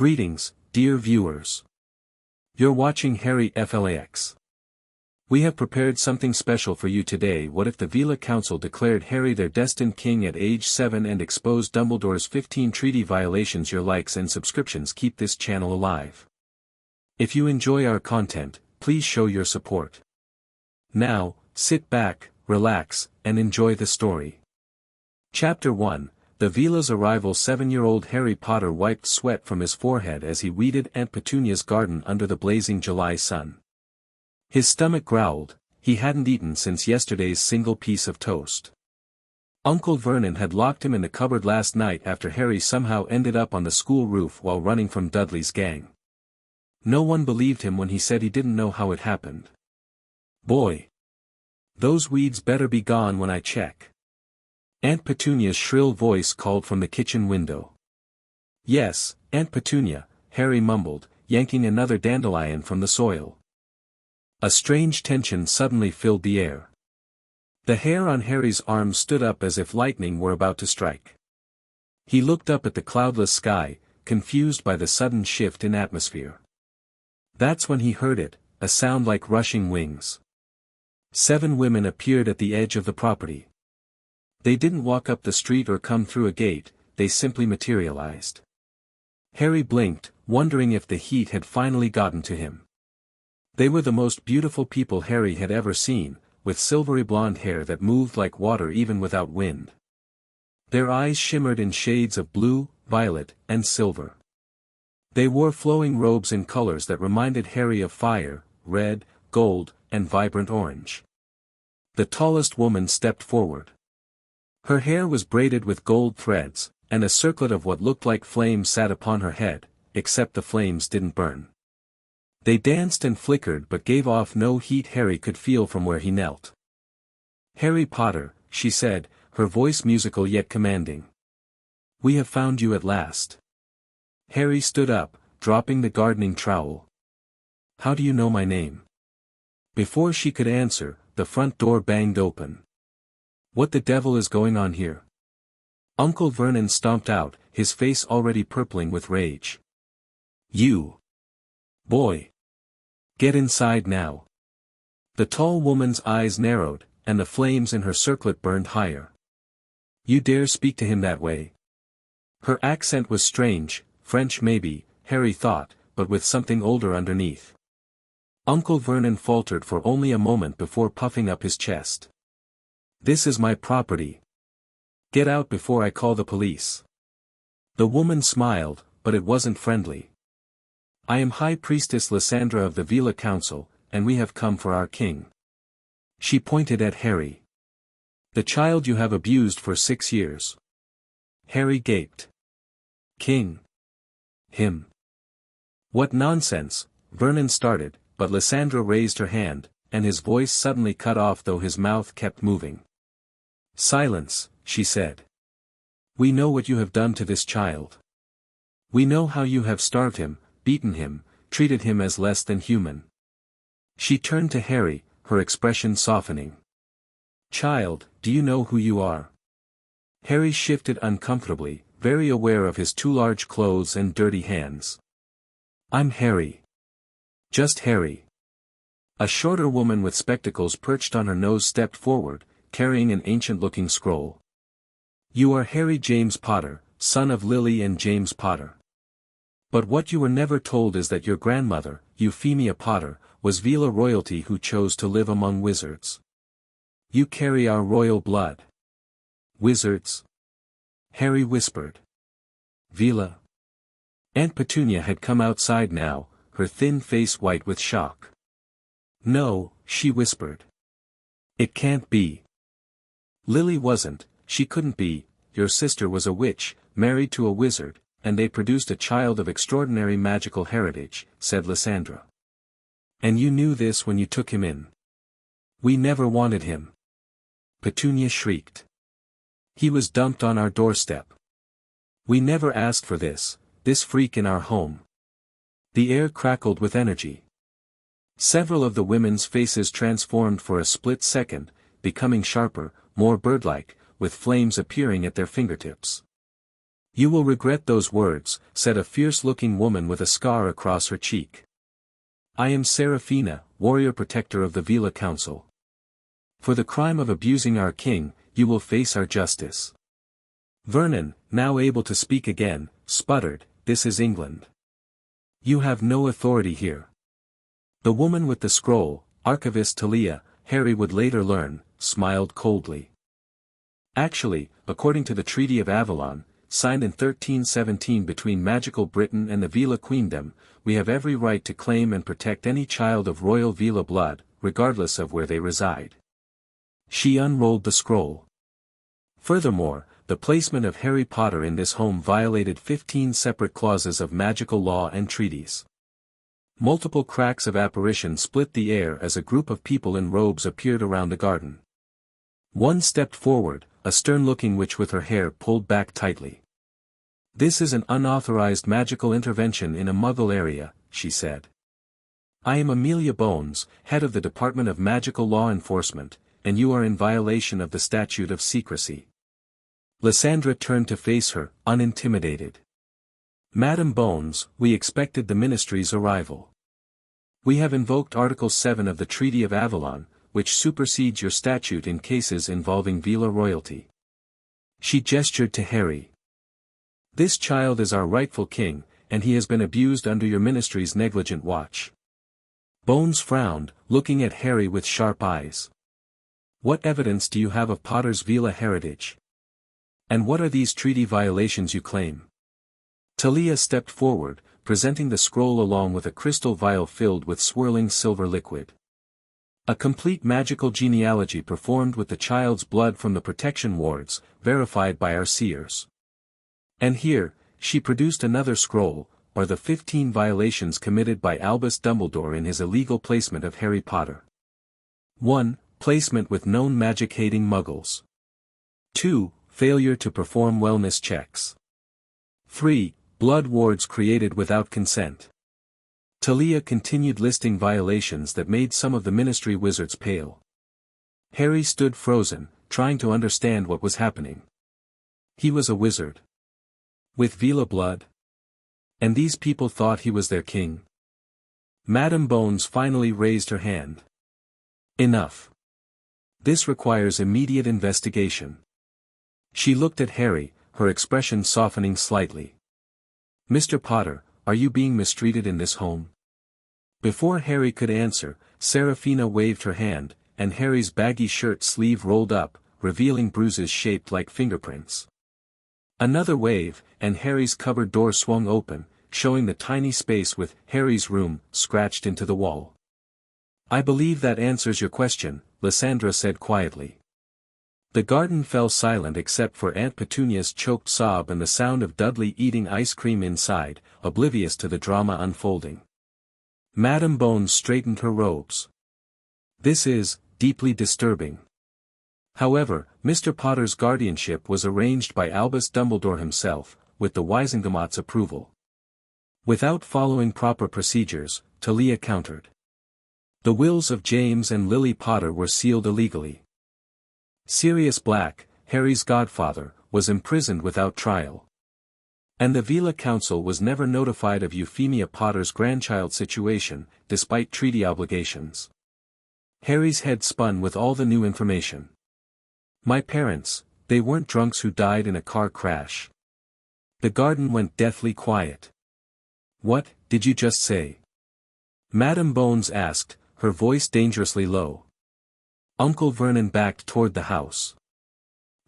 Greetings, dear viewers. You're watching Harry FLAX. We have prepared something special for you today. What if the Veela Council declared Harry their destined king at age 7 and exposed Dumbledore's 15 treaty violations? Your likes and subscriptions keep this channel alive. If you enjoy our content, please show your support. Now, sit back, relax, and enjoy the story. Chapter 1. The Veela's arrival. 7-year-old Harry Potter wiped sweat from his forehead as he weeded Aunt Petunia's garden under the blazing July sun. His stomach growled. He hadn't eaten since yesterday's single piece of toast. Uncle Vernon had locked him in the cupboard last night after Harry somehow ended up on the school roof while running from Dudley's gang. No one believed him when he said he didn't know how it happened. "Boy! Those weeds better be gone when I check." Aunt Petunia's shrill voice called from the kitchen window. "Yes, Aunt Petunia," Harry mumbled, yanking another dandelion from the soil. A strange tension suddenly filled the air. The hair on Harry's arms stood up as if lightning were about to strike. He looked up at the cloudless sky, confused by the sudden shift in atmosphere. That's when he heard it, a sound like rushing wings. 7 women appeared at the edge of the property. They didn't walk up the street or come through a gate, they simply materialized. Harry blinked, wondering if the heat had finally gotten to him. They were the most beautiful people Harry had ever seen, with silvery blonde hair that moved like water even without wind. Their eyes shimmered in shades of blue, violet, and silver. They wore flowing robes in colors that reminded Harry of fire, red, gold, and vibrant orange. The tallest woman stepped forward. Her hair was braided with gold threads, and a circlet of what looked like flames sat upon her head, except the flames didn't burn. They danced and flickered but gave off no heat Harry could feel from where he knelt. "Harry Potter," she said, her voice musical yet commanding. "We have found you at last." Harry stood up, dropping the gardening trowel. "How do you know my name?" Before she could answer, the front door banged open. "What the devil is going on here?" Uncle Vernon stomped out, his face already purpling with rage. "You! Boy! Get inside now!" The tall woman's eyes narrowed, and the flames in her circlet burned higher. "You dare speak to him that way?" Her accent was strange, French maybe, Harry thought, but with something older underneath. Uncle Vernon faltered for only a moment before puffing up his chest. "This is my property. Get out before I call the police." The woman smiled, but it wasn't friendly. "I am High Priestess Lysandra of the Veela Council, and we have come for our king." She pointed at Harry. "The child you have abused for 6 years." Harry gaped. "King? Him? What nonsense," Vernon started, but Lysandra raised her hand, and his voice suddenly cut off though his mouth kept moving. "Silence," she said. "We know what you have done to this child. We know how you have starved him, beaten him, treated him as less than human." She turned to Harry, her expression softening. "Child, do you know who you are?" Harry shifted uncomfortably, very aware of his too large clothes and dirty hands. "I'm Harry. Just Harry." A shorter woman with spectacles perched on her nose stepped forward, carrying an ancient-looking scroll. "You are Harry James Potter, son of Lily and James Potter. But what you were never told is that your grandmother, Euphemia Potter, was Veela royalty who chose to live among wizards. You carry our royal blood." "Wizards?" Harry whispered. "Veela?" Aunt Petunia had come outside now, her thin face white with shock. "No," she whispered. "It can't be. Lily wasn't, she couldn't be, your sister was a witch, married to a wizard, and they produced a child of extraordinary magical heritage," said Lysandra. "And you knew this when you took him in." "We never wanted him," Petunia shrieked. "He was dumped on our doorstep. We never asked for this freak in our home." The air crackled with energy. Several of the women's faces transformed for a split second, becoming sharper, more bird-like, with flames appearing at their fingertips. You will regret those words, said a fierce-looking woman with a scar across her cheek. I am Seraphina, warrior protector of the Veela Council. For the crime of abusing our king, you will face our justice. Vernon, now able to speak again, sputtered, This is England. You have no authority here. The woman with the scroll, Archivist Talia, Harry would later learn, smiled coldly. Actually, according to the Treaty of Avalon, signed in 1317 between magical Britain and the Veela Queendom, we have every right to claim and protect any child of royal Veela blood, regardless of where they reside. She unrolled the scroll. Furthermore, the placement of Harry Potter in this home violated 15 separate clauses of magical law and treaties. Multiple cracks of apparition split the air as a group of people in robes appeared around the garden. One stepped forward, a stern-looking witch with her hair pulled back tightly. This is an unauthorized magical intervention in a Muggle area, she said. I am Amelia Bones, head of the Department of Magical Law Enforcement, and you are in violation of the Statute of Secrecy. Lysandra turned to face her, unintimidated. Madam Bones, we expected the Ministry's arrival. We have invoked Article 7 of the Treaty of Avalon, which supersedes your statute in cases involving Veela royalty. She gestured to Harry. This child is our rightful king, and he has been abused under your ministry's negligent watch. Bones frowned, looking at Harry with sharp eyes. What evidence do you have of Potter's Veela heritage? And what are these treaty violations you claim? Talia stepped forward, presenting the scroll along with a crystal vial filled with swirling silver liquid. A complete magical genealogy performed with the child's blood from the protection wards, verified by our seers. And here, she produced another scroll, or the 15 violations committed by Albus Dumbledore in his illegal placement of Harry Potter. 1. Placement with known magic-hating muggles. 2. Failure to perform wellness checks. 3. Blood wards created without consent. Talia continued listing violations that made some of the ministry wizards pale. Harry stood frozen, trying to understand what was happening. He was a wizard. With Veela blood? And these people thought he was their king? Madam Bones finally raised her hand. Enough. This requires immediate investigation. She looked at Harry, her expression softening slightly. Mr. Potter, are you being mistreated in this home? Before Harry could answer, Seraphina waved her hand, and Harry's baggy shirt sleeve rolled up, revealing bruises shaped like fingerprints. Another wave, and Harry's cupboard door swung open, showing the tiny space with Harry's room scratched into the wall. I believe that answers your question, Lysandra said quietly. The garden fell silent except for Aunt Petunia's choked sob and the sound of Dudley eating ice cream inside, oblivious to the drama unfolding. Madam Bones straightened her robes. This is deeply disturbing. However, Mr. Potter's guardianship was arranged by Albus Dumbledore himself, with the Wisengamot's approval. Without following proper procedures, Talia countered. The wills of James and Lily Potter were sealed illegally. Sirius Black, Harry's godfather, was imprisoned without trial. And the Veela Council was never notified of Euphemia Potter's grandchild situation, despite treaty obligations. Harry's head spun with all the new information. My parents, they weren't drunks who died in a car crash. The garden went deathly quiet. What did you just say? Madam Bones asked, her voice dangerously low. Uncle Vernon backed toward the house.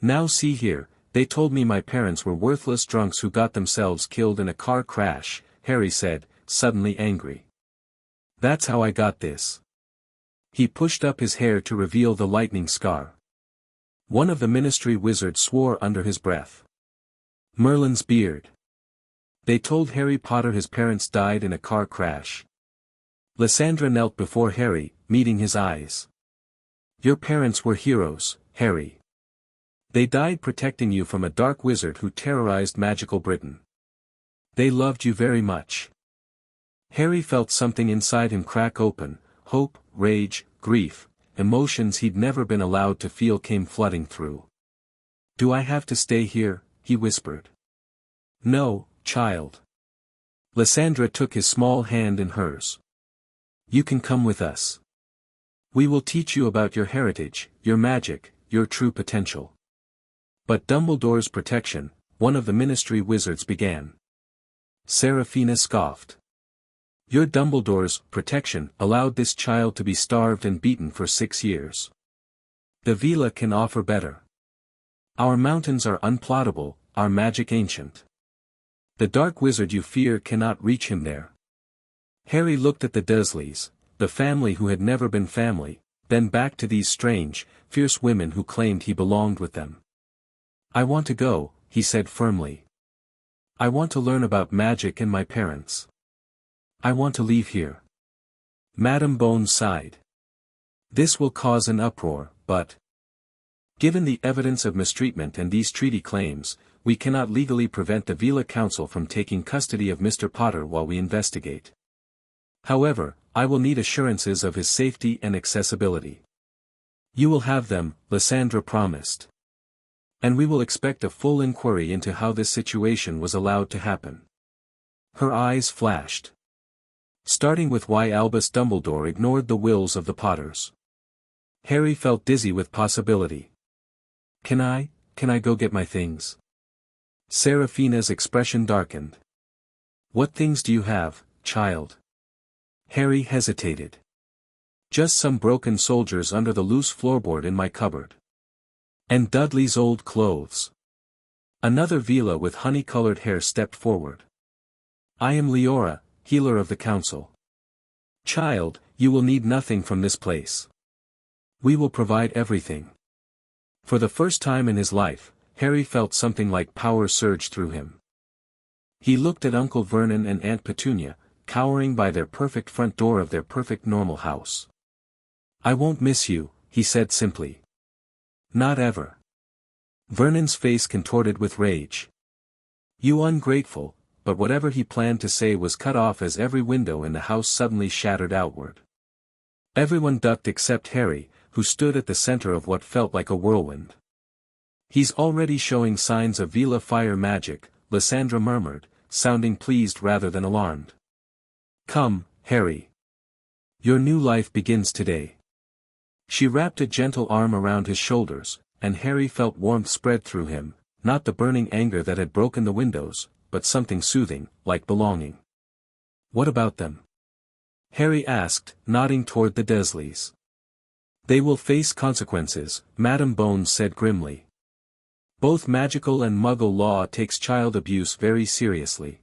Now see here, they told me my parents were worthless drunks who got themselves killed in a car crash, Harry said, suddenly angry. That's how I got this. He pushed up his hair to reveal the lightning scar. One of the ministry wizards swore under his breath. Merlin's beard. They told Harry Potter his parents died in a car crash. Lysandra knelt before Harry, meeting his eyes. Your parents were heroes, Harry. They died protecting you from a dark wizard who terrorized magical Britain. They loved you very much. Harry felt something inside him crack open, hope, rage, grief, emotions he'd never been allowed to feel came flooding through. Do I have to stay here? He whispered. No, child. Lysandra took his small hand in hers. You can come with us. We will teach you about your heritage, your magic, your true potential. But Dumbledore's protection, one of the ministry wizards began. Seraphina scoffed. Your Dumbledore's protection allowed this child to be starved and beaten for 6 years. The Veela can offer better. Our mountains are unplottable, our magic ancient. The dark wizard you fear cannot reach him there. Harry looked at the Dursleys, the family who had never been family, then back to these strange, fierce women who claimed he belonged with them. I want to go, he said firmly. I want to learn about magic and my parents. I want to leave here. Madame Bones sighed. This will cause an uproar, but given the evidence of mistreatment and these treaty claims, we cannot legally prevent the Veela Council from taking custody of Mr. Potter while we investigate. However, I will need assurances of his safety and accessibility. You will have them, Lysandra promised. And we will expect a full inquiry into how this situation was allowed to happen. Her eyes flashed. Starting with why Albus Dumbledore ignored the wills of the Potters. Harry felt dizzy with possibility. Can I go get my things? Seraphina's expression darkened. What things do you have, child? Harry hesitated. Just some broken soldiers under the loose floorboard in my cupboard. And Dudley's old clothes. Another Veela with honey-colored hair stepped forward. I am Leora, healer of the council. Child, you will need nothing from this place. We will provide everything. For the first time in his life, Harry felt something like power surge through him. He looked at Uncle Vernon and Aunt Petunia, cowering by their perfect front door of their perfect normal house. I won't miss you, he said simply. Not ever. Vernon's face contorted with rage. You ungrateful, but whatever he planned to say was cut off as every window in the house suddenly shattered outward. Everyone ducked except Harry, who stood at the center of what felt like a whirlwind. He's already showing signs of Veela fire magic, Lysandra murmured, sounding pleased rather than alarmed. Come, Harry. Your new life begins today. She wrapped a gentle arm around his shoulders, and Harry felt warmth spread through him, not the burning anger that had broken the windows, but something soothing, like belonging. What about them? Harry asked, nodding toward the Dursleys. They will face consequences, Madame Bones said grimly. Both magical and Muggle law takes child abuse very seriously.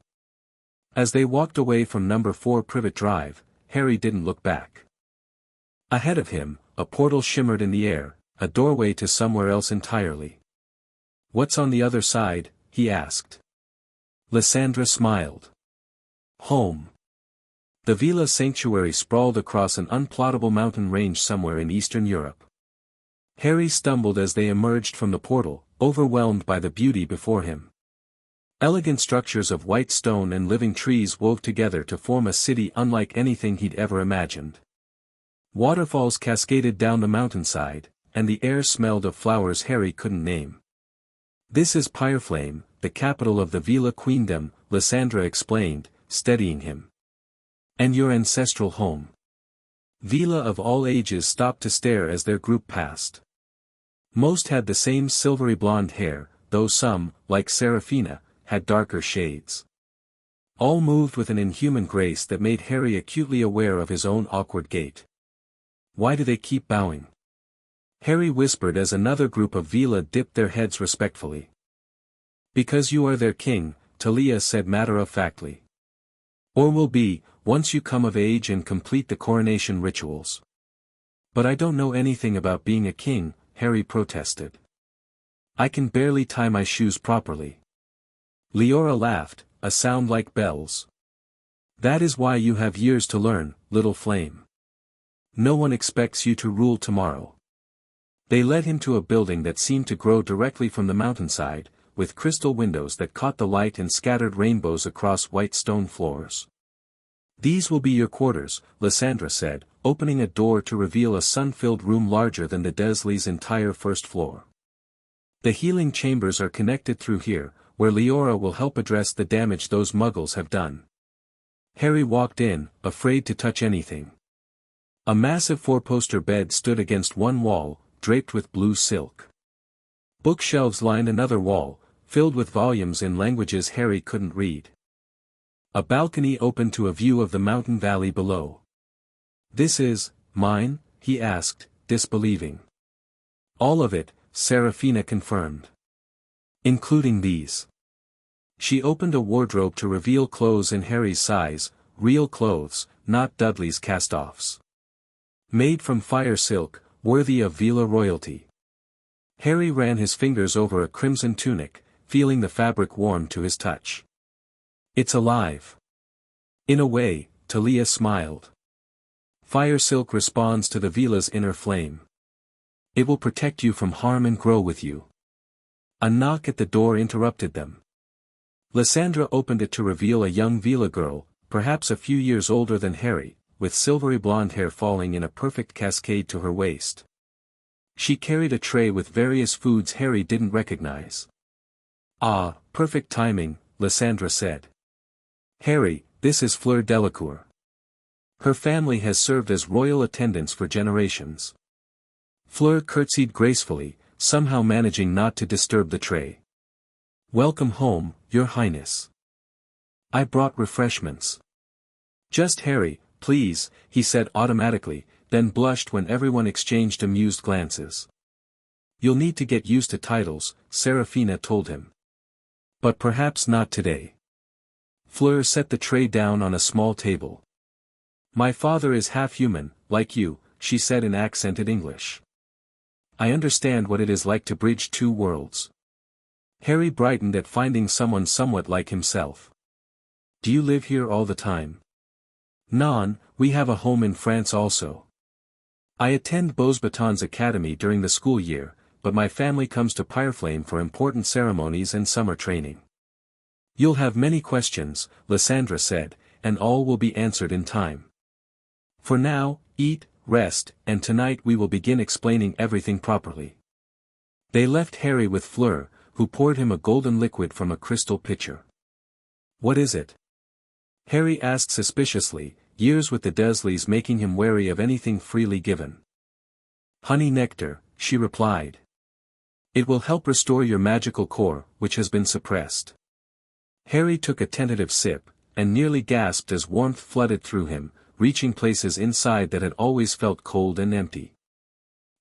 As they walked away from number 4 Privet Drive, Harry didn't look back. Ahead of him, a portal shimmered in the air, a doorway to somewhere else entirely. What's on the other side? He asked. Lysandra smiled. Home. The Veela sanctuary sprawled across an unplottable mountain range somewhere in Eastern Europe. Harry stumbled as they emerged from the portal, overwhelmed by the beauty before him. Elegant structures of white stone and living trees wove together to form a city unlike anything he'd ever imagined. Waterfalls cascaded down the mountainside, and the air smelled of flowers Harry couldn't name. This is Pyreflame, the capital of the Veela Queendom, Lysandra explained, steadying him. And your ancestral home. Veela of all ages stopped to stare as their group passed. Most had the same silvery blonde hair, though some, like Seraphina, had darker shades. All moved with an inhuman grace that made Harry acutely aware of his own awkward gait. Why do they keep bowing? Harry whispered as another group of Veela dipped their heads respectfully. Because you are their king, Talia said matter-of-factly. Or will be, once you come of age and complete the coronation rituals. But I don't know anything about being a king, Harry protested. I can barely tie my shoes properly. Leora laughed, a sound like bells. That is why you have years to learn, little flame. No one expects you to rule tomorrow. They led him to a building that seemed to grow directly from the mountainside, with crystal windows that caught the light and scattered rainbows across white stone floors. These will be your quarters, Lysandra said, opening a door to reveal a sun-filled room larger than the Dursleys' entire first floor. The healing chambers are connected through here, where Leora will help address the damage those muggles have done. Harry walked in, afraid to touch anything. A massive four-poster bed stood against one wall, draped with blue silk. Bookshelves lined another wall, filled with volumes in languages Harry couldn't read. A balcony opened to a view of the mountain valley below. "This is mine?" he asked, disbelieving. "All of it," Seraphina confirmed. "Including these." She opened a wardrobe to reveal clothes in Harry's size, real clothes, not Dudley's cast-offs. Made from fire silk, worthy of Veela royalty. Harry ran his fingers over a crimson tunic, feeling the fabric warm to his touch. "It's alive." "In a way," Talia smiled. "Fire silk responds to the Veela's inner flame. It will protect you from harm and grow with you." A knock at the door interrupted them. Lysandra opened it to reveal a young Veela girl, perhaps a few years older than Harry, with silvery blonde hair falling in a perfect cascade to her waist. She carried a tray with various foods Harry didn't recognize. "Ah, perfect timing," Lysandra said. "Harry, this is Fleur Delacour. Her family has served as royal attendants for generations." Fleur curtsied gracefully, somehow managing not to disturb the tray. "Welcome home, Your Highness. I brought refreshments." "Just Harry, please," he said automatically, then blushed when everyone exchanged amused glances. "You'll need to get used to titles," Seraphina told him. "But perhaps not today." Fleur set the tray down on a small table. "My father is half human, like you," she said in accented English. "I understand what it is like to bridge two worlds." Harry brightened at finding someone somewhat like himself. "Do you live here all the time?" "Non, we have a home in France also. I attend Beauxbatons Academy during the school year, but my family comes to Pyreflame for important ceremonies and summer training." "You'll have many questions," Lysandra said, "and all will be answered in time. For now, eat, rest, and tonight we will begin explaining everything properly." They left Harry with Fleur, who poured him a golden liquid from a crystal pitcher. "What is it?" Harry asked suspiciously, years with the Dursleys making him wary of anything freely given. "Honey nectar," she replied. "It will help restore your magical core, which has been suppressed." Harry took a tentative sip, and nearly gasped as warmth flooded through him, reaching places inside that had always felt cold and empty.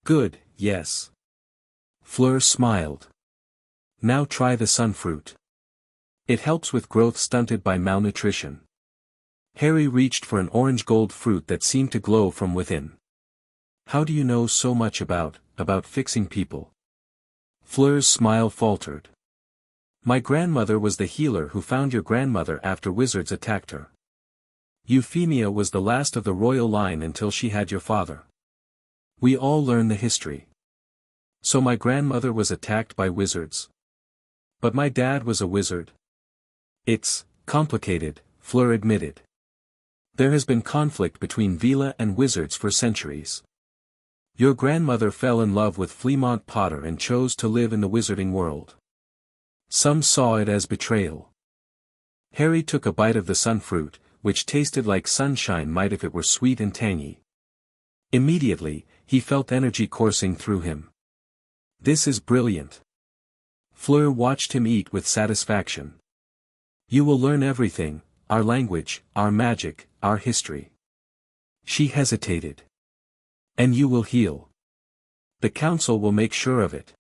"Good, yes." Fleur smiled. "Now try the sunfruit. It helps with growth stunted by malnutrition." Harry reached for an orange gold fruit that seemed to glow from within. "How do you know so much about fixing people?" Fleur's smile faltered. "My grandmother was the healer who found your grandmother after wizards attacked her. Euphemia was the last of the royal line until she had your father. We all learn the history. So my grandmother was attacked by wizards. But my dad was a wizard." "It's complicated," Fleur admitted. "There has been conflict between Veela and wizards for centuries. Your grandmother fell in love with Fleamont Potter and chose to live in the wizarding world. Some saw it as betrayal." Harry took a bite of the sunfruit, which tasted like sunshine might if it were sweet and tangy. Immediately, he felt energy coursing through him. "This is brilliant." Fleur watched him eat with satisfaction. "You will learn everything, our language, our magic, our history." She hesitated. "And you will heal. The council will make sure of it."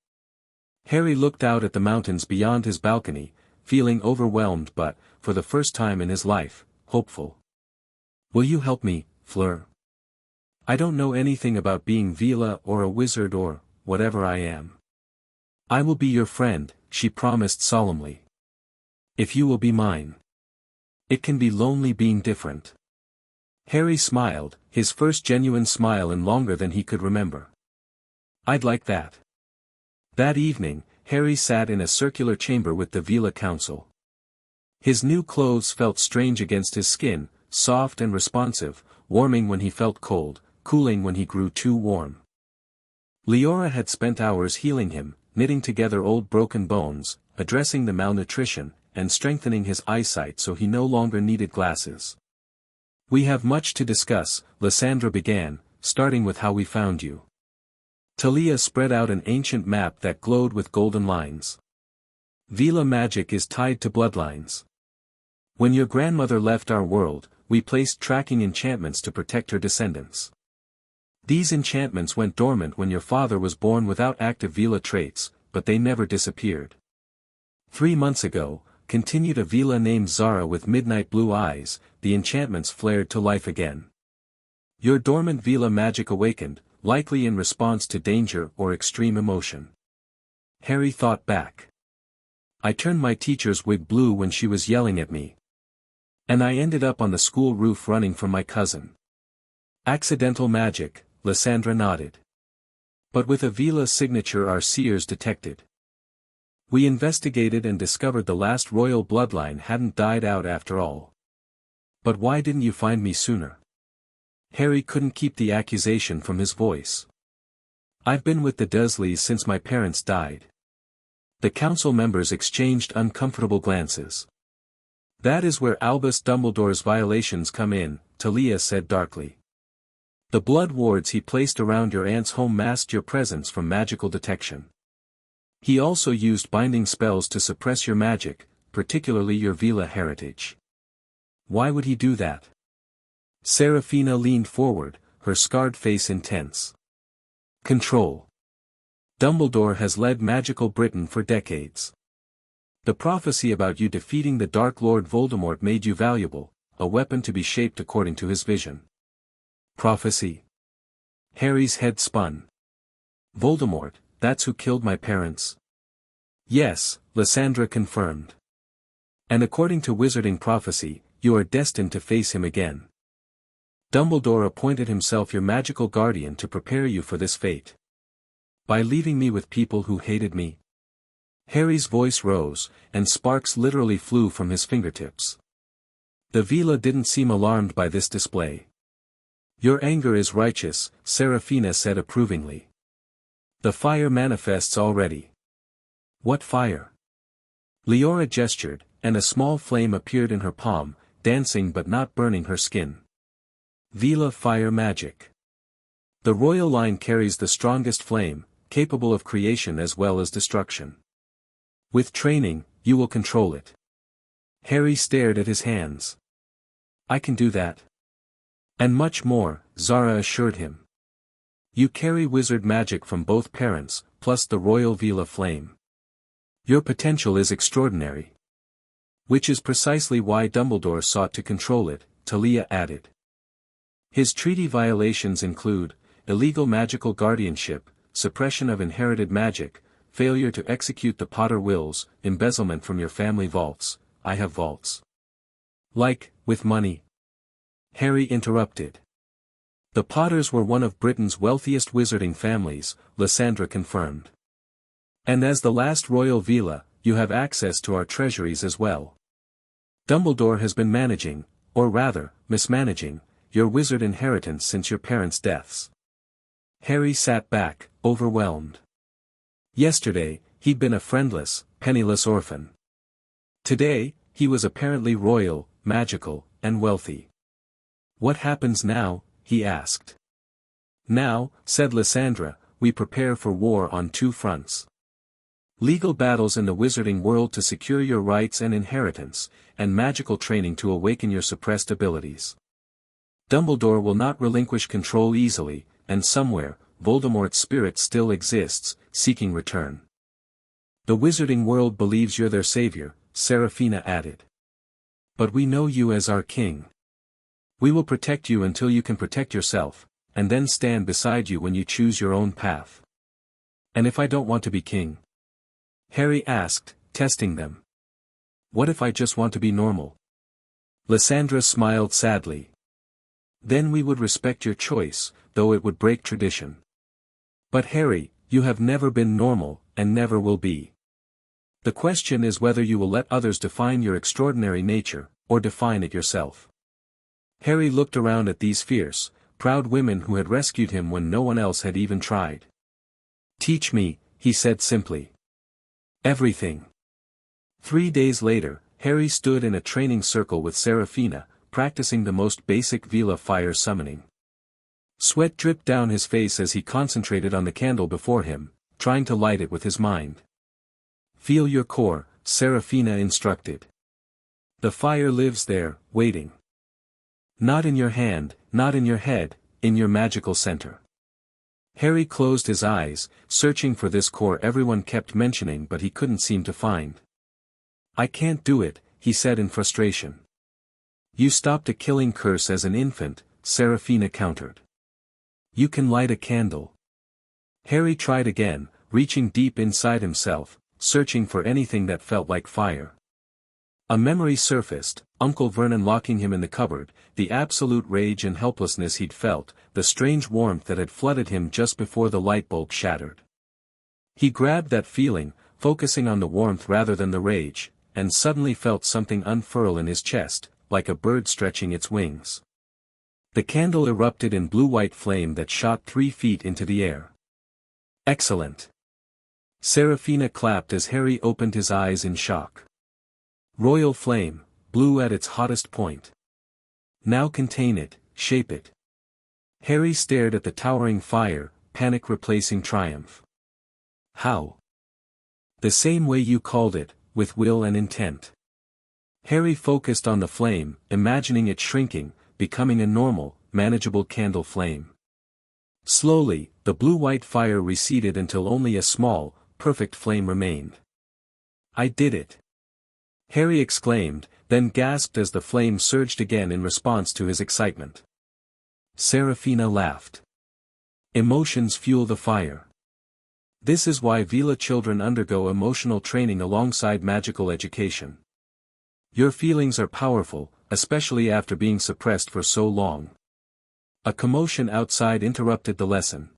Harry looked out at the mountains beyond his balcony, feeling overwhelmed but, for the first time in his life, hopeful. "Will you help me, Fleur? I don't know anything about being Veela or a wizard or whatever I am." "I will be your friend," she promised solemnly. "If you will be mine. It can be lonely being different." Harry smiled, his first genuine smile in longer than he could remember. "I'd like that." That evening, Harry sat in a circular chamber with the Veela Council. His new clothes felt strange against his skin, soft and responsive, warming when he felt cold, cooling when he grew too warm. Leora had spent hours healing him, knitting together old broken bones, addressing the malnutrition, and strengthening his eyesight so he no longer needed glasses. "We have much to discuss," Lysandra began, "starting with how we found you." Talia spread out an ancient map that glowed with golden lines. "Veela magic is tied to bloodlines. When your grandmother left our world, we placed tracking enchantments to protect her descendants. These enchantments went dormant when your father was born without active Veela traits, but they never disappeared. 3 months ago, continued a Veela named Zara with midnight blue eyes, the enchantments flared to life again. Your dormant Veela magic awakened, likely in response to danger or extreme emotion." Harry thought back. "I turned my teacher's wig blue when she was yelling at me. And I ended up on the school roof running from my cousin." "Accidental magic," Lysandra nodded. "But with a Veela signature our seers detected. We investigated and discovered the last royal bloodline hadn't died out after all." "But why didn't you find me sooner?" Harry couldn't keep the accusation from his voice. "I've been with the Dursleys since my parents died." The council members exchanged uncomfortable glances. "That is where Albus Dumbledore's violations come in," Talia said darkly. "The blood wards he placed around your aunt's home masked your presence from magical detection. He also used binding spells to suppress your magic, particularly your Veela heritage." "Why would he do that?" Serafina leaned forward, her scarred face intense. "Control. Dumbledore has led magical Britain for decades. The prophecy about you defeating the Dark Lord Voldemort made you valuable, a weapon to be shaped according to his vision." "Prophecy?" Harry's head spun. "Voldemort, that's who killed my parents?" "Yes," Lysandra confirmed. "And according to wizarding prophecy, you are destined to face him again. Dumbledore appointed himself your magical guardian to prepare you for this fate. By leaving me with people who hated me." Harry's voice rose, and sparks literally flew from his fingertips. The Veela didn't seem alarmed by this display. "Your anger is righteous," Serafina said approvingly. "The fire manifests already." "What fire?" Leora gestured, and a small flame appeared in her palm, dancing but not burning her skin. "Veela fire magic. The royal line carries the strongest flame, capable of creation as well as destruction. With training, you will control it." Harry stared at his hands. "I can do that. And much more," Zara assured him. "You carry wizard magic from both parents, plus the royal Veela flame. Your potential is extraordinary. Which is precisely why Dumbledore sought to control it," Talia added. "His treaty violations include illegal magical guardianship, suppression of inherited magic, failure to execute the Potter wills, embezzlement from your family vaults." "I have vaults." "Like, with money?" Harry interrupted. "The Potters were one of Britain's wealthiest wizarding families," Lysandra confirmed. "And as the last royal Veela, you have access to our treasuries as well. Dumbledore has been managing, or rather, mismanaging, your wizard inheritance since your parents' deaths." Harry sat back, overwhelmed. Yesterday, he'd been a friendless, penniless orphan. Today, he was apparently royal, magical, and wealthy. "What happens now?" he asked. "Now," said Lysandra, "we prepare for war on 2 fronts. Legal battles in the wizarding world to secure your rights and inheritance, and magical training to awaken your suppressed abilities. Dumbledore will not relinquish control easily, and somewhere, Voldemort's spirit still exists, seeking return. The wizarding world believes you're their savior," Serafina added. "But we know you as our king. We will protect you until you can protect yourself, and then stand beside you when you choose your own path." "And if I don't want to be king?" Harry asked, testing them. "What if I just want to be normal?" Lysandra smiled sadly. "Then we would respect your choice, though it would break tradition. But Harry, you have never been normal, and never will be. The question is whether you will let others define your extraordinary nature, or define it yourself." Harry looked around at these fierce, proud women who had rescued him when no one else had even tried. "Teach me," he said simply. "Everything. 3 days later, Harry stood in a training circle with Seraphina, practicing the most basic Veela fire summoning. Sweat dripped down his face as he concentrated on the candle before him, trying to light it with his mind. "Feel your core," Seraphina instructed. "The fire lives there, waiting. Not in your hand, not in your head, in your magical center." Harry closed his eyes, searching for this core everyone kept mentioning but he couldn't seem to find. "I can't do it," he said in frustration. "You stopped a killing curse as an infant," Seraphina countered. "You can light a candle." Harry tried again, reaching deep inside himself, searching for anything that felt like fire. A memory surfaced, Uncle Vernon locking him in the cupboard, the absolute rage and helplessness he'd felt, the strange warmth that had flooded him just before the light bulb shattered. He grabbed that feeling, focusing on the warmth rather than the rage, and suddenly felt something unfurl in his chest, like a bird stretching its wings. The candle erupted in blue-white flame that shot 3 feet into the air. "Excellent!" Seraphina clapped as Harry opened his eyes in shock. "Royal flame, blue at its hottest point. Now contain it, shape it." Harry stared at the towering fire, panic replacing triumph. "How?" "The same way you called it, with will and intent." Harry focused on the flame, imagining it shrinking, becoming a normal, manageable candle flame. Slowly, the blue-white fire receded until only a small, perfect flame remained. "I did it!" Harry exclaimed, then gasped as the flame surged again in response to his excitement. Seraphina laughed. "Emotions fuel the fire. This is why Veela children undergo emotional training alongside magical education. Your feelings are powerful, especially after being suppressed for so long." A commotion outside interrupted the lesson.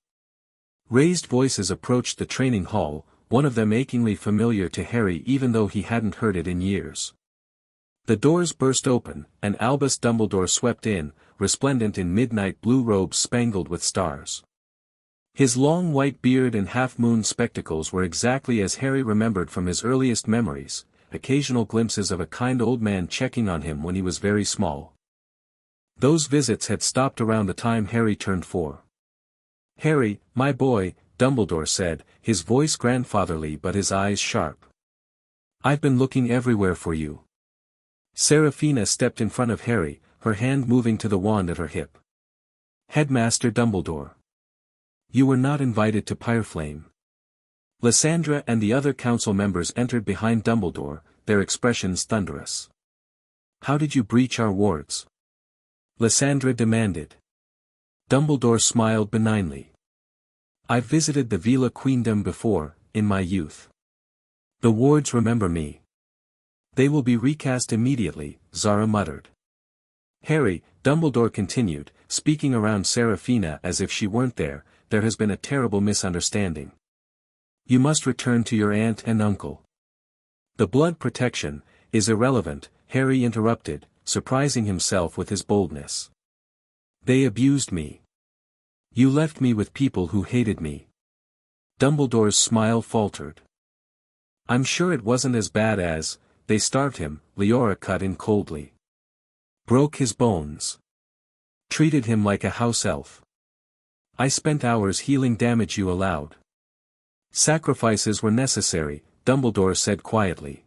Raised voices approached the training hall, one of them achingly familiar to Harry even though he hadn't heard it in years. The doors burst open, and Albus Dumbledore swept in, resplendent in midnight blue robes spangled with stars. His long white beard and half-moon spectacles were exactly as Harry remembered from his earliest memories, occasional glimpses of a kind old man checking on him when he was very small. Those visits had stopped around the time Harry turned 4. "Harry, my boy," Dumbledore said, his voice grandfatherly but his eyes sharp. "I've been looking everywhere for you." Seraphina stepped in front of Harry, her hand moving to the wand at her hip. "Headmaster Dumbledore. You were not invited to Pyreflame." Lysandra and the other council members entered behind Dumbledore, their expressions thunderous. "How did you breach our wards?" Lysandra demanded. Dumbledore smiled benignly. "I've visited the Veela Queendom before, in my youth. The wards remember me." "They will be recast immediately," Zara muttered. "Harry," Dumbledore continued, speaking around Seraphina as if she weren't there, "there has been a terrible misunderstanding. You must return to your aunt and uncle." "The blood protection is irrelevant," Harry interrupted, surprising himself with his boldness. "They abused me. You left me with people who hated me." Dumbledore's smile faltered. "I'm sure it wasn't as bad as, they starved him," Leora cut in coldly. "Broke his bones. Treated him like a house elf. I spent hours healing damage you allowed." "Sacrifices were necessary," Dumbledore said quietly.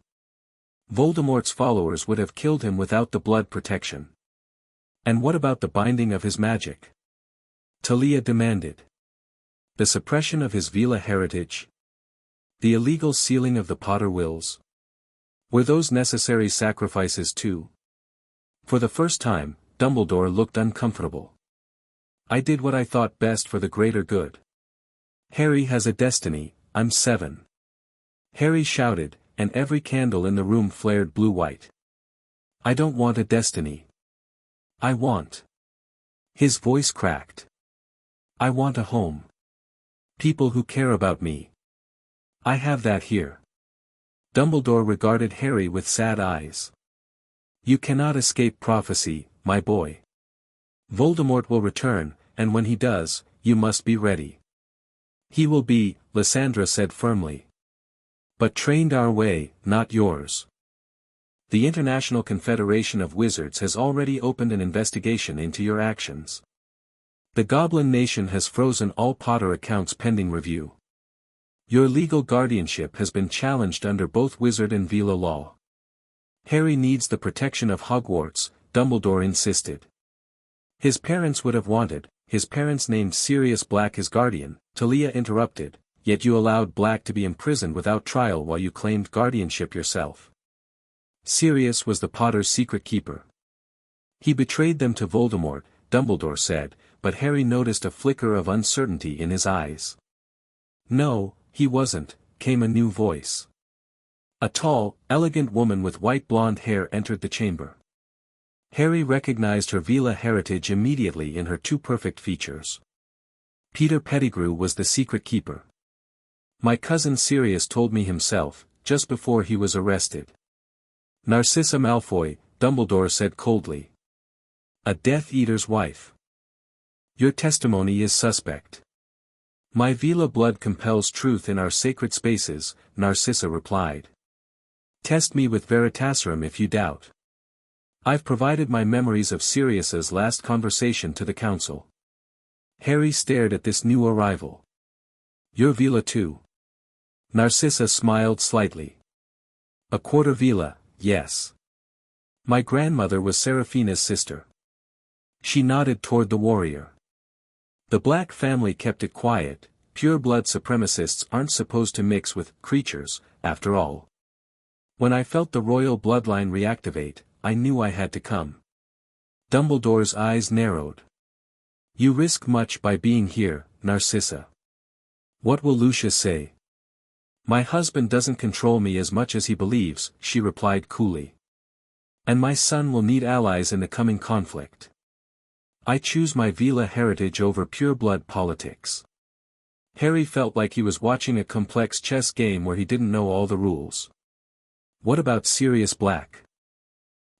"Voldemort's followers would have killed him without the blood protection." "And what about the binding of his magic?" Talia demanded. "The suppression of his Veela heritage? The illegal sealing of the Potter wills? Were those necessary sacrifices too?" For the first time, Dumbledore looked uncomfortable. "I did what I thought best for the greater good. Harry has a destiny, I'm 7. Harry shouted, and every candle in the room flared blue-white. "I don't want a destiny. I want..." His voice cracked. "I want a home. People who care about me. I have that here." Dumbledore regarded Harry with sad eyes. "You cannot escape prophecy, my boy. Voldemort will return, and when he does, you must be ready." "He will be," Lysandra said firmly. But trained our way, not yours. The International Confederation of Wizards has already opened an investigation into your actions. The Goblin Nation has frozen all Potter accounts pending review. Your legal guardianship has been challenged under both Wizard and Veela law. Harry needs the protection of Hogwarts, Dumbledore insisted. His parents would have wanted, his parents named Sirius Black his guardian, Talia interrupted, yet you allowed Black to be imprisoned without trial while you claimed guardianship yourself. Sirius was the Potter's secret keeper. He betrayed them to Voldemort, Dumbledore said, but Harry noticed a flicker of uncertainty in his eyes. No, he wasn't, came a new voice. A tall, elegant woman with white blonde hair entered the chamber. Harry recognized her Veela heritage immediately in her two perfect features. Peter Pettigrew was the secret keeper. My cousin Sirius told me himself, just before he was arrested. Narcissa Malfoy, Dumbledore said coldly. A Death Eater's wife. Your testimony is suspect. My Veela blood compels truth in our sacred spaces, Narcissa replied. Test me with Veritaserum if you doubt. I've provided my memories of Sirius's last conversation to the council. Harry stared at this new arrival. You're Veela too. Narcissa smiled slightly. A quarter Veela, yes. My grandmother was Seraphina's sister. She nodded toward the warrior. The Black family kept it quiet. Pure-blood supremacists aren't supposed to mix with creatures, after all. When I felt the royal bloodline reactivate, I knew I had to come. Dumbledore's eyes narrowed. You risk much by being here, Narcissa. What will Lucius say? My husband doesn't control me as much as he believes, she replied coolly. And my son will need allies in the coming conflict. I choose my Veela heritage over pure-blood politics. Harry felt like he was watching a complex chess game where he didn't know all the rules. What about Sirius Black?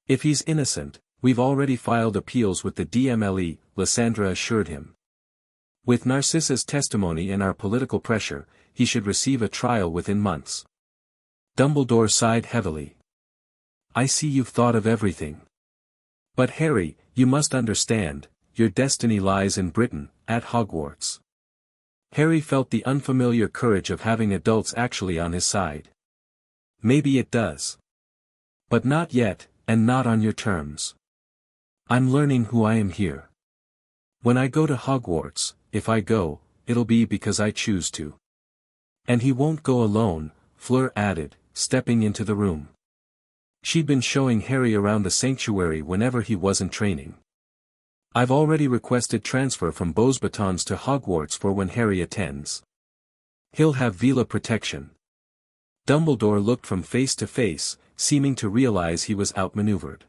If he's innocent, we've already filed appeals with the DMLE, Lysandra assured him. With Narcissa's testimony and our political pressure, he should receive a trial within months. Dumbledore sighed heavily. I see you've thought of everything. But Harry, you must understand, your destiny lies in Britain, at Hogwarts. Harry felt the unfamiliar courage of having adults actually on his side. Maybe it does. But not yet, and not on your terms. I'm learning who I am here. When I go to Hogwarts, if I go, it'll be because I choose to. And he won't go alone, Fleur added, stepping into the room. She'd been showing Harry around the sanctuary whenever he wasn't training. I've already requested transfer from Beauxbatons to Hogwarts for when Harry attends. He'll have Veela protection. Dumbledore looked from face to face, seeming to realize he was outmaneuvered.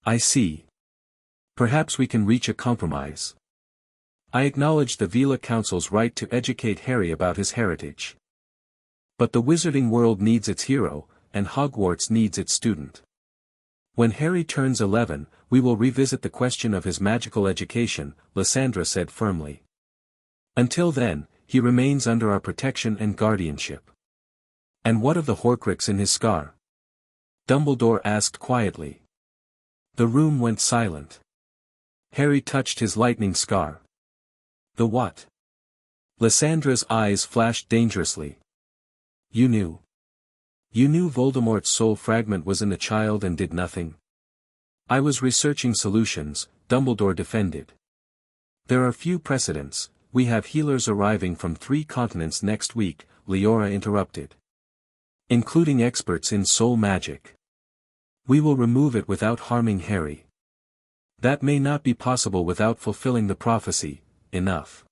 I see. Perhaps we can reach a compromise. I acknowledge the Veela Council's right to educate Harry about his heritage. But the wizarding world needs its hero, and Hogwarts needs its student. When Harry turns 11, we will revisit the question of his magical education, Lysandra said firmly. Until then, he remains under our protection and guardianship. And what of the Horcrux in his scar? Dumbledore asked quietly. The room went silent. Harry touched his lightning scar. The what? Lysandra's eyes flashed dangerously. You knew. You knew Voldemort's soul fragment was in the child and did nothing. I was researching solutions, Dumbledore defended. There are few precedents. We have healers arriving from 3 continents next week, Leora interrupted. Including experts in soul magic. We will remove it without harming Harry. That may not be possible without fulfilling the prophecy, enough.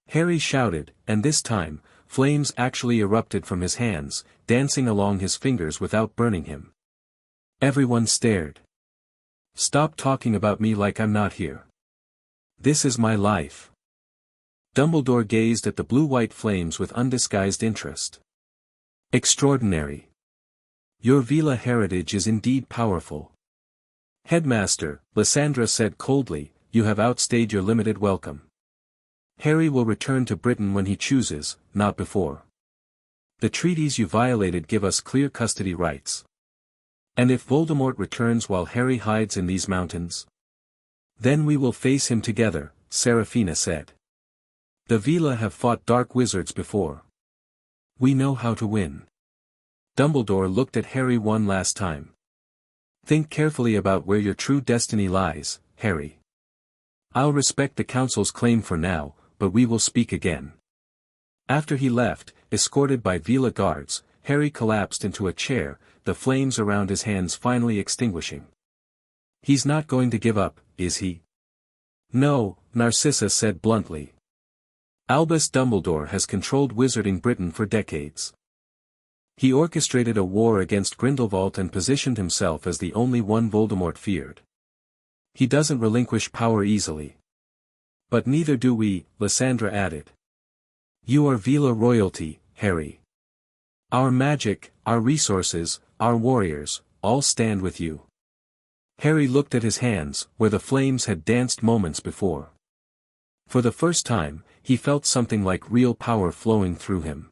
Harry shouted, and this time, flames actually erupted from his hands, dancing along his fingers without burning him. Everyone stared. Stop talking about me like I'm not here. This is my life. Dumbledore gazed at the blue-white flames with undisguised interest. Extraordinary. Your Veela heritage is indeed powerful. Headmaster, Lysandra said coldly, you have outstayed your limited welcome. Harry will return to Britain when he chooses, not before. The treaties you violated give us clear custody rights. And if Voldemort returns while Harry hides in these mountains? Then we will face him together, Seraphina said. The Veela have fought dark wizards before. We know how to win. Dumbledore looked at Harry one last time. Think carefully about where your true destiny lies, Harry. I'll respect the Council's claim for now, but we will speak again. After he left, escorted by Veela guards, Harry collapsed into a chair, the flames around his hands finally extinguishing. He's not going to give up, is he? No, Narcissa said bluntly. Albus Dumbledore has controlled wizarding Britain for decades. He orchestrated a war against Grindelwald and positioned himself as the only one Voldemort feared. He doesn't relinquish power easily. But neither do we, Lysandra added. You are Veela royalty, Harry. Our magic, our resources, our warriors, all stand with you. Harry looked at his hands, where the flames had danced moments before. For the first time, he felt something like real power flowing through him.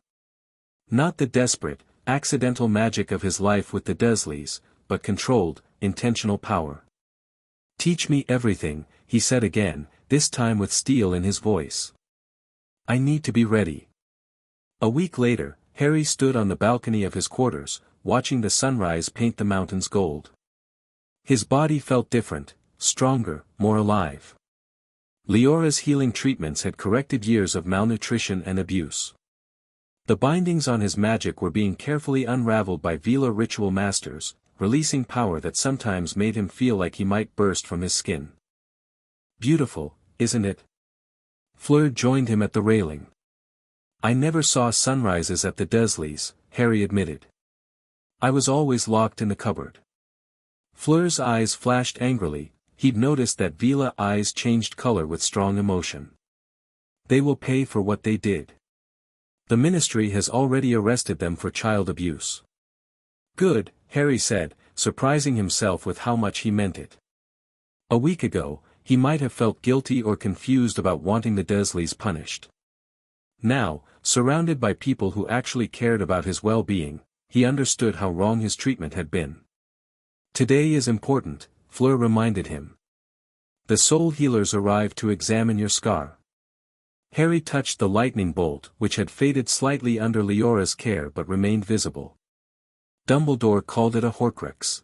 Not the desperate, accidental magic of his life with the Dursleys, but controlled, intentional power. Teach me everything, he said again, this time with steel in his voice. I need to be ready. A week later, Harry stood on the balcony of his quarters, watching the sunrise paint the mountains gold. His body felt different, stronger, more alive. Leora's healing treatments had corrected years of malnutrition and abuse. The bindings on his magic were being carefully unraveled by Veela ritual masters, releasing power that sometimes made him feel like he might burst from his skin. Beautiful, isn't it? Fleur joined him at the railing. I never saw sunrises at the Dursleys, Harry admitted. I was always locked in the cupboard. Fleur's eyes flashed angrily. He'd noticed that Veela eyes changed color with strong emotion. They will pay for what they did. The Ministry has already arrested them for child abuse. Good, Harry said, surprising himself with how much he meant it. A week ago, he might have felt guilty or confused about wanting the Dursleys punished. Now, surrounded by people who actually cared about his well-being, he understood how wrong his treatment had been. Today is important, Fleur reminded him. The soul healers arrived to examine your scar. Harry touched the lightning bolt which had faded slightly under Leora's care but remained visible. Dumbledore called it a Horcrux.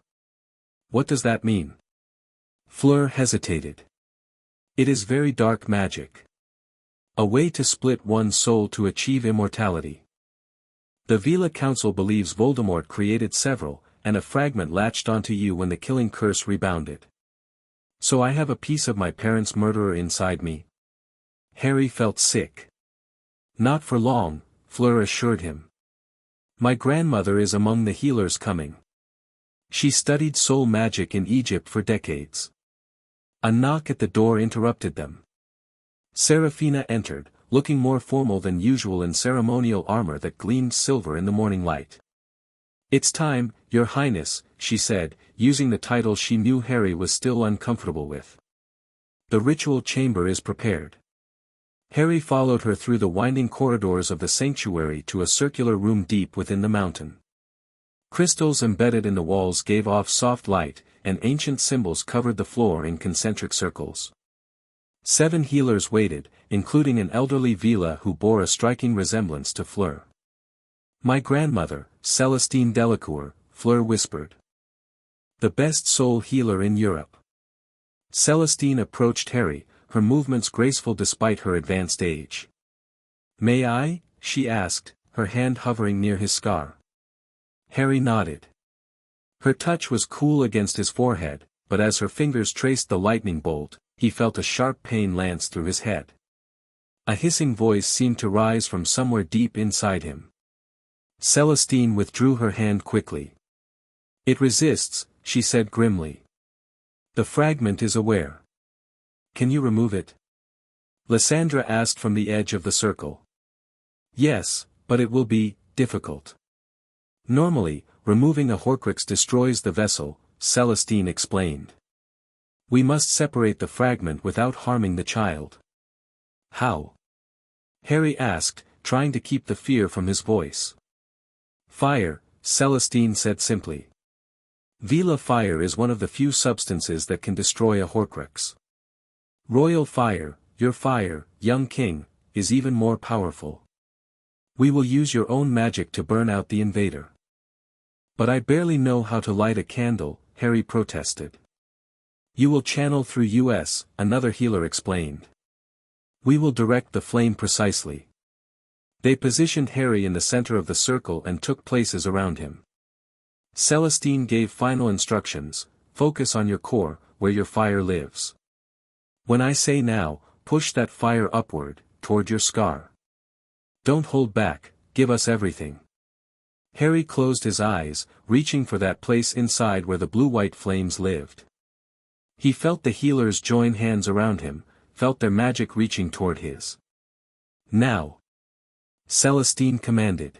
What does that mean? Fleur hesitated. It is very dark magic. A way to split one's soul to achieve immortality. The Veela Council believes Voldemort created several, and a fragment latched onto you when the killing curse rebounded. So I have a piece of my parents' murderer inside me. Harry felt sick. Not for long, Fleur assured him. My grandmother is among the healers coming. She studied soul magic in Egypt for decades. A knock at the door interrupted them. Seraphina entered, looking more formal than usual in ceremonial armor that gleamed silver in the morning light. It's time, Your Highness, she said, using the title she knew Harry was still uncomfortable with. The ritual chamber is prepared. Harry followed her through the winding corridors of the sanctuary to a circular room deep within the mountain. Crystals embedded in the walls gave off soft light, and ancient symbols covered the floor in concentric circles. 7 healers waited, including an elderly Veela who bore a striking resemblance to Fleur. My grandmother, Celestine Delacour, Fleur whispered. The best soul healer in Europe. Celestine approached Harry, her movements graceful despite her advanced age. May I? She asked, her hand hovering near his scar. Harry nodded. Her touch was cool against his forehead, but as her fingers traced the lightning bolt, he felt a sharp pain lance through his head. A hissing voice seemed to rise from somewhere deep inside him. Celestine withdrew her hand quickly. It resists, she said grimly. The fragment is aware. Can you remove it? Lysandra asked from the edge of the circle. Yes, but it will be difficult. Normally, removing a Horcrux destroys the vessel, Celestine explained. We must separate the fragment without harming the child. How? Harry asked, trying to keep the fear from his voice. Fire, Celestine said simply. Veela fire is one of the few substances that can destroy a Horcrux. Royal fire, your fire, young king, is even more powerful. We will use your own magic to burn out the invader. But I barely know how to light a candle, Harry protested. You will channel through us, another healer explained. We will direct the flame precisely. They positioned Harry in the center of the circle and took places around him. Celestine gave final instructions: focus on your core, where your fire lives. When I say now, push that fire upward, toward your scar. Don't hold back, give us everything. Harry closed his eyes, reaching for that place inside where the blue-white flames lived. He felt the healers join hands around him, felt their magic reaching toward his. Now! Celestine commanded.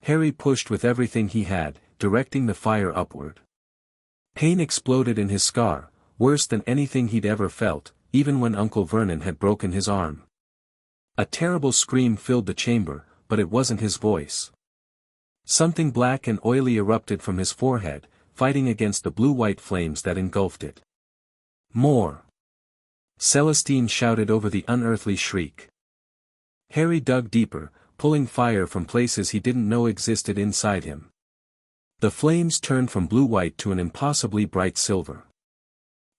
Harry pushed with everything he had, directing the fire upward. Pain exploded in his scar, worse than anything he'd ever felt, even when Uncle Vernon had broken his arm. A terrible scream filled the chamber, but it wasn't his voice. Something black and oily erupted from his forehead, fighting against the blue-white flames that engulfed it. More! Celestine shouted over the unearthly shriek. Harry dug deeper, pulling fire from places he didn't know existed inside him. The flames turned from blue-white to an impossibly bright silver.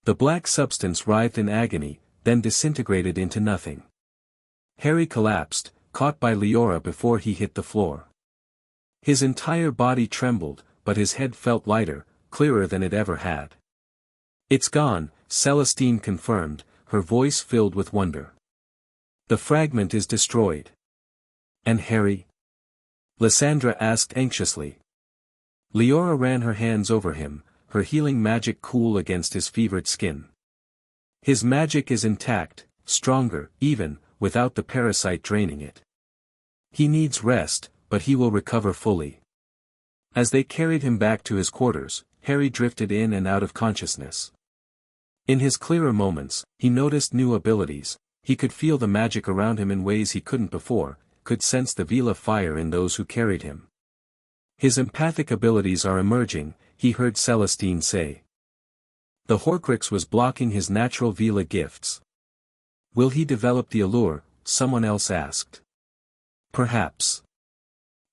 The black substance writhed in agony, then disintegrated into nothing. Harry collapsed, caught by Leora before he hit the floor. His entire body trembled, but his head felt lighter, clearer than it ever had. It's gone, Celestine confirmed, her voice filled with wonder. The fragment is destroyed. And Harry? Lysandra asked anxiously. Leora ran her hands over him, her healing magic cool against his fevered skin. His magic is intact, stronger, even, without the parasite draining it. He needs rest, but he will recover fully. As they carried him back to his quarters, Harry drifted in and out of consciousness. In his clearer moments, he noticed new abilities. He could feel the magic around him in ways he couldn't before, could sense the Veela fire in those who carried him. His empathic abilities are emerging, he heard Celestine say. The Horcrux was blocking his natural Veela gifts. Will he develop the allure? Someone else asked. Perhaps.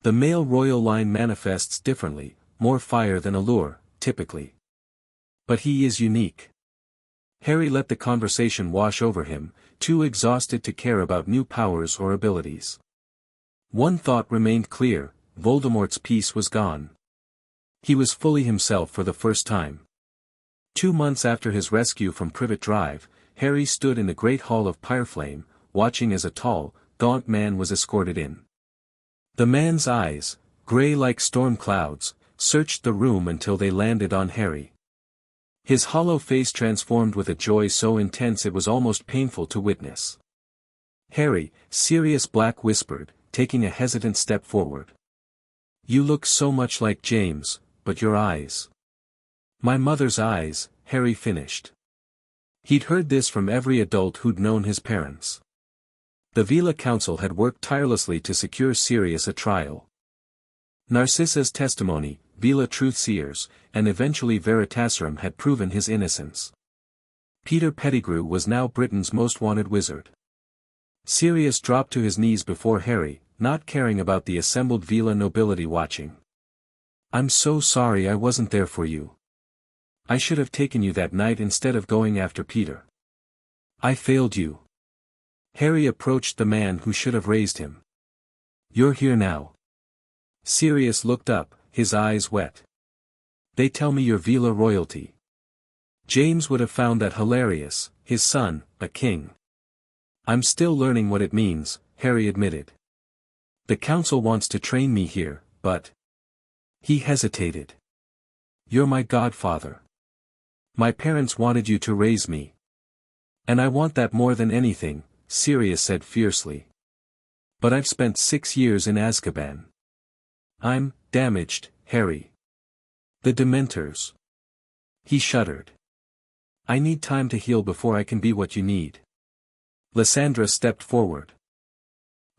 The male royal line manifests differently, more fire than allure, typically. But he is unique. Harry let the conversation wash over him, too exhausted to care about new powers or abilities. One thought remained clear: Voldemort's peace was gone. He was fully himself for the first time. 2 months after his rescue from Privet Drive, Harry stood in the great hall of Pyreflame, watching as a tall, gaunt man was escorted in. The man's eyes, grey like storm clouds, searched the room until they landed on Harry. His hollow face transformed with a joy so intense it was almost painful to witness. Harry, Sirius Black whispered, taking a hesitant step forward. You look so much like James, but your eyes. My mother's eyes, Harry finished. He'd heard this from every adult who'd known his parents. The Veela Council had worked tirelessly to secure Sirius a trial. Narcissa's testimony, Veela truth-seers, and eventually Veritaserum had proven his innocence. Peter Pettigrew was now Britain's most wanted wizard. Sirius dropped to his knees before Harry, not caring about the assembled Veela nobility watching. I'm so sorry I wasn't there for you. I should have taken you that night instead of going after Peter. I failed you. Harry approached the man who should have raised him. You're here now. Sirius looked up, his eyes wet. They tell me you're Veela royalty. James would have found that hilarious, his son, a king. I'm still learning what it means, Harry admitted. The council wants to train me here, but... He hesitated. You're my godfather. My parents wanted you to raise me. And I want that more than anything, Sirius said fiercely. But I've spent 6 years in Azkaban. I'm damaged, Harry. The Dementors. He shuddered. I need time to heal before I can be what you need. Lysandra stepped forward.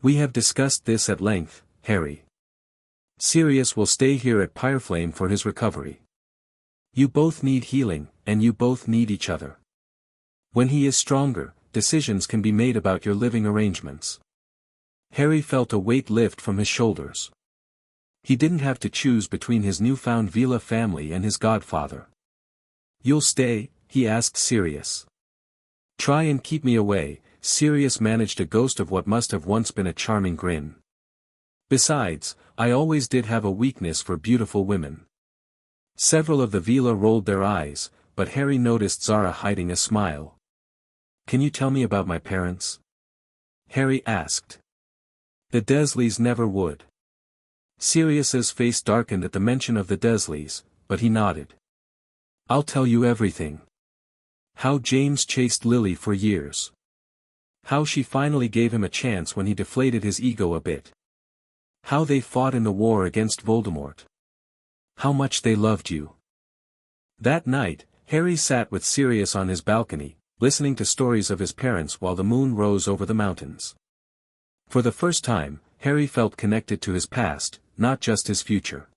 We have discussed this at length, Harry. Sirius will stay here at Pyreflame for his recovery. You both need healing, and you both need each other. When he is stronger, decisions can be made about your living arrangements. Harry felt a weight lift from his shoulders. He didn't have to choose between his newfound Veela family and his godfather. You'll stay? He asked Sirius. Try and keep me away. Sirius managed a ghost of what must have once been a charming grin. Besides, I always did have a weakness for beautiful women. Several of the Veela rolled their eyes, but Harry noticed Zara hiding a smile. Can you tell me about my parents? Harry asked. The Dursleys never would. Sirius's face darkened at the mention of the Dursleys, but he nodded. I'll tell you everything. How James chased Lily for years. How she finally gave him a chance when he deflated his ego a bit. How they fought in the war against Voldemort. How much they loved you. That night, Harry sat with Sirius on his balcony, listening to stories of his parents while the moon rose over the mountains. For the first time, Harry felt connected to his past, not just his future.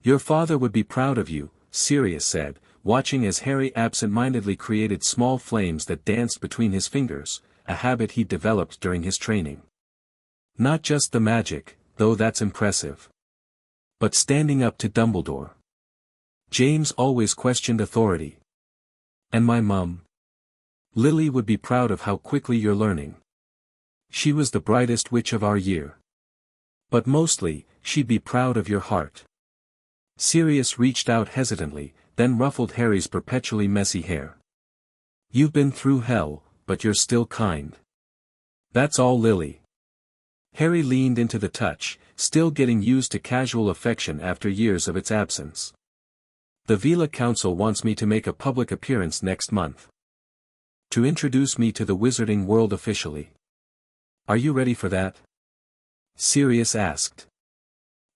Your father would be proud of you, Sirius said, watching as Harry absent-mindedly created small flames that danced between his fingers, a habit he'd developed during his training. Not just the magic, though that's impressive. But standing up to Dumbledore. James always questioned authority. And my mum? Lily would be proud of how quickly you're learning. She was the brightest witch of our year. But mostly, she'd be proud of your heart. Sirius reached out hesitantly, then ruffled Harry's perpetually messy hair. You've been through hell, but you're still kind. That's all, Lily. Harry leaned into the touch, still getting used to casual affection after years of its absence. The Veela Council wants me to make a public appearance next month. To introduce me to the wizarding world officially. Are you ready for that? Sirius asked.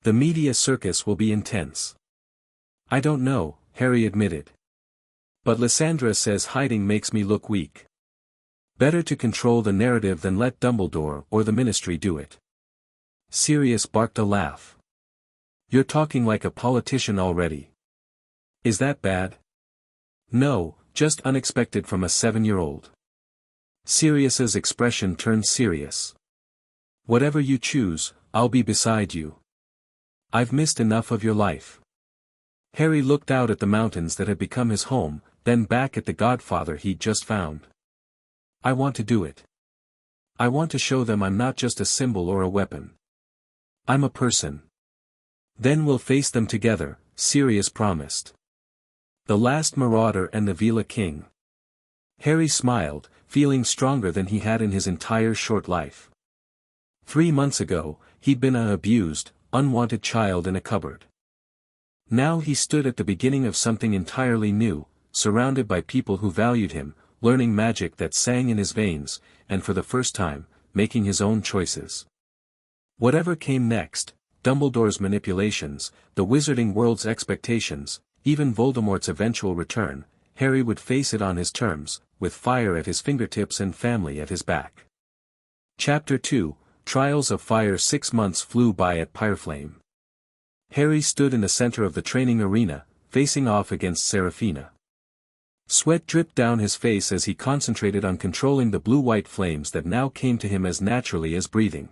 The media circus will be intense. I don't know, Harry admitted. But Lysandra says hiding makes me look weak. Better to control the narrative than let Dumbledore or the Ministry do it. Sirius barked a laugh. You're talking like a politician already. Is that bad? No, just unexpected from a 7-year-old. Sirius's expression turned serious. Whatever you choose, I'll be beside you. I've missed enough of your life. Harry looked out at the mountains that had become his home, then back at the godfather he'd just found. I want to do it. I want to show them I'm not just a symbol or a weapon. I'm a person. Then we'll face them together, Sirius promised. The last marauder and the Veela king. Harry smiled, feeling stronger than he had in his entire short life. 3 months ago, he'd been an abused, unwanted child in a cupboard. Now he stood at the beginning of something entirely new, surrounded by people who valued him, learning magic that sang in his veins, and for the first time, making his own choices. Whatever came next, Dumbledore's manipulations, the wizarding world's expectations, even Voldemort's eventual return, Harry would face it on his terms, with fire at his fingertips and family at his back. Chapter 2, Trials of Fire. 6 months flew by at Pyreflame. Harry stood in the center of the training arena, facing off against Seraphina. Sweat dripped down his face as he concentrated on controlling the blue-white flames that now came to him as naturally as breathing.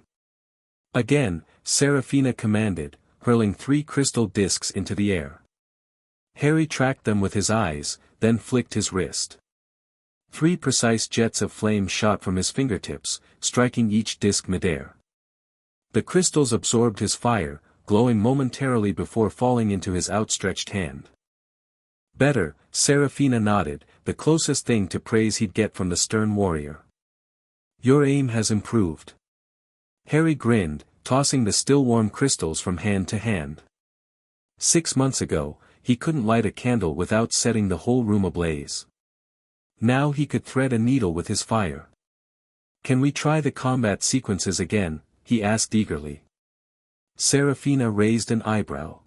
Again, Seraphina commanded, hurling 3 crystal discs into the air. Harry tracked them with his eyes, then flicked his wrist. 3 precise jets of flame shot from his fingertips, striking each disc midair. The crystals absorbed his fire, glowing momentarily before falling into his outstretched hand. Better, Seraphina nodded, the closest thing to praise he'd get from the stern warrior. Your aim has improved. Harry grinned, tossing the still-warm crystals from hand to hand. 6 months ago, he couldn't light a candle without setting the whole room ablaze. Now he could thread a needle with his fire. Can we try the combat sequences again? He asked eagerly. Seraphina raised an eyebrow.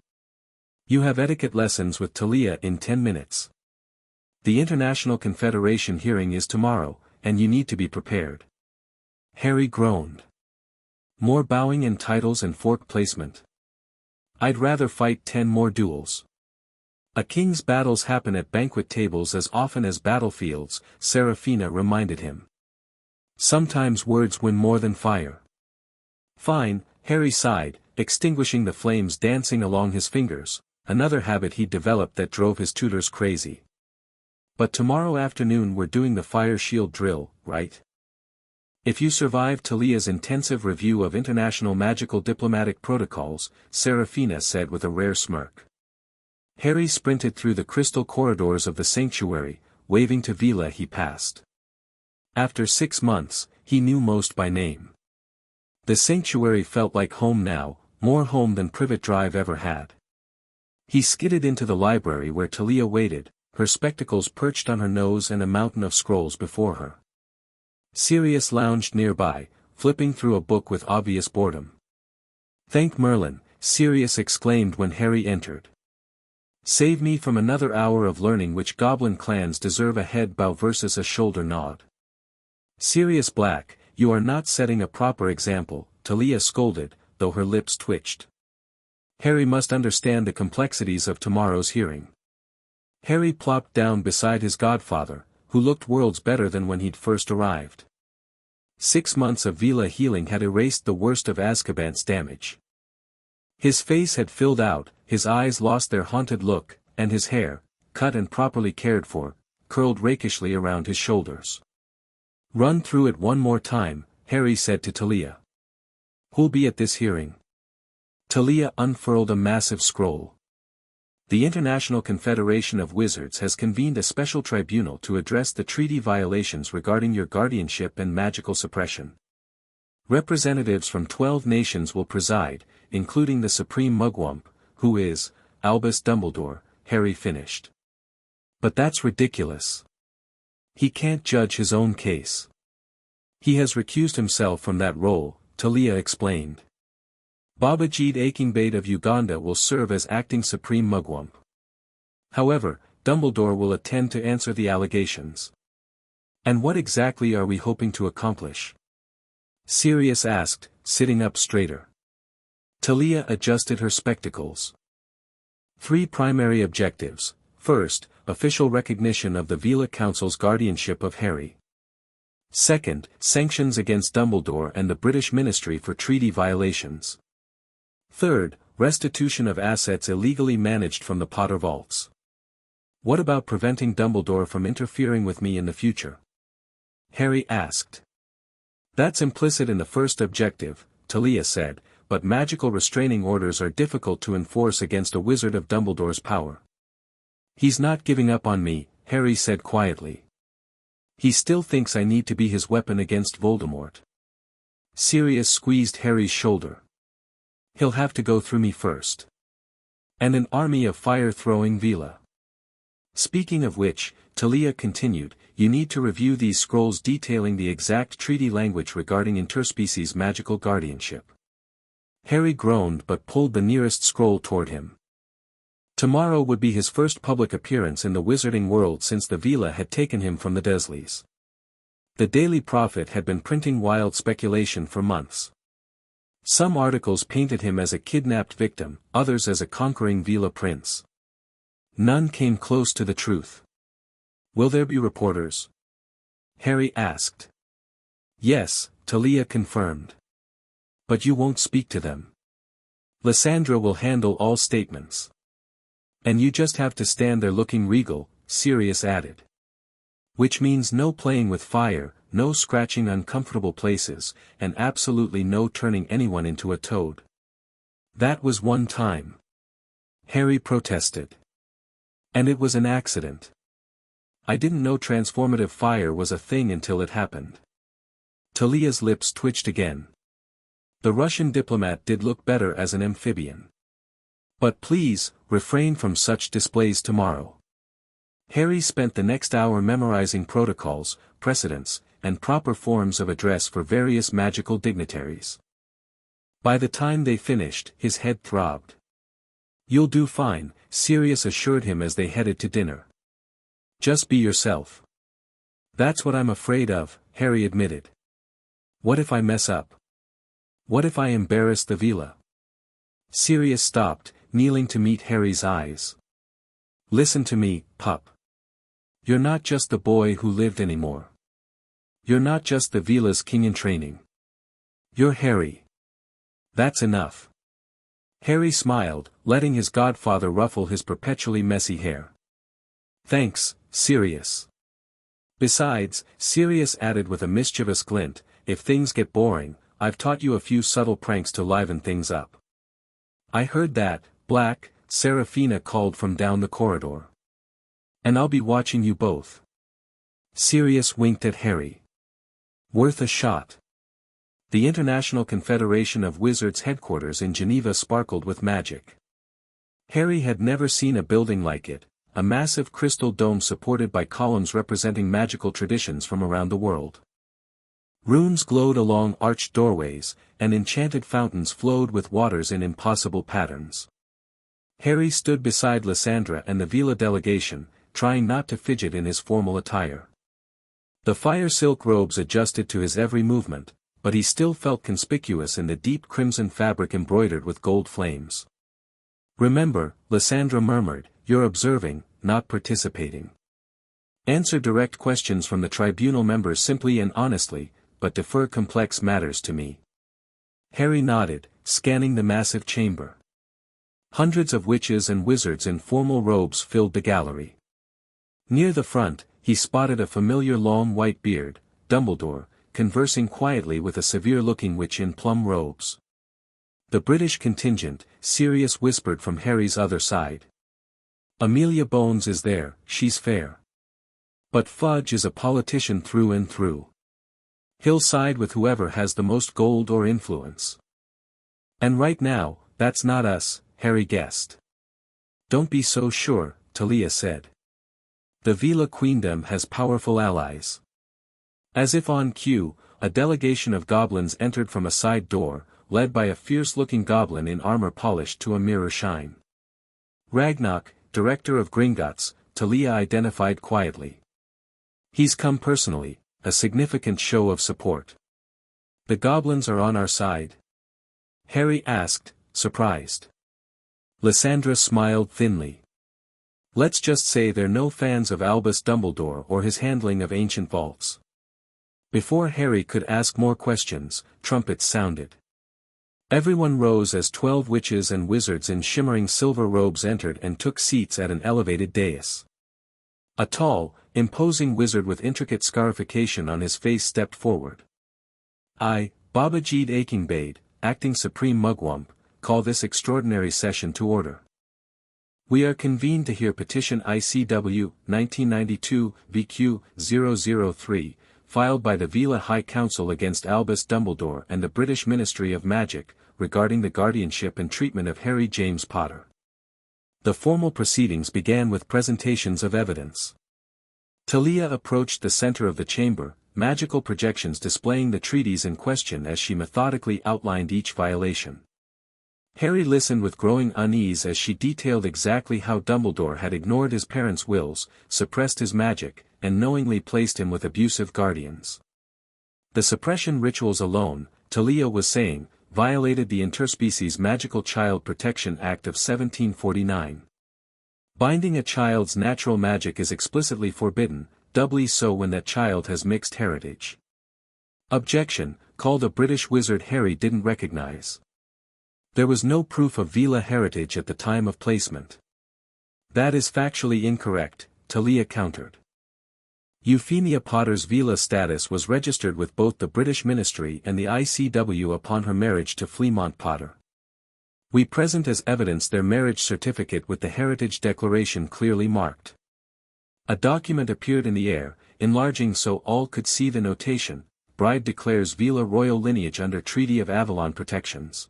You have etiquette lessons with Talia in 10 minutes. The International Confederation hearing is tomorrow, and you need to be prepared. Harry groaned. More bowing and titles and fork placement. I'd rather fight 10 more duels. A king's battles happen at banquet tables as often as battlefields, Serafina reminded him. Sometimes words win more than fire. Fine, Harry sighed, extinguishing the flames dancing along his fingers, another habit he'd developed that drove his tutors crazy. But tomorrow afternoon we're doing the fire shield drill, right? If you survive Talia's intensive review of international magical diplomatic protocols, Serafina said with a rare smirk. Harry sprinted through the crystal corridors of the sanctuary, waving to Veela he passed. After 6 months, he knew most by name. The sanctuary felt like home now, more home than Privet Drive ever had. He skidded into the library where Talia waited, her spectacles perched on her nose and a mountain of scrolls before her. Sirius lounged nearby, flipping through a book with obvious boredom. "Thank Merlin," Sirius exclaimed when Harry entered. "Save me from another hour of learning which goblin clans deserve a head bow versus a shoulder nod." "Sirius Black, you are not setting a proper example," Talia scolded, though her lips twitched. Harry must understand the complexities of tomorrow's hearing. Harry plopped down beside his godfather, who looked worlds better than when he'd first arrived. 6 months of Veela healing had erased the worst of Azkaban's damage. His face had filled out, his eyes lost their haunted look, and his hair, cut and properly cared for, curled rakishly around his shoulders. "Run through it one more time," Harry said to Talia. "Who'll be at this hearing?" Talia unfurled a massive scroll. "The International Confederation of Wizards has convened a special tribunal to address the treaty violations regarding your guardianship and magical suppression. Representatives from 12 nations will preside, including the Supreme Mugwump, who is, Albus Dumbledore," Harry finished. "But that's ridiculous. He can't judge his own case. He has recused himself from that role," Talia explained. "Babajid Akingbade of Uganda will serve as acting Supreme Mugwump. However, Dumbledore will attend to answer the allegations." "And what exactly are we hoping to accomplish?" Sirius asked, sitting up straighter. Talia adjusted her spectacles. 3 primary objectives. First, official recognition of the Veela Council's guardianship of Harry. Second, sanctions against Dumbledore and the British Ministry for treaty violations. Third, restitution of assets illegally managed from the Potter vaults. "What about preventing Dumbledore from interfering with me in the future?" Harry asked. "That's implicit in the first objective," Talia said, "but magical restraining orders are difficult to enforce against a wizard of Dumbledore's power." "He's not giving up on me," Harry said quietly. "He still thinks I need to be his weapon against Voldemort." Sirius squeezed Harry's shoulder. "He'll have to go through me first. And an army of fire-throwing Veela. Speaking of which," Talia continued, "you need to review these scrolls detailing the exact treaty language regarding interspecies magical guardianship." Harry groaned but pulled the nearest scroll toward him. Tomorrow would be his first public appearance in the wizarding world since the Veela had taken him from the Dursleys. The Daily Prophet had been printing wild speculation for months. Some articles painted him as a kidnapped victim, others as a conquering Veela prince. None came close to the truth. "Will there be reporters?" Harry asked. "Yes," Talia confirmed. "But you won't speak to them. Lysandra will handle all statements. And you just have to stand there looking regal," Sirius added. "Which means no playing with fire, no scratching uncomfortable places, and absolutely no turning anyone into a toad." "That was one time," Harry protested. "And it was an accident. I didn't know transformative fire was a thing until it happened." Talia's lips twitched again. The Russian diplomat did look better as an amphibian. "But please, refrain from such displays tomorrow." Harry spent the next hour memorizing protocols, precedents, and proper forms of address for various magical dignitaries. By the time they finished, his head throbbed. "You'll do fine," Sirius assured him as they headed to dinner. "Just be yourself." "That's what I'm afraid of," Harry admitted. "What if I mess up? What if I embarrass the Veela?" Sirius stopped, kneeling to meet Harry's eyes. Listen to me, pup. You're not just the boy who lived anymore. You're not just the Veela's king in training. You're Harry. That's enough. Harry smiled, letting his godfather ruffle his perpetually messy hair. Thanks, Sirius. Besides, Sirius added with a mischievous glint, if things get boring, I've taught you a few subtle pranks to liven things up. I heard that, Black, Serafina called from down the corridor. And I'll be watching you both. Sirius winked at Harry. Worth a shot. The International Confederation of Wizards headquarters in Geneva sparkled with magic. Harry had never seen a building like it, a massive crystal dome supported by columns representing magical traditions from around the world. Runes glowed along arched doorways, and enchanted fountains flowed with waters in impossible patterns. Harry stood beside Lysandra and the Veela delegation, trying not to fidget in his formal attire. The fire silk robes adjusted to his every movement, but he still felt conspicuous in the deep crimson fabric embroidered with gold flames. Remember, Lysandra murmured, you're observing, not participating. Answer direct questions from the tribunal members simply and honestly, but defer complex matters to me. Harry nodded, scanning the massive chamber. Hundreds of witches and wizards in formal robes filled the gallery. Near the front, he spotted a familiar long white beard, Dumbledore, conversing quietly with a severe-looking witch in plum robes. The British contingent, Sirius whispered from Harry's other side. Amelia Bones is there, she's fair. But Fudge is a politician through and through. He'll side with whoever has the most gold or influence. And right now, that's not us, Harry guessed. Don't be so sure, Talia said. The Veela Queendom has powerful allies. As if on cue, a delegation of goblins entered from a side door, led by a fierce-looking goblin in armor polished to a mirror shine. Ragnarok, director of Gringotts, Talia identified quietly. He's come personally, a significant show of support. The goblins are on our side? Harry asked, surprised. Lysandra smiled thinly. Let's just say they're no fans of Albus Dumbledore or his handling of ancient vaults. Before Harry could ask more questions, trumpets sounded. Everyone rose as 12 witches and wizards in shimmering silver robes entered and took seats at an elevated dais. A tall, imposing wizard with intricate scarification on his face stepped forward. I, Babajid Akingbade, acting supreme mugwump, call this extraordinary session to order. We are convened to hear petition ICW 1992 VQ 003, filed by the Veela High Council against Albus Dumbledore and the British Ministry of Magic, regarding the guardianship and treatment of Harry James Potter. The formal proceedings began with presentations of evidence. Talia approached the center of the chamber, magical projections displaying the treaties in question as she methodically outlined each violation. Harry listened with growing unease as she detailed exactly how Dumbledore had ignored his parents' wills, suppressed his magic, and knowingly placed him with abusive guardians. The suppression rituals alone, Talia was saying, violated the Interspecies Magical Child Protection Act of 1749. Binding a child's natural magic is explicitly forbidden, doubly so when that child has mixed heritage. Objection, called a British wizard Harry didn't recognize. There was no proof of Veela heritage at the time of placement. That is factually incorrect, Talia countered. Euphemia Potter's Veela status was registered with both the British Ministry and the ICW upon her marriage to Fleamont Potter. We present as evidence their marriage certificate with the Heritage Declaration clearly marked. A document appeared in the air, enlarging so all could see the notation, Bride declares Veela royal lineage under Treaty of Avalon protections.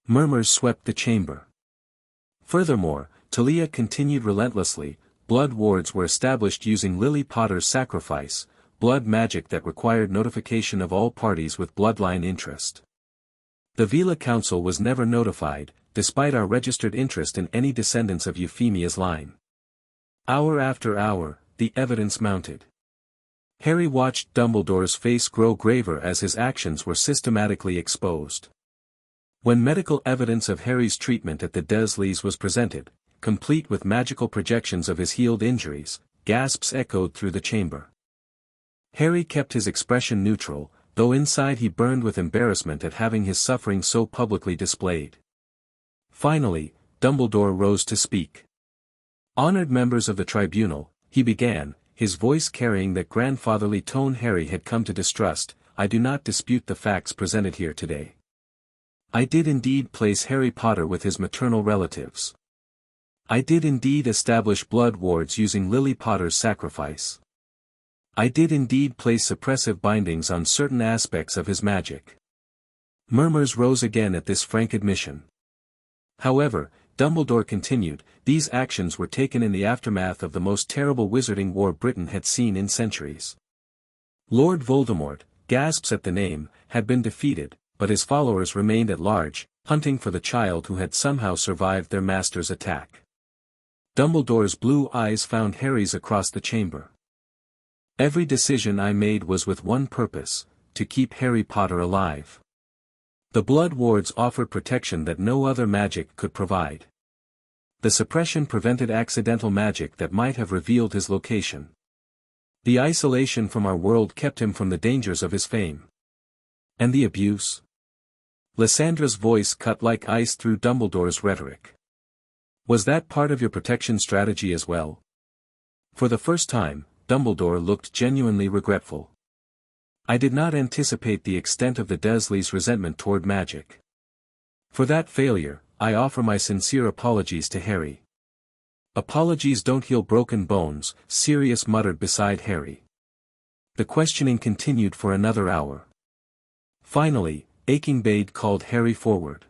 Murmurs swept the chamber. Furthermore, Talia continued relentlessly, blood wards were established using Lily Potter's sacrifice, blood magic that required notification of all parties with bloodline interest. The Veela Council was never notified, despite our registered interest in any descendants of Euphemia's line. Hour after hour, the evidence mounted. Harry watched Dumbledore's face grow graver as his actions were systematically exposed. When medical evidence of Harry's treatment at the Dursleys was presented, complete with magical projections of his healed injuries, gasps echoed through the chamber. Harry kept his expression neutral, though inside he burned with embarrassment at having his suffering so publicly displayed. Finally, Dumbledore rose to speak. "Honored members of the tribunal," he began, his voice carrying that grandfatherly tone Harry had come to distrust, "I do not dispute the facts presented here today. I did indeed place Harry Potter with his maternal relatives. I did indeed establish blood wards using Lily Potter's sacrifice. I did indeed place suppressive bindings on certain aspects of his magic." Murmurs rose again at this frank admission. However, Dumbledore continued, "These actions were taken in the aftermath of the most terrible wizarding war Britain had seen in centuries. Lord Voldemort, gasps at the name, had been defeated, but his followers remained at large, hunting for the child who had somehow survived their master's attack." Dumbledore's blue eyes found Harry's across the chamber. "Every decision I made was with one purpose, to keep Harry Potter alive. The blood wards offered protection that no other magic could provide. The suppression prevented accidental magic that might have revealed his location. The isolation from our world kept him from the dangers of his fame. And the abuse?" Lysandra's voice cut like ice through Dumbledore's rhetoric. "Was that part of your protection strategy as well?" For the first time, Dumbledore looked genuinely regretful. "I did not anticipate the extent of the Dursleys' resentment toward magic. For that failure, I offer my sincere apologies to Harry." "Apologies don't heal broken bones," Sirius muttered beside Harry. The questioning continued for another hour. Finally, Aching-Bade called Harry forward.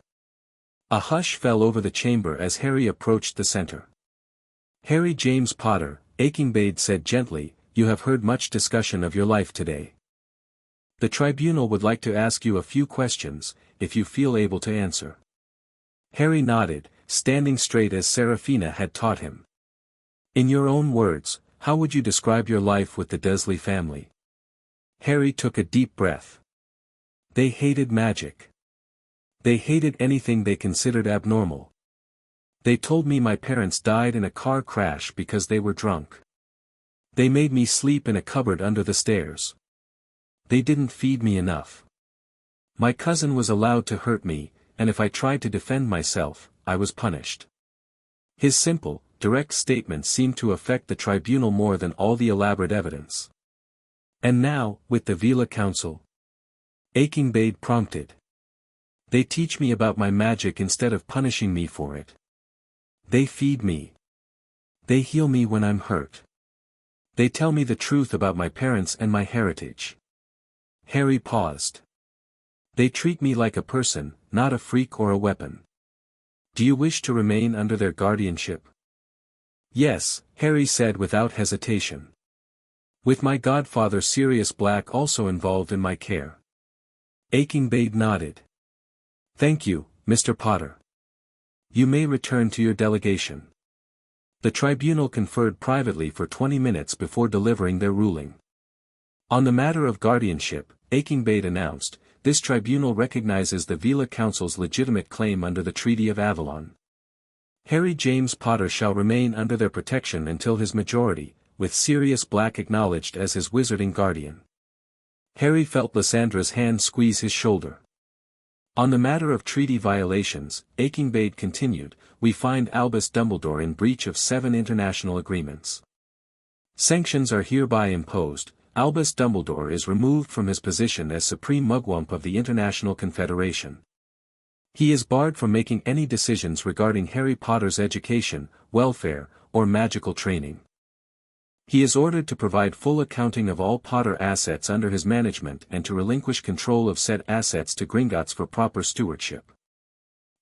A hush fell over the chamber as Harry approached the center. "Harry James Potter," Aching-Bade said gently, "you have heard much discussion of your life today. The tribunal would like to ask you a few questions, if you feel able to answer." Harry nodded, standing straight as Seraphina had taught him. "In your own words, how would you describe your life with the Dursley family?" Harry took a deep breath. "They hated magic. They hated anything they considered abnormal. They told me my parents died in a car crash because they were drunk. They made me sleep in a cupboard under the stairs. They didn't feed me enough. My cousin was allowed to hurt me, and if I tried to defend myself, I was punished." His simple, direct statement seemed to affect the tribunal more than all the elaborate evidence. "And now, with the Veela Council?" Aching-Bade prompted. "They teach me about my magic instead of punishing me for it. They feed me. They heal me when I'm hurt. They tell me the truth about my parents and my heritage." Harry paused. "They treat me like a person, not a freak or a weapon. Do you wish to remain under their guardianship?" "Yes," Harry said without hesitation. "With my godfather Sirius Black also involved in my care." Aching-Bade nodded. "Thank you, Mr. Potter. You may return to your delegation." The tribunal conferred privately for 20 minutes before delivering their ruling. On the matter of guardianship, Aching-Bade announced, "This tribunal recognizes the Veela Council's legitimate claim under the Treaty of Avalon. Harry James Potter shall remain under their protection until his majority, with Sirius Black acknowledged as his wizarding guardian." Harry felt Lysandra's hand squeeze his shoulder. On the matter of treaty violations, Aching-Bade continued, "We find Albus Dumbledore in breach of 7 international agreements. Sanctions are hereby imposed. Albus Dumbledore is removed from his position as Supreme Mugwump of the International Confederation. He is barred from making any decisions regarding Harry Potter's education, welfare, or magical training. He is ordered to provide full accounting of all Potter assets under his management and to relinquish control of said assets to Gringotts for proper stewardship."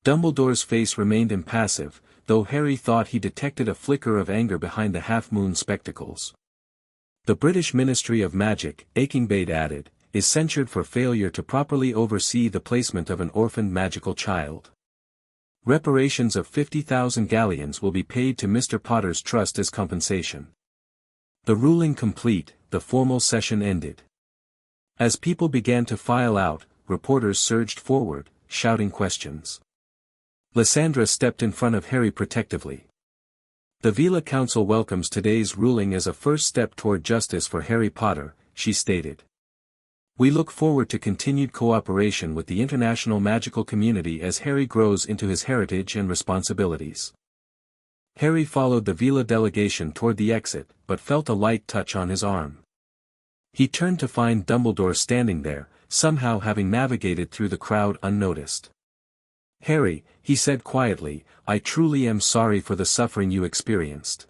Dumbledore's face remained impassive, though Harry thought he detected a flicker of anger behind the half-moon spectacles. "The British Ministry of Magic," Aching-Bade added, "is censured for failure to properly oversee the placement of an orphaned magical child. Reparations of 50,000 galleons will be paid to Mr. Potter's trust as compensation." The ruling complete, the formal session ended. As people began to file out, reporters surged forward, shouting questions. Lysandra stepped in front of Harry protectively. "The Veela Council welcomes today's ruling as a first step toward justice for Harry Potter," she stated. "We look forward to continued cooperation with the international magical community as Harry grows into his heritage and responsibilities." Harry followed the Veela delegation toward the exit, but felt a light touch on his arm. He turned to find Dumbledore standing there, somehow having navigated through the crowd unnoticed. "Harry," he said quietly, "I truly am sorry for the suffering you experienced.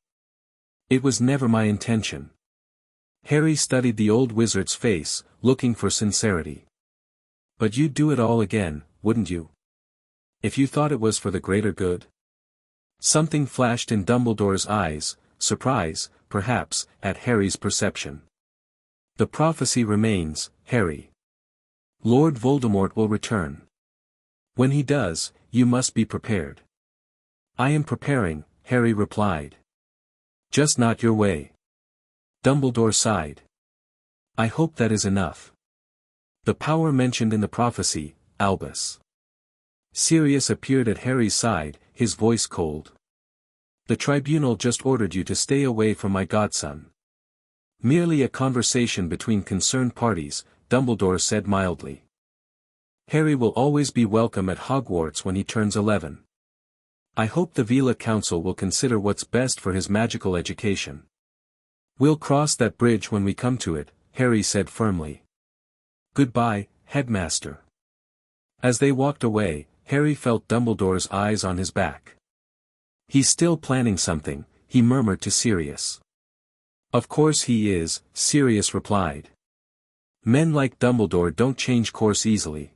It was never my intention." Harry studied the old wizard's face, looking for sincerity. "But you'd do it all again, wouldn't you? If you thought it was for the greater good?" Something flashed in Dumbledore's eyes, surprise, perhaps, at Harry's perception. "The prophecy remains, Harry. Lord Voldemort will return. When he does, you must be prepared." "I am preparing," Harry replied. "Just not your way." Dumbledore sighed. "I hope that is enough. The power mentioned in the prophecy, Albus." Sirius appeared at Harry's side, his voice cold. "The tribunal just ordered you to stay away from my godson." "Merely a conversation between concerned parties," Dumbledore said mildly. "Harry will always be welcome at Hogwarts when he turns 11. I hope the Veela Council will consider what's best for his magical education." "We'll cross that bridge when we come to it," Harry said firmly. "Goodbye, Headmaster." As they walked away, Harry felt Dumbledore's eyes on his back. "He's still planning something," he murmured to Sirius. "Of course he is," Sirius replied. "Men like Dumbledore don't change course easily.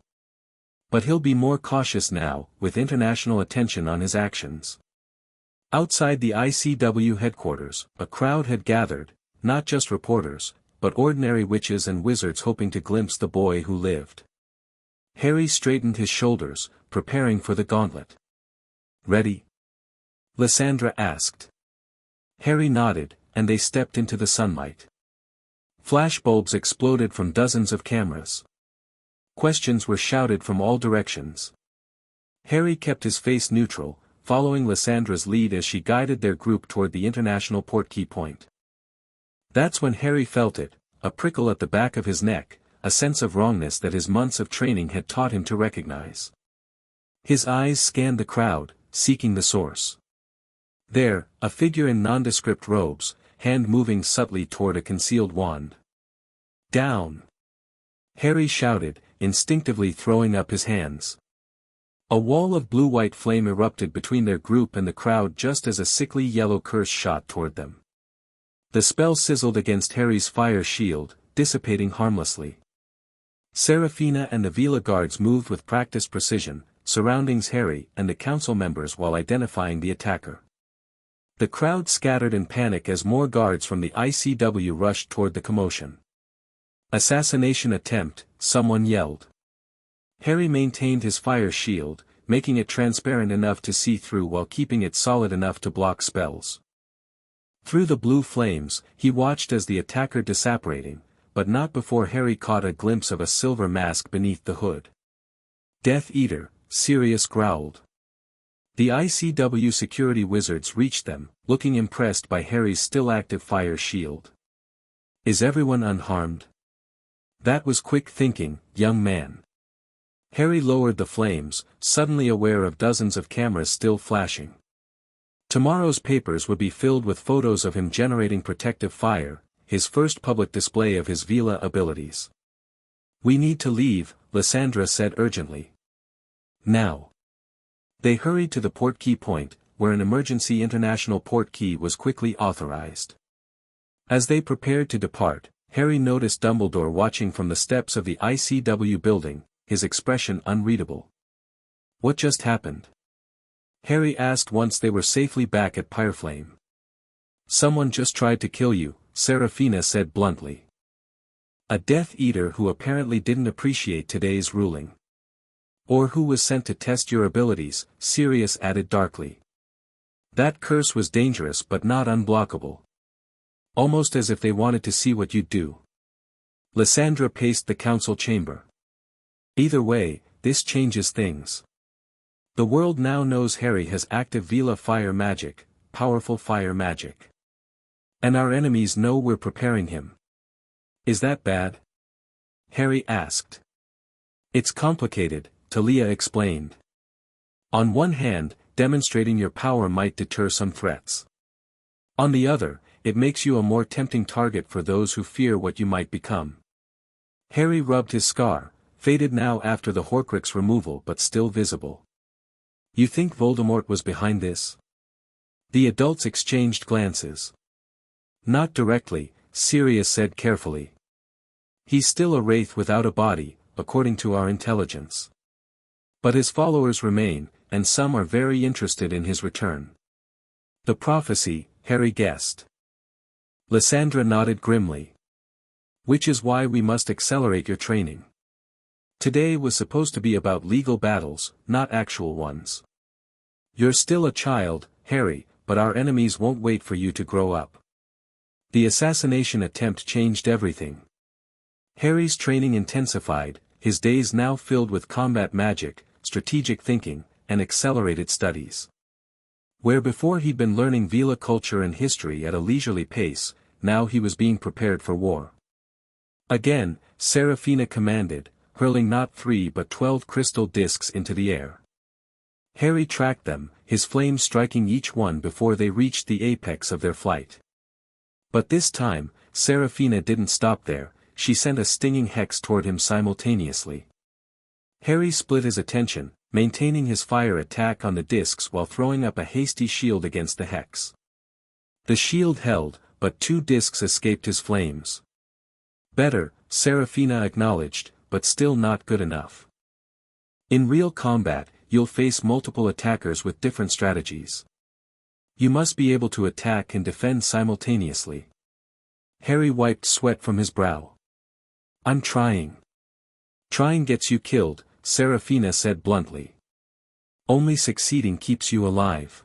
But he'll be more cautious now, with international attention on his actions." Outside the ICW headquarters, a crowd had gathered, not just reporters, but ordinary witches and wizards hoping to glimpse the boy who lived. Harry straightened his shoulders, preparing for the gauntlet. "Ready?" Lysandra asked. Harry nodded, and they stepped into the sunlight. Flashbulbs exploded from dozens of cameras. Questions were shouted from all directions. Harry kept his face neutral, following Lysandra's lead as she guided their group toward the international portkey point. That's when Harry felt it, a prickle at the back of his neck, a sense of wrongness that his months of training had taught him to recognize. His eyes scanned the crowd, seeking the source. There, a figure in nondescript robes, hand moving subtly toward a concealed wand. "Down!" Harry shouted, instinctively throwing up his hands. A wall of blue-white flame erupted between their group and the crowd just as a sickly yellow curse shot toward them. The spell sizzled against Harry's fire shield, dissipating harmlessly. Seraphina and the Veela guards moved with practiced precision, surrounding Harry and the council members while identifying the attacker. The crowd scattered in panic as more guards from the ICW rushed toward the commotion. "Assassination attempt," someone yelled. Harry maintained his fire shield, making it transparent enough to see through while keeping it solid enough to block spells. Through the blue flames, he watched as the attacker disapparating, but not before Harry caught a glimpse of a silver mask beneath the hood. "Death Eater," Sirius growled. The ICW security wizards reached them, looking impressed by Harry's still-active fire shield. "Is everyone unharmed?" "That was quick thinking, young man." Harry lowered the flames, suddenly aware of dozens of cameras still flashing. Tomorrow's papers would be filled with photos of him generating protective fire, his first public display of his Veela abilities. "We need to leave," Lysandra said urgently. "Now." They hurried to the portkey point, where an emergency international portkey was quickly authorized. As they prepared to depart, Harry noticed Dumbledore watching from the steps of the ICW building, his expression unreadable. "What just happened?" Harry asked once they were safely back at Pyreflame. "Someone just tried to kill you," Seraphina said bluntly. "A Death Eater who apparently didn't appreciate today's ruling. Or who was sent to test your abilities," Sirius added darkly. "That curse was dangerous but not unblockable. Almost as if they wanted to see what you'd do." Lysandra paced the council chamber. "Either way, this changes things. The world now knows Harry has active Veela fire magic, powerful fire magic. And our enemies know we're preparing him. Is that bad? Harry asked. It's complicated, Talia explained. On one hand, demonstrating your power might deter some threats. On the other, it makes you a more tempting target for those who fear what you might become. Harry rubbed his scar, faded now after the Horcrux removal but still visible. You think Voldemort was behind this? The adults exchanged glances. Not directly, Sirius said carefully. He's still a wraith without a body, according to our intelligence. But his followers remain, and some are very interested in his return. The prophecy, Harry guessed. Lysandra nodded grimly. Which is why we must accelerate your training. Today was supposed to be about legal battles, not actual ones. You're still a child, Harry, but our enemies won't wait for you to grow up. The assassination attempt changed everything. Harry's training intensified, his days now filled with combat magic, strategic thinking, and accelerated studies. Where before he'd been learning Veela culture and history at a leisurely pace, now he was being prepared for war. Again, Seraphina commanded, hurling not 3 but 12 crystal discs into the air. Harry tracked them, his flames striking each one before they reached the apex of their flight. But this time, Seraphina didn't stop there, she sent a stinging hex toward him simultaneously. Harry split his attention, maintaining his fire attack on the discs while throwing up a hasty shield against the hex. The shield held, but 2 discs escaped his flames. Better, Seraphina acknowledged, but still not good enough. In real combat, you'll face multiple attackers with different strategies. You must be able to attack and defend simultaneously. Harry wiped sweat from his brow. I'm trying. Trying gets you killed, Seraphina said bluntly. Only succeeding keeps you alive.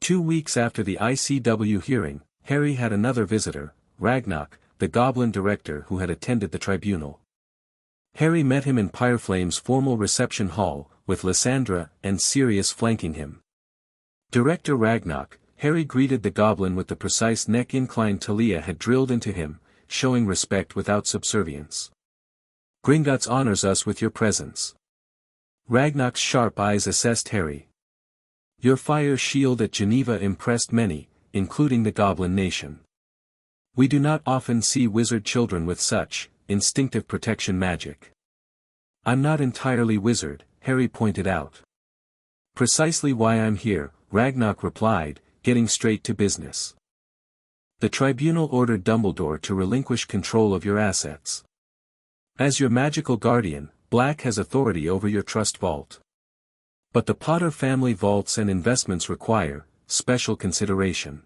2 weeks after the ICW hearing, Harry had another visitor, Ragnarok, the goblin director who had attended the tribunal. Harry met him in Pyreflame's formal reception hall, with Lysandra and Sirius flanking him. Director Ragnarok, Harry greeted the goblin with the precise neck incline Talia had drilled into him, showing respect without subservience. Gringotts honors us with your presence. Ragnarok's sharp eyes assessed Harry. Your fire shield at Geneva impressed many, including the Goblin Nation. We do not often see wizard children with such instinctive protection magic. I'm not entirely wizard, Harry pointed out. Precisely why I'm here, Ragnarok replied, getting straight to business. The tribunal ordered Dumbledore to relinquish control of your assets. As your magical guardian, Black has authority over your trust vault. But the Potter family vaults and investments require special consideration.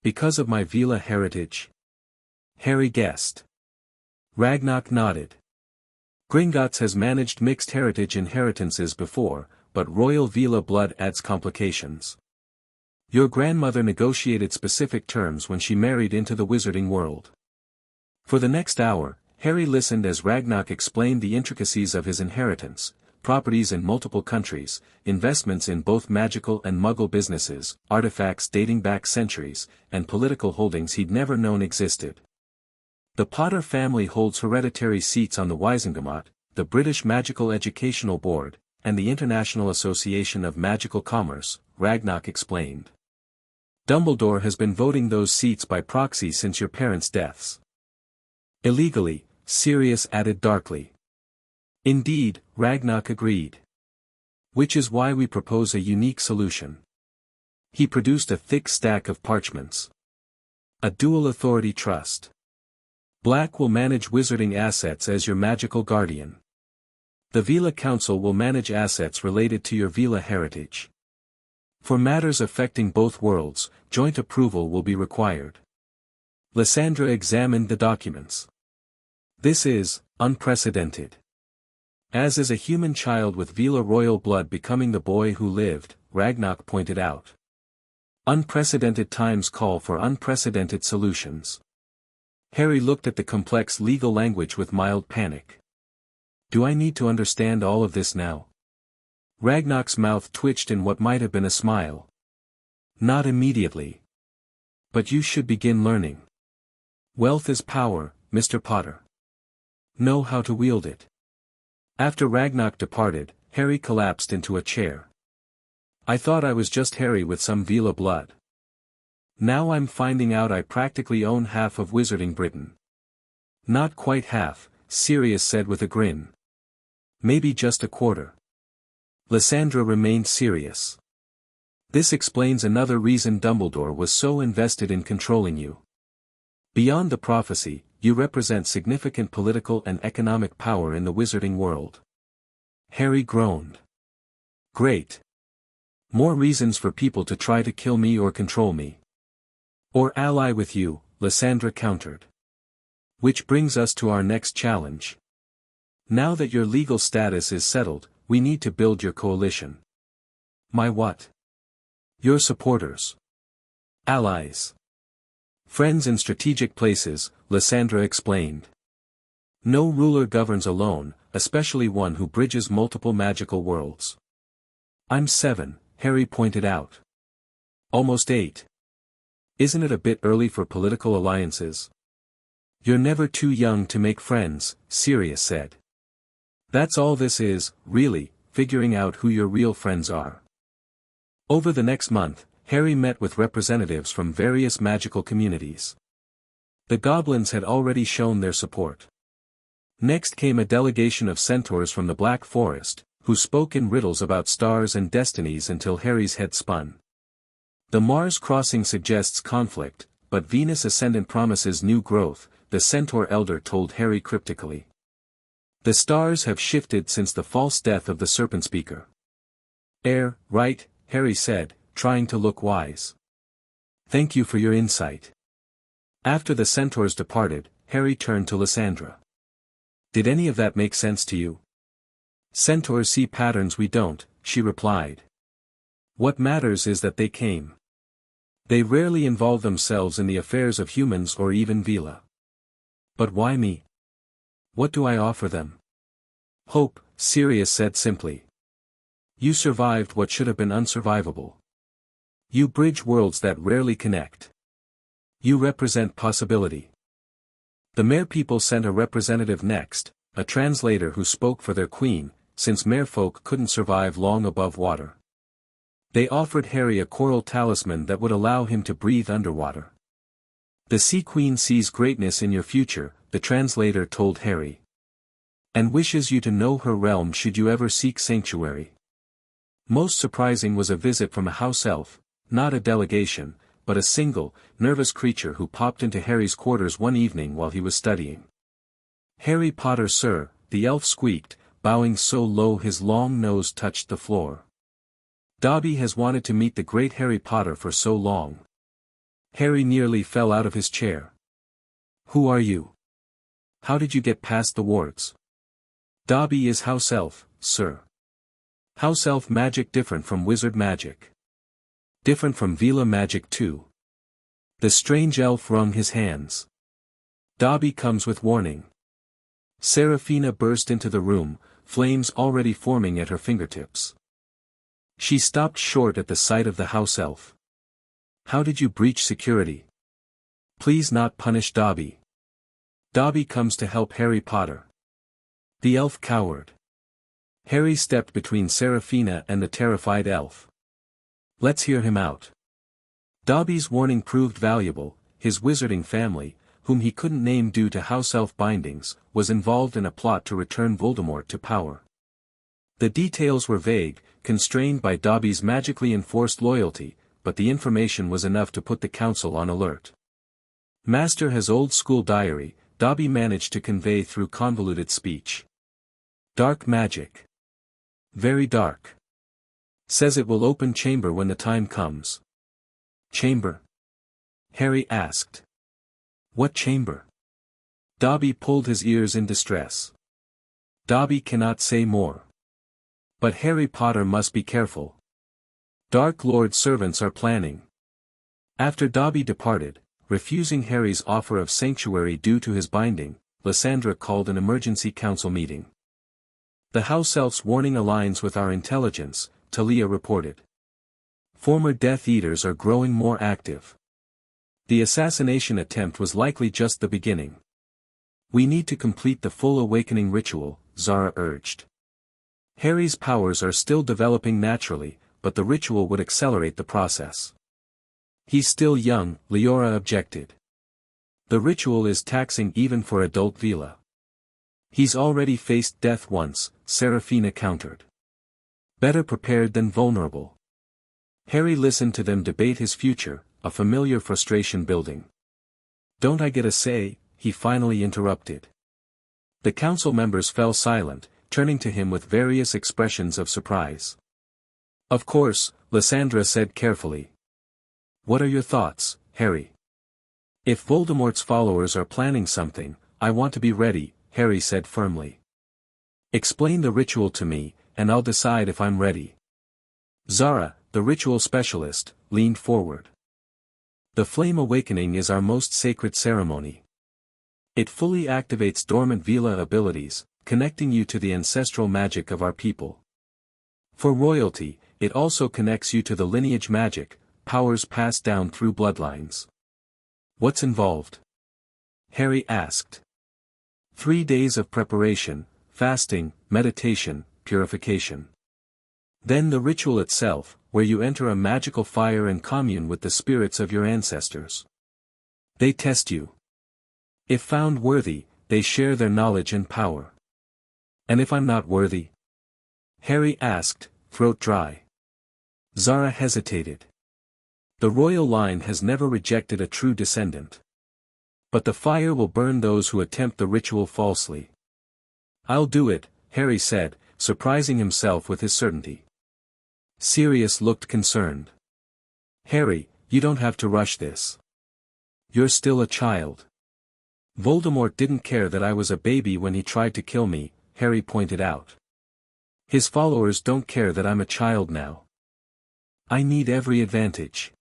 Because of my Veela heritage? Harry guessed. Ragnarok nodded. Gringotts has managed mixed heritage inheritances before, but royal Veela blood adds complications. Your grandmother negotiated specific terms when she married into the wizarding world. For the next hour, Harry listened as Ragnarok explained the intricacies of his inheritance, properties in multiple countries, investments in both magical and muggle businesses, artifacts dating back centuries, and political holdings he'd never known existed. The Potter family holds hereditary seats on the Wisengamot, the British Magical Educational Board, and the International Association of Magical Commerce, Ragnarok explained. Dumbledore has been voting those seats by proxy since your parents' deaths. Illegally, Sirius added darkly. Indeed, Ragnarok agreed. Which is why we propose a unique solution. He produced a thick stack of parchments. A dual authority trust. Black will manage wizarding assets as your magical guardian. The Veela Council will manage assets related to your Veela heritage. For matters affecting both worlds, joint approval will be required. Lysandra examined the documents. This is unprecedented. As is a human child with Veela royal blood becoming the boy who lived, Ragnarok pointed out. Unprecedented times call for unprecedented solutions. Harry looked at the complex legal language with mild panic. Do I need to understand all of this now? Ragnar's mouth twitched in what might have been a smile. Not immediately. But you should begin learning. Wealth is power, Mr. Potter. Know how to wield it. After Ragnar departed, Harry collapsed into a chair. I thought I was just Harry with some Veela blood. Now I'm finding out I practically own half of Wizarding Britain. Not quite half, Sirius said with a grin. Maybe just a quarter. Lysandra remained serious. This explains another reason Dumbledore was so invested in controlling you. Beyond the prophecy, you represent significant political and economic power in the wizarding world. Harry groaned. Great. More reasons for people to try to kill me or control me. Or ally with you, Lysandra countered. Which brings us to our next challenge. Now that your legal status is settled, we need to build your coalition. My what? Your supporters. Allies. Friends in strategic places, Lysandra explained. No ruler governs alone, especially one who bridges multiple magical worlds. I'm 7, Harry pointed out. Almost 8. Isn't it a bit early for political alliances? You're never too young to make friends, Sirius said. That's all this is, really, figuring out who your real friends are. Over the next month, Harry met with representatives from various magical communities. The goblins had already shown their support. Next came a delegation of centaurs from the Black Forest, who spoke in riddles about stars and destinies until Harry's head spun. The Mars crossing suggests conflict, but Venus ascendant promises new growth, the centaur elder told Harry cryptically. The stars have shifted since the false death of the serpent speaker. Right, Harry said, trying to look wise. Thank you for your insight. After the centaurs departed, Harry turned to Lysandra. Did any of that make sense to you? Centaurs see patterns we don't, she replied. What matters is that they came. They rarely involve themselves in the affairs of humans or even Veela. But why me? What do I offer them? Hope, Sirius said simply. You survived what should have been unsurvivable. You bridge worlds that rarely connect. You represent possibility. The Mare people sent a representative next, a translator who spoke for their queen, since merfolk couldn't survive long above water. They offered Harry a coral talisman that would allow him to breathe underwater. The Sea Queen sees greatness in your future, the translator told Harry. And wishes you to know her realm should you ever seek sanctuary. Most surprising was a visit from a house elf, not a delegation, but a single, nervous creature who popped into Harry's quarters one evening while he was studying. Harry Potter, sir, the elf squeaked, bowing so low his long nose touched the floor. Dobby has wanted to meet the great Harry Potter for so long. Harry nearly fell out of his chair. Who are you? How did you get past the wards? Dobby is house elf, sir. House elf magic different from wizard magic. Different from Veela magic too. The strange elf wrung his hands. Dobby comes with warning. Seraphina burst into the room, flames already forming at her fingertips. She stopped short at the sight of the house elf. How did you breach security? Please not punish Dobby. Dobby comes to help Harry Potter. The elf cowered. Harry stepped between Seraphina and the terrified elf. Let's hear him out. Dobby's warning proved valuable. His wizarding family, whom he couldn't name due to house elf bindings, was involved in a plot to return Voldemort to power. The details were vague, constrained by Dobby's magically enforced loyalty, but the information was enough to put the council on alert. Master has old-school diary, Dobby managed to convey through convoluted speech. Dark magic. Very dark. Says it will open chamber when the time comes. Chamber? Harry asked. What chamber? Dobby pulled his ears in distress. Dobby cannot say more. But Harry Potter must be careful. Dark Lord servants are planning. After Dobby departed, refusing Harry's offer of sanctuary due to his binding, Lysandra called an emergency council meeting. The house elf's warning aligns with our intelligence, Talia reported. Former Death Eaters are growing more active. The assassination attempt was likely just the beginning. We need to complete the full awakening ritual, Zara urged. Harry's powers are still developing naturally, but the ritual would accelerate the process. He's still young, Leora objected. The ritual is taxing even for adult Veela. He's already faced death once, Serafina countered. Better prepared than vulnerable. Harry listened to them debate his future, a familiar frustration building. Don't I get a say? He finally interrupted. The council members fell silent, turning to him with various expressions of surprise. Of course, Lysandra said carefully. What are your thoughts, Harry? If Voldemort's followers are planning something, I want to be ready, Harry said firmly. Explain the ritual to me, and I'll decide if I'm ready. Zara, the ritual specialist, leaned forward. The Flame Awakening is our most sacred ceremony. It fully activates dormant Veela abilities, connecting you to the ancestral magic of our people. For royalty, it also connects you to the lineage magic, powers passed down through bloodlines. What's involved? Harry asked. 3 days of preparation, fasting, meditation, purification. Then the ritual itself, where you enter a magical fire and commune with the spirits of your ancestors. They test you. If found worthy, they share their knowledge and power. And if I'm not worthy? Harry asked, throat dry. Zara hesitated. The royal line has never rejected a true descendant. But the fire will burn those who attempt the ritual falsely. I'll do it, Harry said, surprising himself with his certainty. Sirius looked concerned. Harry, you don't have to rush this. You're still a child. Voldemort didn't care that I was a baby when he tried to kill me, Harry pointed out. His followers don't care that I'm a child now. I need every advantage.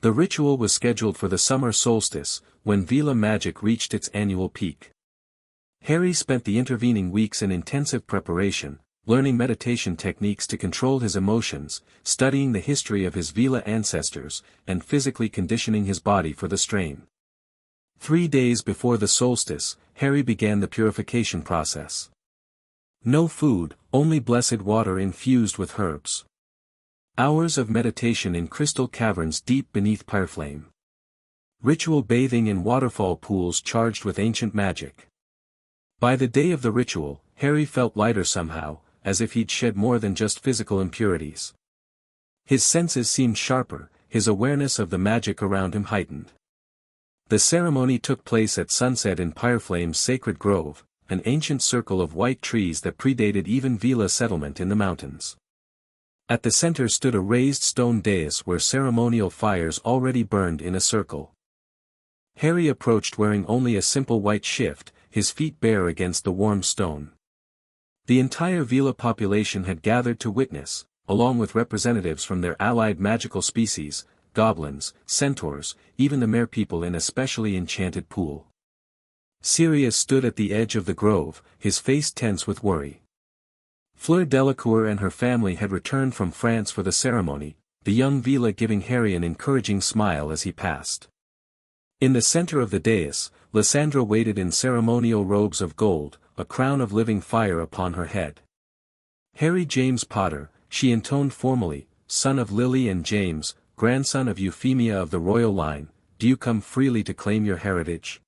The ritual was scheduled for the summer solstice, when Veela magic reached its annual peak. Harry spent the intervening weeks in intensive preparation, learning meditation techniques to control his emotions, studying the history of his Veela ancestors, and physically conditioning his body for the strain. 3 days before the solstice, Harry began the purification process. No food, only blessed water infused with herbs. Hours of meditation in crystal caverns deep beneath pyreflame. Ritual bathing in waterfall pools charged with ancient magic. By the day of the ritual, Harry felt lighter somehow, as if he'd shed more than just physical impurities. His senses seemed sharper, his awareness of the magic around him heightened. The ceremony took place at sunset in Pyreflame's sacred grove, an ancient circle of white trees that predated even Veela settlement in the mountains. At the center stood a raised stone dais where ceremonial fires already burned in a circle. Harry approached wearing only a simple white shift, his feet bare against the warm stone. The entire Veela population had gathered to witness, along with representatives from their allied magical species, goblins, centaurs, even the merpeople in a specially enchanted pool. Sirius stood at the edge of the grove, his face tense with worry. Fleur Delacour and her family had returned from France for the ceremony, the young Veela giving Harry an encouraging smile as he passed. In the center of the dais, Lysandra waited in ceremonial robes of gold, a crown of living fire upon her head. Harry James Potter, she intoned formally, son of Lily and James, grandson of Euphemia of the royal line, do you come freely to claim your heritage?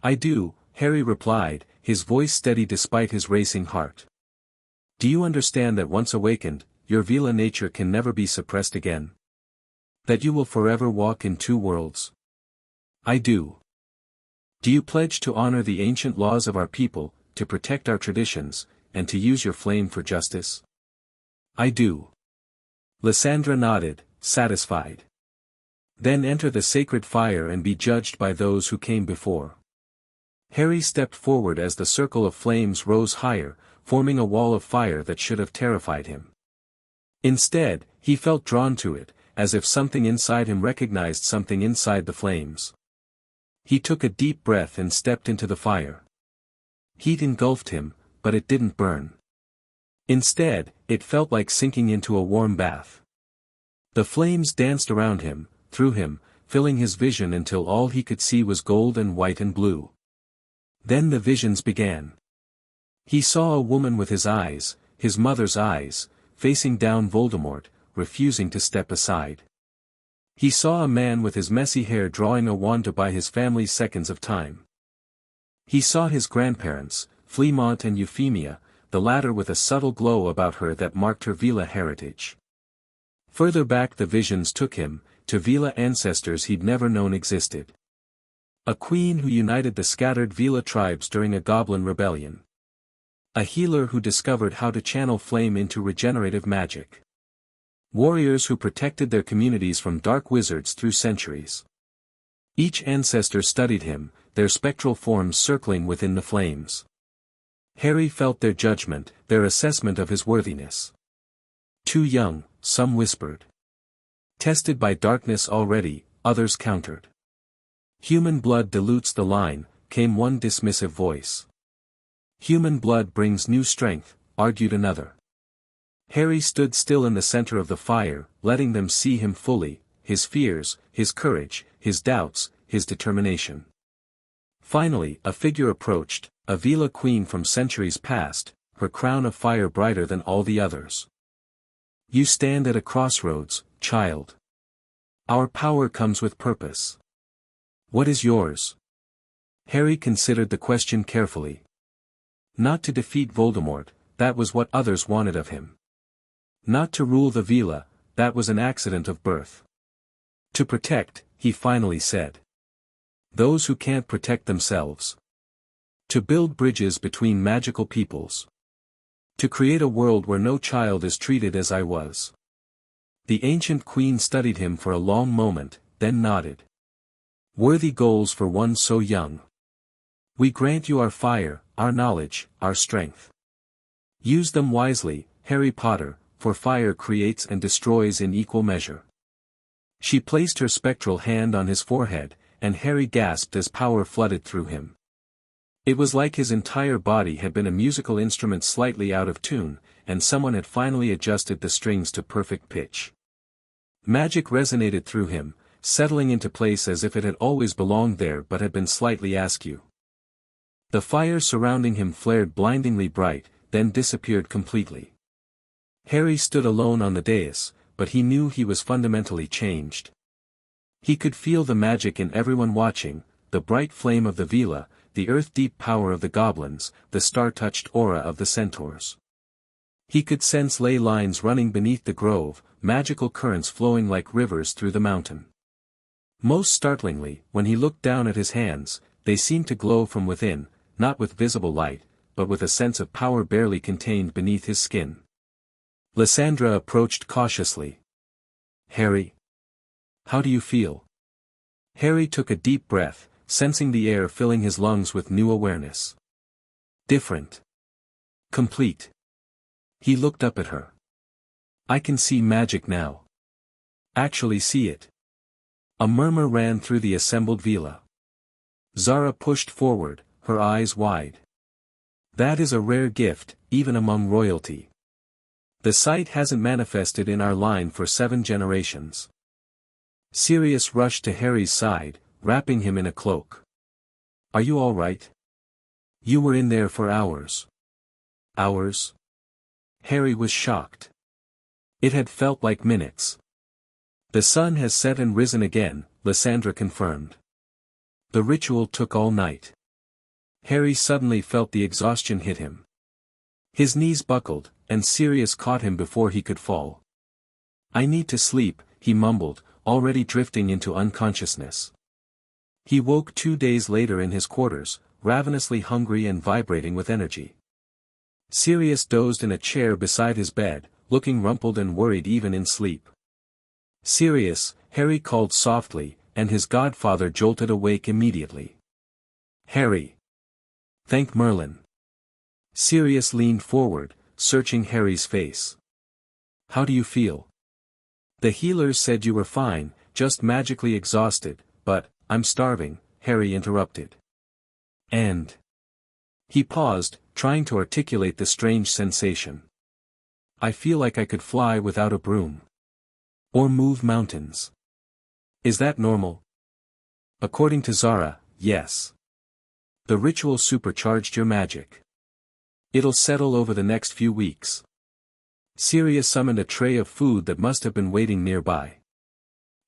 I do, Harry replied, his voice steady despite his racing heart. Do you understand that once awakened, your Veela nature can never be suppressed again? That you will forever walk in 2 worlds? I do. Do you pledge to honor the ancient laws of our people, to protect our traditions, and to use your flame for justice? I do. Lysandra nodded, satisfied. Then enter the sacred fire and be judged by those who came before. Harry stepped forward as the circle of flames rose higher, forming a wall of fire that should have terrified him. Instead, he felt drawn to it, as if something inside him recognized something inside the flames. He took a deep breath and stepped into the fire. Heat engulfed him, but it didn't burn. Instead, it felt like sinking into a warm bath. The flames danced around him, through him, filling his vision until all he could see was gold and white and blue. Then the visions began. He saw a woman with his mother's eyes, facing down Voldemort, refusing to step aside. He saw a man with his messy hair drawing a wand to buy his family seconds of time. He saw his grandparents, Fleamont and Euphemia, the latter with a subtle glow about her that marked her Veela heritage. Further back the visions took him, to Veela ancestors he'd never known existed. A queen who united the scattered Veela tribes during a goblin rebellion. A healer who discovered how to channel flame into regenerative magic. Warriors who protected their communities from dark wizards through centuries. Each ancestor studied him, their spectral forms circling within the flames. Harry felt their judgment, their assessment of his worthiness. Too young, some whispered. Tested by darkness already, others countered. Human blood dilutes the line, came one dismissive voice. Human blood brings new strength, argued another. Harry stood still in the center of the fire, letting them see him fully, his fears, his courage, his doubts, his determination. Finally, a figure approached, a Veela queen from centuries past, her crown of fire brighter than all the others. You stand at a crossroads, child. Our power comes with purpose. What is yours? Harry considered the question carefully. Not to defeat Voldemort, that was what others wanted of him. Not to rule the Veela, that was an accident of birth. To protect, he finally said. Those who can't protect themselves. To build bridges between magical peoples. To create a world where no child is treated as I was. The ancient queen studied him for a long moment, then nodded. Worthy goals for one so young. We grant you our fire, our knowledge, our strength. Use them wisely, Harry Potter, for fire creates and destroys in equal measure. She placed her spectral hand on his forehead, and Harry gasped as power flooded through him. It was like his entire body had been a musical instrument slightly out of tune, and someone had finally adjusted the strings to perfect pitch. Magic resonated through him, settling into place as if it had always belonged there but had been slightly askew. The fire surrounding him flared blindingly bright, then disappeared completely. Harry stood alone on the dais, but he knew he was fundamentally changed. He could feel the magic in everyone watching, the bright flame of the Veela, the earth-deep power of the goblins, the star-touched aura of the centaurs. He could sense ley lines running beneath the grove, magical currents flowing like rivers through the mountain. Most startlingly, when he looked down at his hands, they seemed to glow from within, not with visible light, but with a sense of power barely contained beneath his skin. Lysandra approached cautiously. Harry. How do you feel? Harry took a deep breath, sensing the air filling his lungs with new awareness. Different. Complete. He looked up at her. I can see magic now. Actually see it. A murmur ran through the assembled Veela. Zara pushed forward, her eyes wide. That is a rare gift, even among royalty. The sight hasn't manifested in our line for 7 generations. Sirius rushed to Harry's side, wrapping him in a cloak. Are you all right? You were in there for hours. Hours? Harry was shocked. It had felt like minutes. The sun has set and risen again, Lysandra confirmed. The ritual took all night. Harry suddenly felt the exhaustion hit him. His knees buckled, and Sirius caught him before he could fall. I need to sleep, he mumbled, already drifting into unconsciousness. He woke 2 days later in his quarters, ravenously hungry and vibrating with energy. Sirius dozed in a chair beside his bed, looking rumpled and worried even in sleep. Sirius, Harry called softly, and his godfather jolted awake immediately. Harry. Thank Merlin. Sirius leaned forward, searching Harry's face. How do you feel? The healers said you were fine, just magically exhausted, but, I'm starving, Harry interrupted. And. He paused, trying to articulate the strange sensation. I feel like I could fly without a broom. Or move mountains. Is that normal? According to Zara, yes. The ritual supercharged your magic. It'll settle over the next few weeks. Sirius summoned a tray of food that must have been waiting nearby.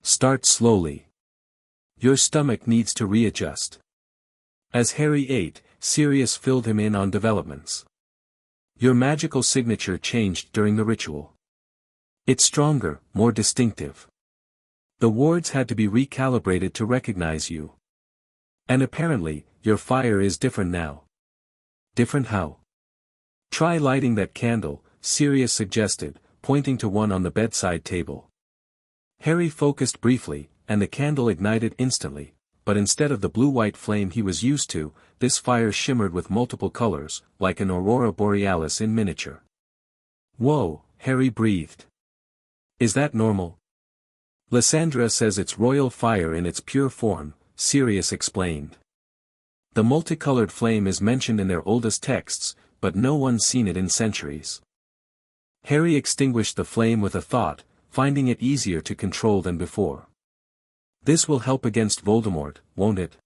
Start slowly. Your stomach needs to readjust. As Harry ate, Sirius filled him in on developments. Your magical signature changed during the ritual. It's stronger, more distinctive. The wards had to be recalibrated to recognize you. And apparently, your fire is different now. Different how? Try lighting that candle, Sirius suggested, pointing to one on the bedside table. Harry focused briefly, and the candle ignited instantly, but instead of the blue-white flame he was used to, this fire shimmered with multiple colors, like an aurora borealis in miniature. Whoa, Harry breathed. Is that normal? Lysandra says it's royal fire in its pure form, Sirius explained. The multicolored flame is mentioned in their oldest texts, but no one's seen it in centuries. Harry extinguished the flame with a thought, finding it easier to control than before. This will help against Voldemort, won't it?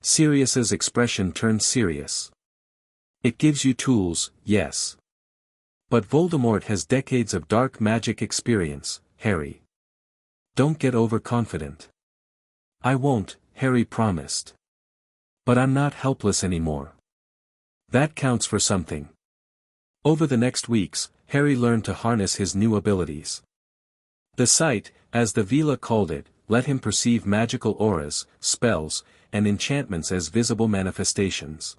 Sirius's expression turned serious. It gives you tools, yes. But Voldemort has decades of dark magic experience, Harry. Don't get overconfident. I won't, Harry promised. But I'm not helpless anymore. That counts for something. Over the next weeks, Harry learned to harness his new abilities. The sight, as the Veela called it, let him perceive magical auras, spells, and enchantments as visible manifestations.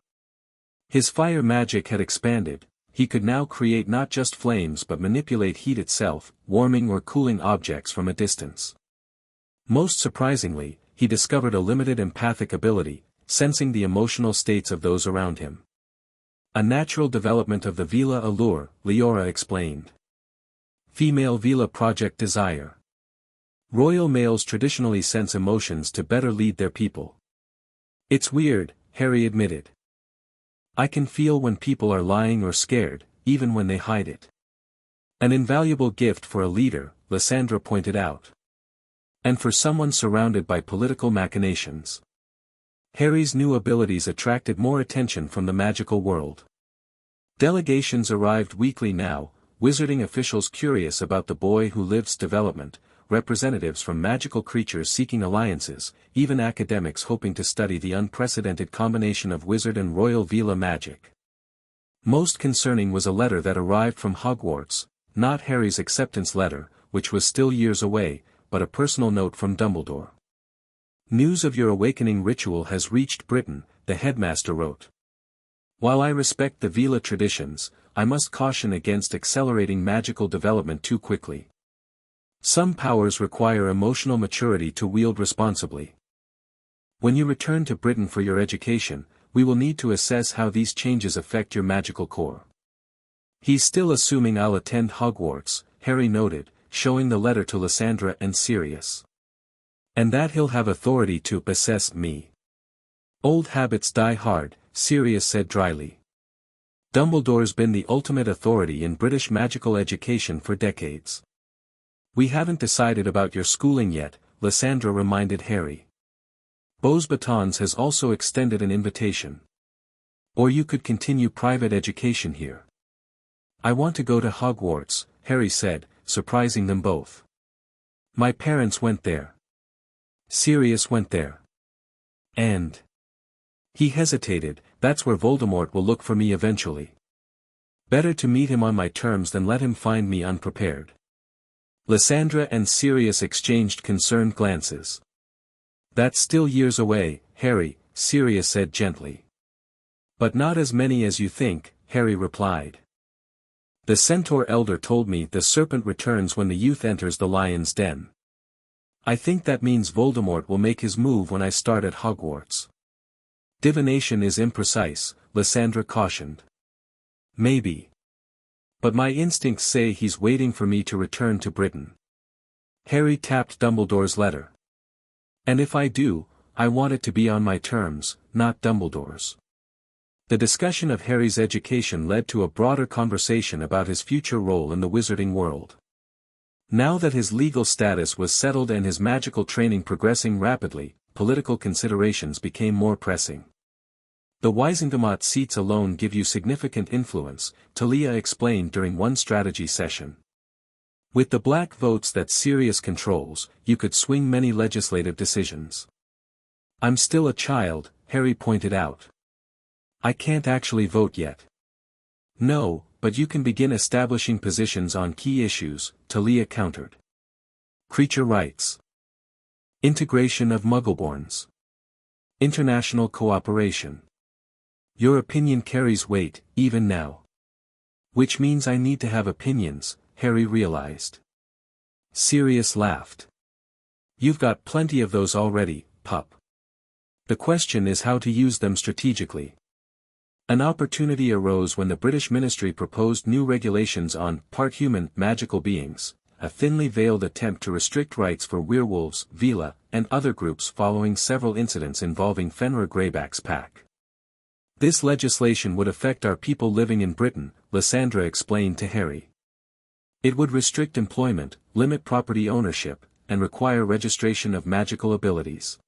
His fire magic had expanded, he could now create not just flames but manipulate heat itself, warming or cooling objects from a distance. Most surprisingly, he discovered a limited empathic ability, sensing the emotional states of those around him. A natural development of the Veela allure, Leora explained. Female Veela Project Desire. Royal males traditionally sense emotions to better lead their people. It's weird, Harry admitted. I can feel when people are lying or scared, even when they hide it. An invaluable gift for a leader, Lysandra pointed out. And for someone surrounded by political machinations. Harry's new abilities attracted more attention from the magical world. Delegations arrived weekly now, wizarding officials curious about the boy who lives development, representatives from magical creatures seeking alliances, even academics hoping to study the unprecedented combination of wizard and royal Veela magic. Most concerning was a letter that arrived from Hogwarts, not Harry's acceptance letter, which was still years away, but a personal note from Dumbledore. News of your awakening ritual has reached Britain, the headmaster wrote. While I respect the Veela traditions, I must caution against accelerating magical development too quickly. Some powers require emotional maturity to wield responsibly. When you return to Britain for your education, we will need to assess how these changes affect your magical core. He's still assuming I'll attend Hogwarts, Harry noted, showing the letter to Lysandra and Sirius. And that he'll have authority to assess me. Old habits die hard, Sirius said dryly. Dumbledore's been the ultimate authority in British magical education for decades. We haven't decided about your schooling yet, Lysandra reminded Harry. Beauxbatons has also extended an invitation. Or you could continue private education here. I want to go to Hogwarts, Harry said, surprising them both. My parents went there. Sirius went there. And he hesitated, that's where Voldemort will look for me eventually. Better to meet him on my terms than let him find me unprepared. Lysandra and Sirius exchanged concerned glances. That's still years away, Harry, Sirius said gently. But not as many as you think, Harry replied. The Centaur Elder told me the serpent returns when the youth enters the lion's den. I think that means Voldemort will make his move when I start at Hogwarts. Divination is imprecise, Lysandra cautioned. Maybe. But my instincts say he's waiting for me to return to Britain. Harry tapped Dumbledore's letter. And if I do, I want it to be on my terms, not Dumbledore's. The discussion of Harry's education led to a broader conversation about his future role in the wizarding world. Now that his legal status was settled and his magical training progressing rapidly, political considerations became more pressing. The Wizengamot seats alone give you significant influence, Talia explained during one strategy session. With the black votes that Sirius controls, you could swing many legislative decisions. I'm still a child, Harry pointed out. I can't actually vote yet. No, but you can begin establishing positions on key issues, Talia countered. Creature rights. Integration of Muggleborns. International cooperation. Your opinion carries weight, even now. Which means I need to have opinions, Harry realized. Sirius laughed. You've got plenty of those already, pup. The question is how to use them strategically. An opportunity arose when the British ministry proposed new regulations on part-human magical beings, a thinly veiled attempt to restrict rights for werewolves, Veela, and other groups following several incidents involving Fenrir Greyback's pack. This legislation would affect our people living in Britain, Lysandra explained to Harry. It would restrict employment, limit property ownership, and require registration of magical abilities.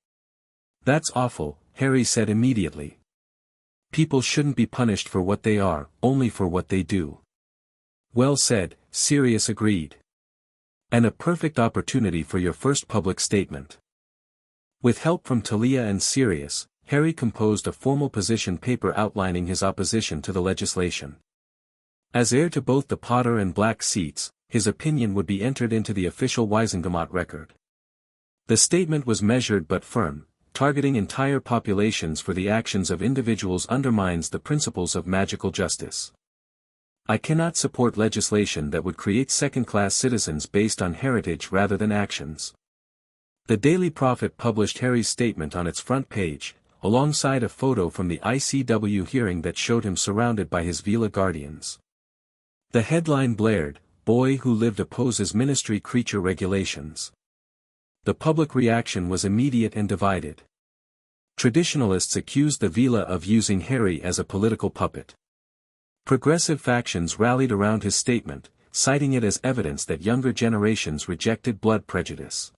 That's awful, Harry said immediately. People shouldn't be punished for what they are, only for what they do. Well said, Sirius agreed. And a perfect opportunity for your first public statement. With help from Talia and Sirius, Harry composed a formal position paper outlining his opposition to the legislation. As heir to both the Potter and Black seats, his opinion would be entered into the official Wizengamot record. The statement was measured but firm. Targeting entire populations for the actions of individuals undermines the principles of magical justice. I cannot support legislation that would create second-class citizens based on heritage rather than actions. The Daily Prophet published Harry's statement on its front page, alongside a photo from the ICW hearing that showed him surrounded by his Veela guardians. The headline blared, "Boy who lived opposes ministry creature regulations." The public reaction was immediate and divided. Traditionalists accused the Veela of using Harry as a political puppet. Progressive factions rallied around his statement, citing it as evidence that younger generations rejected blood prejudice.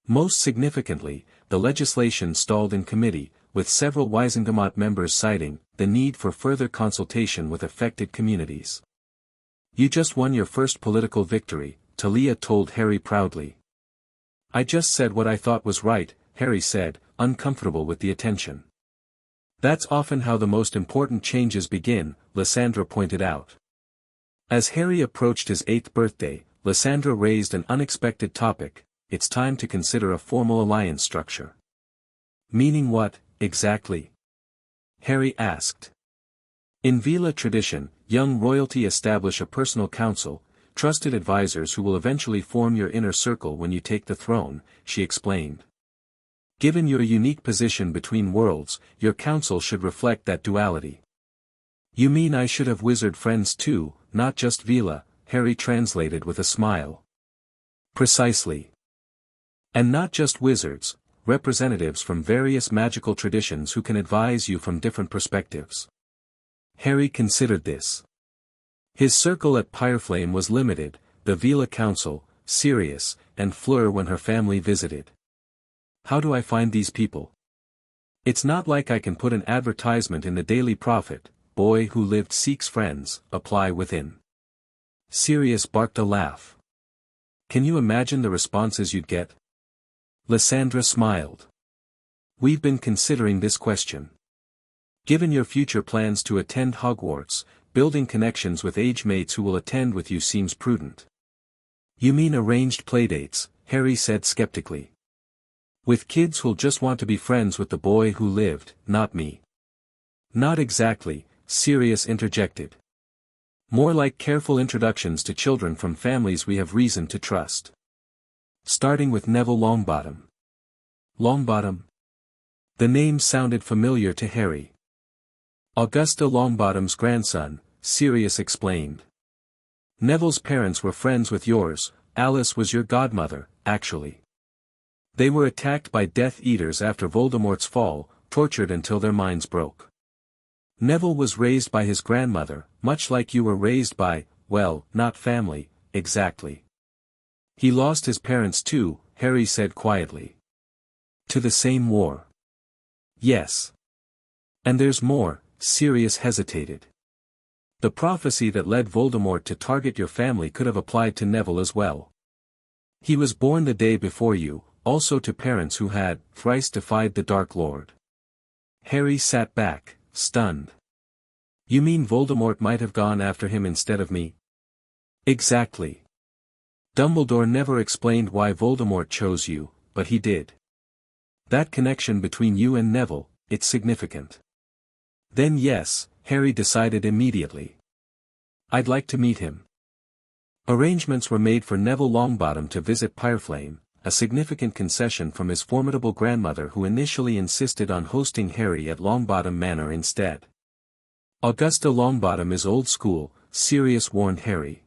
Most significantly, the legislation stalled in committee, with several Wizengamot members citing the need for further consultation with affected communities. You just won your first political victory, Talia told Harry proudly. I just said what I thought was right, Harry said, uncomfortable with the attention. That's often how the most important changes begin, Lysandra pointed out. As Harry approached his 8th birthday, Lysandra raised an unexpected topic: it's time to consider a formal alliance structure. Meaning what, exactly? Harry asked. In Veela tradition, young royalty establish a personal council, trusted advisors who will eventually form your inner circle when you take the throne, she explained. Given your unique position between worlds, your council should reflect that duality. You mean I should have wizard friends too, not just Veela, Harry translated with a smile. Precisely. And not just wizards, representatives from various magical traditions who can advise you from different perspectives. Harry considered this. His circle at Pyreflame was limited, the Veela Council, Sirius, and Fleur when her family visited. How do I find these people? It's not like I can put an advertisement in the Daily Prophet, "Boy who lived seeks friends, apply within." Sirius barked a laugh. Can you imagine the responses you'd get? Lysandra smiled. We've been considering this question. Given your future plans to attend Hogwarts, building connections with age mates who will attend with you seems prudent. You mean arranged playdates, Harry said skeptically. With kids who'll just want to be friends with the boy who lived, not me. Not exactly, Sirius interjected. More like careful introductions to children from families we have reason to trust. Starting with Neville Longbottom. Longbottom? The name sounded familiar to Harry. Augusta Longbottom's grandson, Sirius explained. Neville's parents were friends with yours, Alice was your godmother, actually. They were attacked by Death Eaters after Voldemort's fall, tortured until their minds broke. Neville was raised by his grandmother, much like you were raised by, well, not family, exactly. He lost his parents too, Harry said quietly. To the same war. Yes. And there's more, Sirius hesitated. The prophecy that led Voldemort to target your family could have applied to Neville as well. He was born the day before you, also to parents who had, thrice defied the Dark Lord. Harry sat back, stunned. You mean Voldemort might have gone after him instead of me? Exactly. Dumbledore never explained why Voldemort chose you, but he did. That connection between you and Neville, it's significant. Then yes, Harry decided immediately. I'd like to meet him. Arrangements were made for Neville Longbottom to visit Pyreflame, a significant concession from his formidable grandmother who initially insisted on hosting Harry at Longbottom Manor instead. Augusta Longbottom is old school, Sirius warned Harry.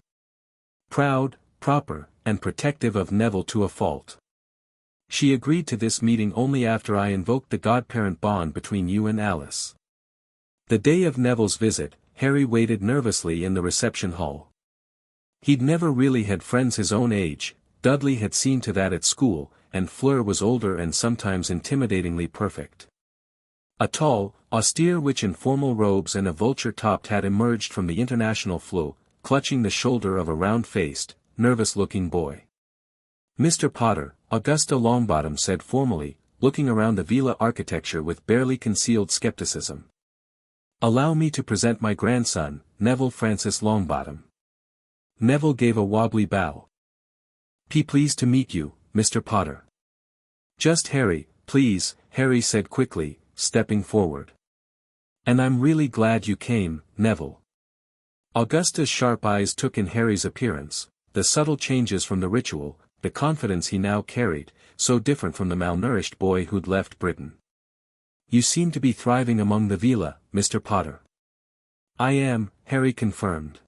Proud, proper, and protective of Neville to a fault. She agreed to this meeting only after I invoked the godparent bond between you and Alice. The day of Neville's visit, Harry waited nervously in the reception hall. He'd never really had friends his own age, Dudley had seen to that at school, and Fleur was older and sometimes intimidatingly perfect. A tall, austere witch in formal robes and a vulture-topped hat emerged from the international flow, clutching the shoulder of a round-faced, nervous-looking boy. Mr. Potter, Augusta Longbottom said formally, looking around the Veela architecture with barely concealed skepticism. Allow me to present my grandson, Neville Francis Longbottom. Neville gave a wobbly bow. Pleased to meet you, Mr. Potter. Just Harry, please, Harry said quickly, stepping forward. And I'm really glad you came, Neville. Augusta's sharp eyes took in Harry's appearance, the subtle changes from the ritual, the confidence he now carried, so different from the malnourished boy who'd left Britain. You seem to be thriving among the Veela, Mr. Potter. I am, Harry confirmed.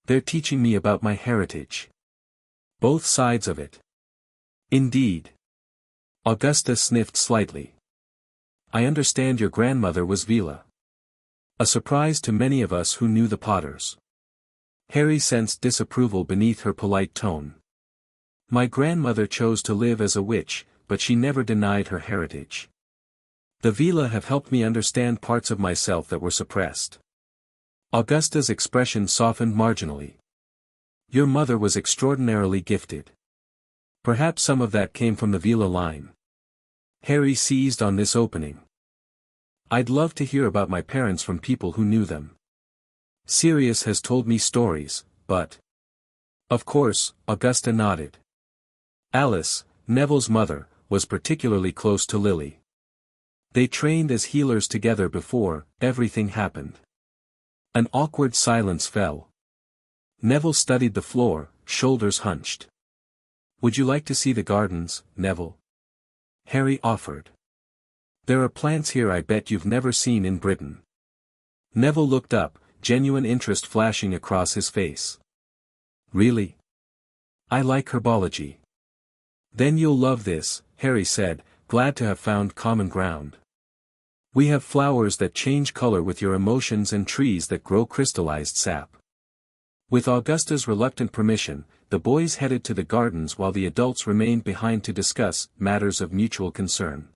They're teaching me about my heritage. Both sides of it. Indeed. Augusta sniffed slightly. I understand your grandmother was Veela. A surprise to many of us who knew the Potters. Harry sensed disapproval beneath her polite tone. My grandmother chose to live as a witch, but she never denied her heritage. The Veela have helped me understand parts of myself that were suppressed. Augusta's expression softened marginally. Your mother was extraordinarily gifted. Perhaps some of that came from the Veela line. Harry seized on this opening. I'd love to hear about my parents from people who knew them. Sirius has told me stories, but... Of course, Augusta nodded. Alice, Neville's mother, was particularly close to Lily. They trained as healers together before everything happened. An awkward silence fell. Neville studied the floor, shoulders hunched. Would you like to see the gardens, Neville? Harry offered. There are plants here I bet you've never seen in Britain. Neville looked up, genuine interest flashing across his face. Really? I like herbology. Then you'll love this, Harry said, glad to have found common ground. We have flowers that change color with your emotions and trees that grow crystallized sap. With Augusta's reluctant permission, the boys headed to the gardens while the adults remained behind to discuss matters of mutual concern.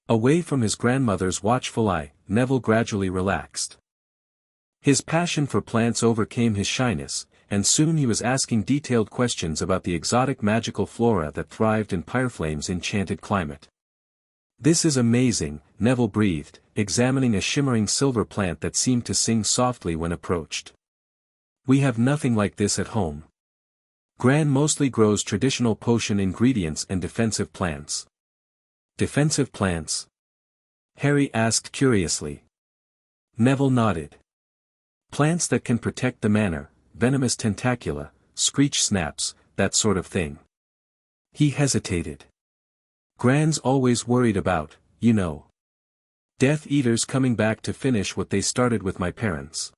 Away from his grandmother's watchful eye, Neville gradually relaxed. His passion for plants overcame his shyness, and soon he was asking detailed questions about the exotic magical flora that thrived in Pyreflame's enchanted climate. This is amazing, Neville breathed, examining a shimmering silver plant that seemed to sing softly when approached. We have nothing like this at home. Gran mostly grows traditional potion ingredients and defensive plants. Defensive plants? Harry asked curiously. Neville nodded. Plants that can protect the manor, venomous tentacula, screech snaps, that sort of thing. He hesitated. Gran's always worried about, you know. Death Eaters coming back to finish what they started with my parents.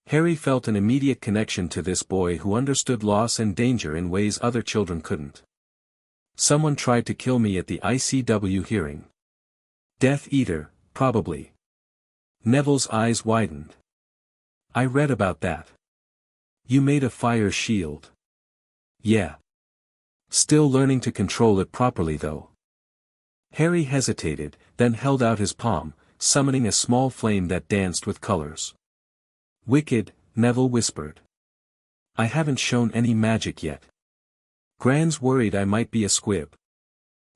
Harry felt an immediate connection to this boy who understood loss and danger in ways other children couldn't. Someone tried to kill me at the ICW hearing. Death Eater, probably. Neville's eyes widened. I read about that. You made a fire shield. Yeah. Still learning to control it properly though. Harry hesitated, then held out his palm, summoning a small flame that danced with colors. Wicked, Neville whispered. I haven't shown any magic yet. Gran's worried I might be a squib.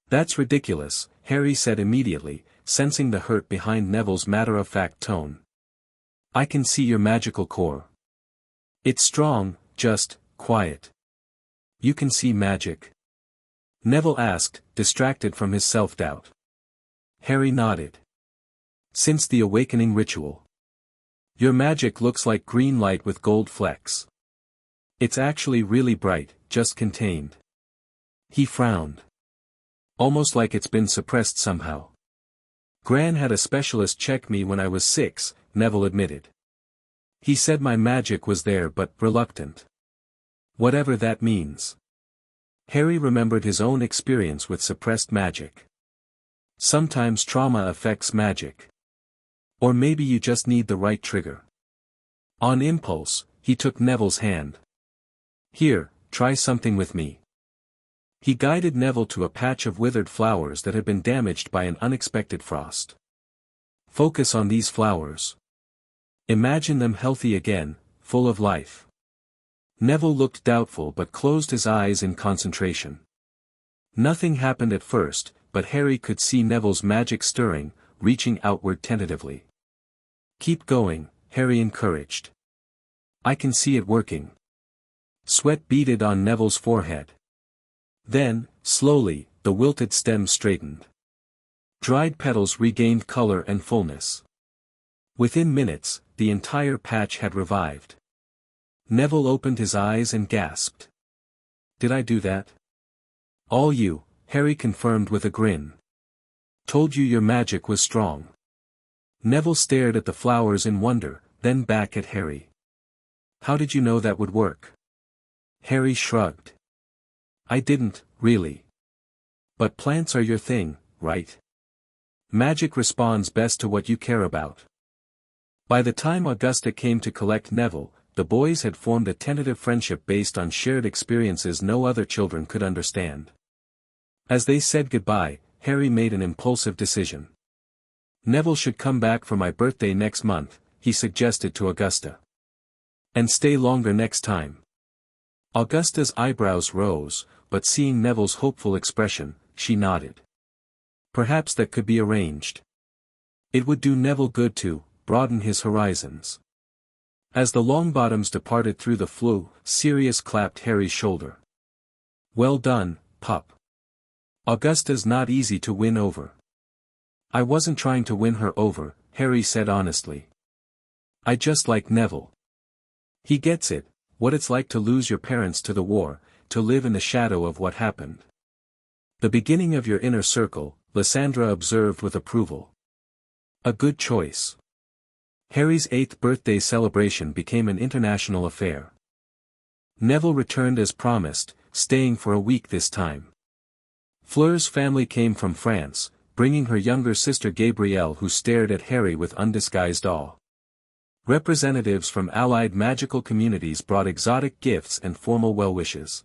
That's ridiculous, Harry said immediately, sensing the hurt behind Neville's matter-of-fact tone. I can see your magical core. It's strong, just quiet. You can see magic? Neville asked, distracted from his self-doubt. Harry nodded. Since the awakening ritual. Your magic looks like green light with gold flecks. It's actually really bright, just contained. He frowned. Almost like it's been suppressed somehow. Gran had a specialist check me when I was 6, Neville admitted. He said my magic was there but reluctant. Whatever that means. Harry remembered his own experience with suppressed magic. Sometimes trauma affects magic. Or maybe you just need the right trigger. On impulse, he took Neville's hand. Here, try something with me. He guided Neville to a patch of withered flowers that had been damaged by an unexpected frost. Focus on these flowers. Imagine them healthy again, full of life. Neville looked doubtful but closed his eyes in concentration. Nothing happened at first, but Harry could see Neville's magic stirring, reaching outward tentatively. Keep going, Harry encouraged. I can see it working. Sweat beaded on Neville's forehead. Then, slowly, the wilted stem straightened. Dried petals regained color and fullness. Within minutes, the entire patch had revived. Neville opened his eyes and gasped. Did I do that? All you, Harry confirmed with a grin. Told you your magic was strong. Neville stared at the flowers in wonder, then back at Harry. How did you know that would work? Harry shrugged. I didn't, really. But plants are your thing, right? Magic responds best to what you care about. By the time Augusta came to collect Neville, the boys had formed a tentative friendship based on shared experiences no other children could understand. As they said goodbye, Harry made an impulsive decision. Neville should come back for my birthday next month, he suggested to Augusta. And stay longer next time. Augusta's eyebrows rose, but seeing Neville's hopeful expression, she nodded. Perhaps that could be arranged. It would do Neville good to broaden his horizons. As the Longbottoms departed through the flue, Sirius clapped Harry's shoulder. Well done, pup. Augusta's not easy to win over. I wasn't trying to win her over, Harry said honestly. I just like Neville. He gets it, what it's like to lose your parents to the war, to live in the shadow of what happened. The beginning of your inner circle, Lysandra observed with approval. A good choice. Harry's 8th birthday celebration became an international affair. Neville returned as promised, staying for a week this time. Fleur's family came from France, bringing her younger sister Gabrielle, who stared at Harry with undisguised awe. Representatives from allied magical communities brought exotic gifts and formal well-wishes.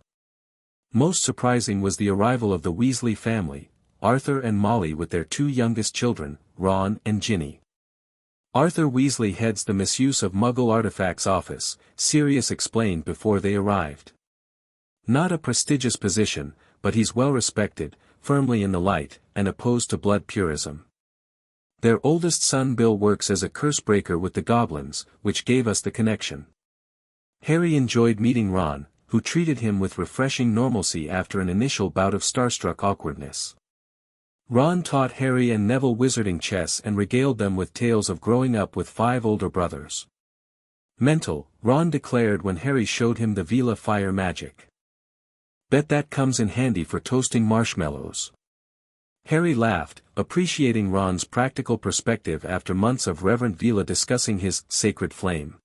Most surprising was the arrival of the Weasley family, Arthur and Molly with their 2 youngest children, Ron and Ginny. Arthur Weasley heads the Misuse of Muggle Artifacts office, Sirius explained before they arrived. Not a prestigious position, but he's well respected, firmly in the light, and opposed to blood purism. Their oldest son Bill works as a cursebreaker with the goblins, which gave us the connection. Harry enjoyed meeting Ron, who treated him with refreshing normalcy after an initial bout of starstruck awkwardness. Ron taught Harry and Neville wizarding chess and regaled them with tales of growing up with 5 older brothers. Mental, Ron declared when Harry showed him the Veela fire magic. Bet that comes in handy for toasting marshmallows. Harry laughed, appreciating Ron's practical perspective after months of Reverend Veela discussing his sacred flame.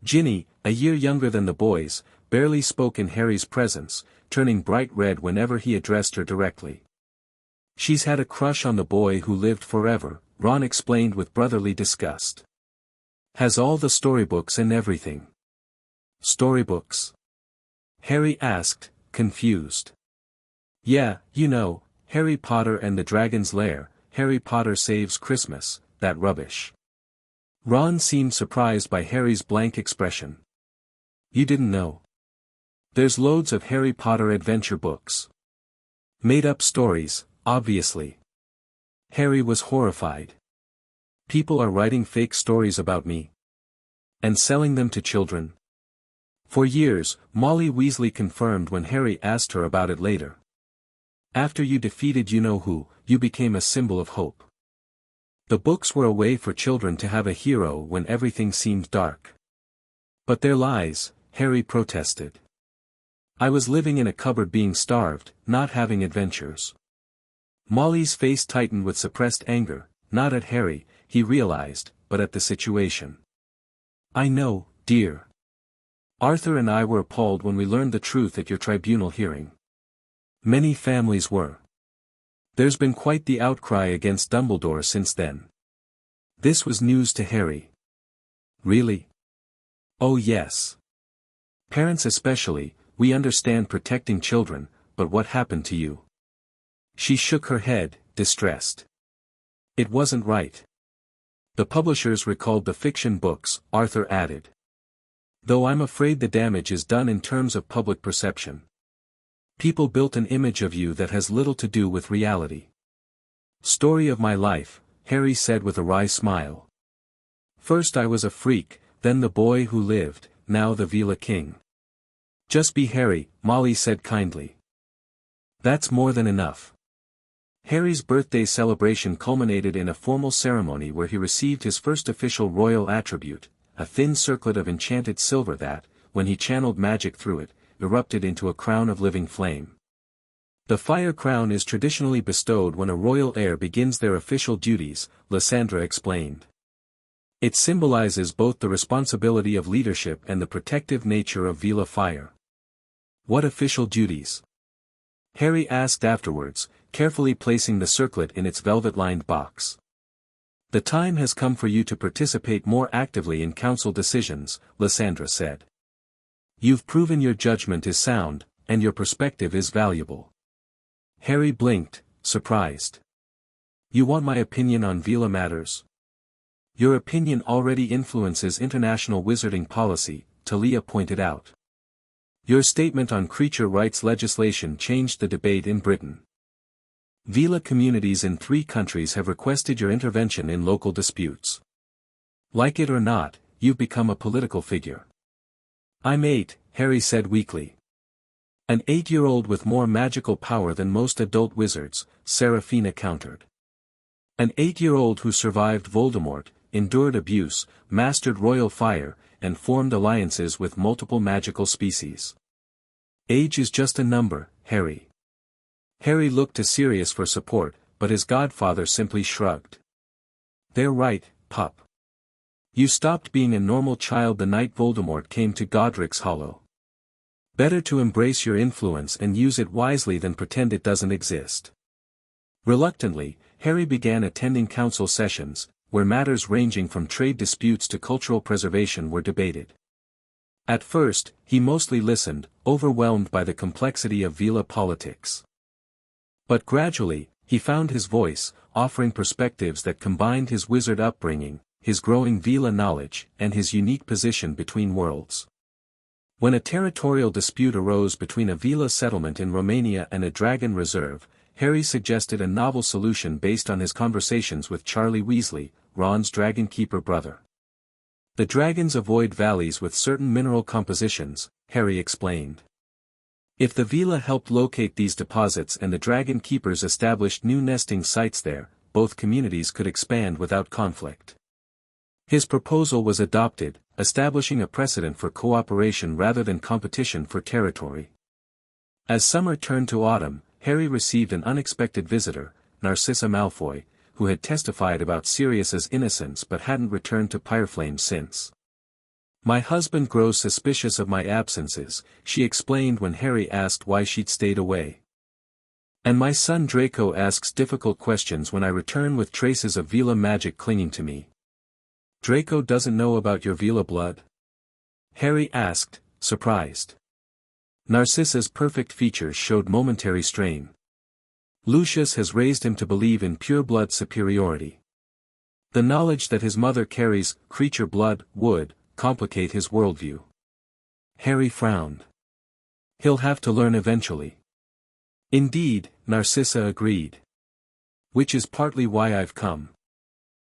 Ginny, a year younger than the boys, barely spoke in Harry's presence, turning bright red whenever he addressed her directly. She's had a crush on the boy who lived forever, Ron explained with brotherly disgust. Has all the storybooks and everything. Storybooks? Harry asked, confused. Yeah, you know, Harry Potter and the Dragon's Lair, Harry Potter Saves Christmas, that rubbish. Ron seemed surprised by Harry's blank expression. You didn't know? There's loads of Harry Potter adventure books. Made up stories, obviously. Harry was horrified. People are writing fake stories about me. And selling them to children. For years, Molly Weasley confirmed when Harry asked her about it later. After you defeated you-know-who, you became a symbol of hope. The books were a way for children to have a hero when everything seemed dark. But they're lies, Harry protested. I was living in a cupboard being starved, not having adventures. Molly's face tightened with suppressed anger, not at Harry, he realized, but at the situation. I know, dear. Arthur and I were appalled when we learned the truth at your tribunal hearing. Many families were. There's been quite the outcry against Dumbledore since then. This was news to Harry. Really? Oh yes. Parents especially, we understand protecting children, but what happened to you? She shook her head, distressed. It wasn't right. The publishers recalled the fiction books, Arthur added. Though I'm afraid the damage is done in terms of public perception. People built an image of you that has little to do with reality. Story of my life, Harry said with a wry smile. First I was a freak, then the boy who lived, now the Veela king. Just be Harry, Molly said kindly. That's more than enough. Harry's birthday celebration culminated in a formal ceremony where he received his first official royal attribute, a thin circlet of enchanted silver that, when he channeled magic through it, erupted into a crown of living flame. The fire crown is traditionally bestowed when a royal heir begins their official duties, Lysandra explained. It symbolizes both the responsibility of leadership and the protective nature of Veela fire. What official duties? Harry asked afterwards, carefully placing the circlet in its velvet-lined box. The time has come for you to participate more actively in council decisions, Lysandra said. You've proven your judgment is sound, and your perspective is valuable. Harry blinked, surprised. You want my opinion on Veela matters? Your opinion already influences international wizarding policy, Talia pointed out. Your statement on creature rights legislation changed the debate in Britain. Veela communities in 3 countries have requested your intervention in local disputes. Like it or not, you've become a political figure. I'm 8, Harry said weakly. An 8-year-old with more magical power than most adult wizards, Serafina countered. An 8-year-old who survived Voldemort, endured abuse, mastered royal fire, and formed alliances with multiple magical species. Age is just a number, Harry. Harry looked to Sirius for support, but his godfather simply shrugged. They're right, pup. You stopped being a normal child the night Voldemort came to Godric's Hollow. Better to embrace your influence and use it wisely than pretend it doesn't exist. Reluctantly, Harry began attending council sessions, where matters ranging from trade disputes to cultural preservation were debated. At first, he mostly listened, overwhelmed by the complexity of Veela politics. But gradually, he found his voice, offering perspectives that combined his wizard upbringing, his growing Veela knowledge, and his unique position between worlds. When a territorial dispute arose between a Veela settlement in Romania and a dragon reserve, Harry suggested a novel solution based on his conversations with Charlie Weasley, Ron's dragon keeper brother. The dragons avoid valleys with certain mineral compositions, Harry explained. If the Veela helped locate these deposits and the dragon keepers established new nesting sites there, both communities could expand without conflict. His proposal was adopted, establishing a precedent for cooperation rather than competition for territory. As summer turned to autumn, Harry received an unexpected visitor, Narcissa Malfoy, who had testified about Sirius's innocence but hadn't returned to Pyreflame since. My husband grows suspicious of my absences, she explained when Harry asked why she'd stayed away. And my son Draco asks difficult questions when I return with traces of Veela magic clinging to me. Draco doesn't know about your Veela blood? Harry asked, surprised. Narcissa's perfect features showed momentary strain. Lucius has raised him to believe in pure blood superiority. The knowledge that his mother carries creature blood would complicate his worldview. Harry frowned. He'll have to learn eventually. Indeed, Narcissa agreed. Which is partly why I've come.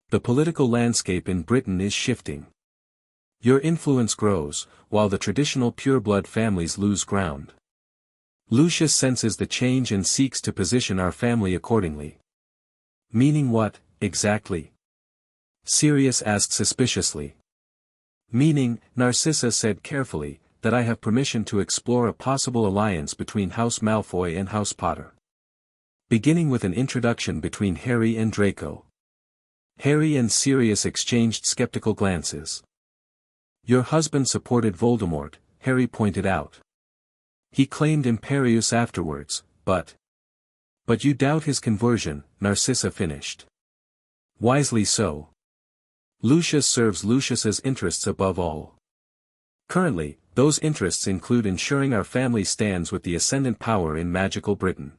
The political landscape in Britain is shifting. Your influence grows, while the traditional pureblood families lose ground. Lucius senses the change and seeks to position our family accordingly. Meaning what, exactly? Sirius asked suspiciously. Meaning, Narcissa said carefully, that I have permission to explore a possible alliance between House Malfoy and House Potter. Beginning with an introduction between Harry and Draco. Harry and Sirius exchanged skeptical glances. Your husband supported Voldemort, Harry pointed out. He claimed Imperius afterwards, but you doubt his conversion, Narcissa finished. Wisely so. Lucius serves Lucius's interests above all. Currently, those interests include ensuring our family stands with the ascendant power in magical Britain.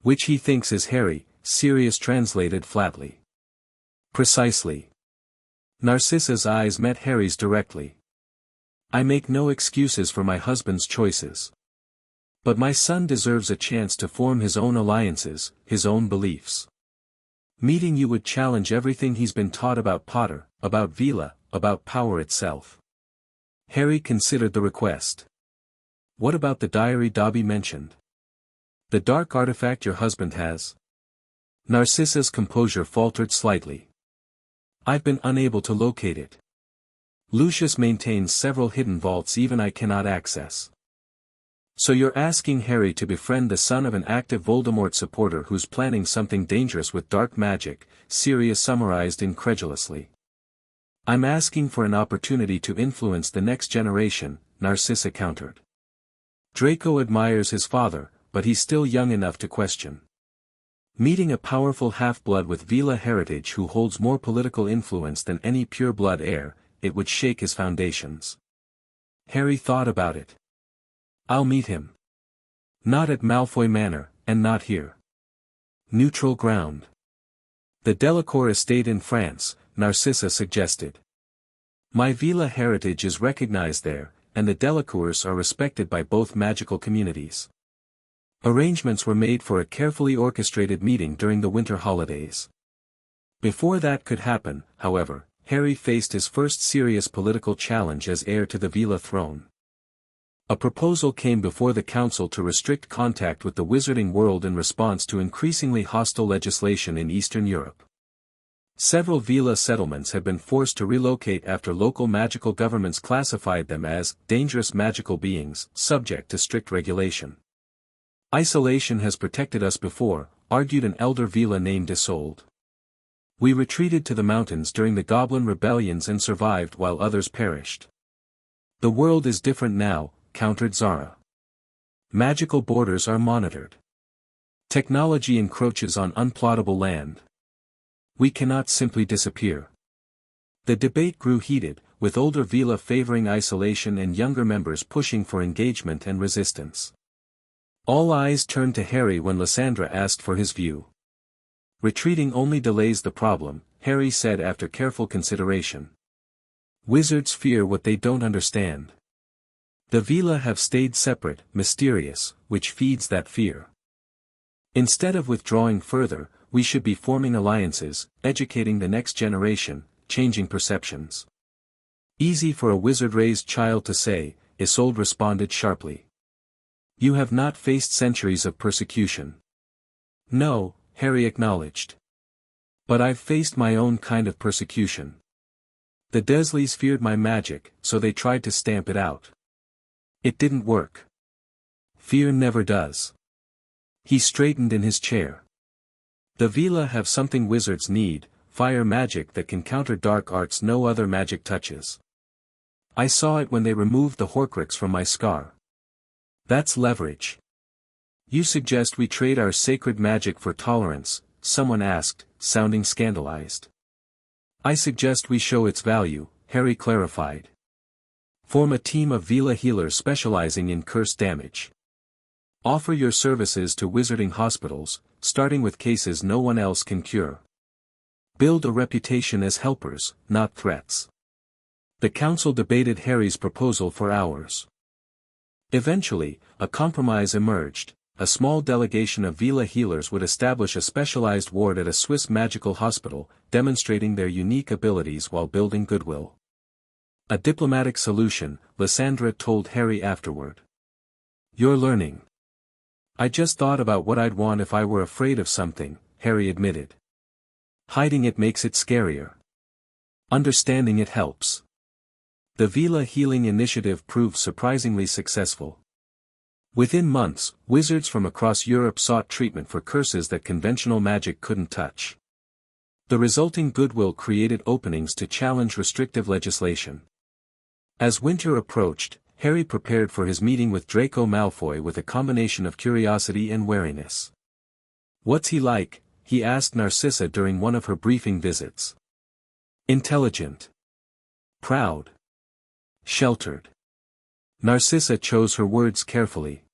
Which he thinks is Harry, Sirius translated flatly. Precisely. Narcissa's eyes met Harry's directly. I make no excuses for my husband's choices. But my son deserves a chance to form his own alliances, his own beliefs. Meeting you would challenge everything he's been taught about Potter, about Veela, about power itself. Harry considered the request. What about the diary Dobby mentioned? The dark artifact your husband has? Narcissa's composure faltered slightly. I've been unable to locate it. Lucius maintains several hidden vaults even I cannot access. So you're asking Harry to befriend the son of an active Voldemort supporter who's planning something dangerous with dark magic, Sirius summarized incredulously. I'm asking for an opportunity to influence the next generation, Narcissa countered. Draco admires his father, but he's still young enough to question. Meeting a powerful half-blood with Veela heritage who holds more political influence than any pure-blood heir, it would shake his foundations. Harry thought about it. I'll meet him. Not at Malfoy Manor, and not here. Neutral ground. The Delacour estate in France, Narcissa suggested. My Veela heritage is recognized there, and the Delacours are respected by both magical communities. Arrangements were made for a carefully orchestrated meeting during the winter holidays. Before that could happen, however, Harry faced his first serious political challenge as heir to the Veela throne. A proposal came before the council to restrict contact with the wizarding world in response to increasingly hostile legislation in Eastern Europe. Several Veela settlements had been forced to relocate after local magical governments classified them as dangerous magical beings, subject to strict regulation. Isolation has protected us before, argued an elder Veela named Isolde. We retreated to the mountains during the Goblin rebellions and survived while others perished. The world is different now, countered Zara. Magical borders are monitored. Technology encroaches on unplottable land. We cannot simply disappear. The debate grew heated, with older Veela favoring isolation and younger members pushing for engagement and resistance. All eyes turned to Harry when Lysandra asked for his view. Retreating only delays the problem, Harry said after careful consideration. Wizards fear what they don't understand. The Veela have stayed separate, mysterious, which feeds that fear. Instead of withdrawing further, we should be forming alliances, educating the next generation, changing perceptions. Easy for a wizard-raised child to say, Isolde responded sharply. You have not faced centuries of persecution. No, Harry acknowledged. But I've faced my own kind of persecution. The Dursleys feared my magic, so they tried to stamp it out. It didn't work. Fear never does. He straightened in his chair. The Veela have something wizards need, fire magic that can counter dark arts no other magic touches. I saw it when they removed the Horcrux from my scar. That's leverage. You suggest we trade our sacred magic for tolerance, someone asked, sounding scandalized. I suggest we show its value, Harry clarified. Form a team of Veela healers specializing in curse damage. Offer your services to wizarding hospitals, starting with cases no one else can cure. Build a reputation as helpers, not threats. The council debated Harry's proposal for hours. Eventually, a compromise emerged. A small delegation of Veela healers would establish a specialized ward at a Swiss magical hospital, demonstrating their unique abilities while building goodwill. A diplomatic solution, Lysandra told Harry afterward. You're learning. I just thought about what I'd want if I were afraid of something, Harry admitted. Hiding it makes it scarier. Understanding it helps. The Veela Healing Initiative proved surprisingly successful. Within months, wizards from across Europe sought treatment for curses that conventional magic couldn't touch. The resulting goodwill created openings to challenge restrictive legislation. As winter approached, Harry prepared for his meeting with Draco Malfoy with a combination of curiosity and wariness. What's he like? He asked Narcissa during one of her briefing visits. Intelligent. Proud. Sheltered. Narcissa chose her words carefully.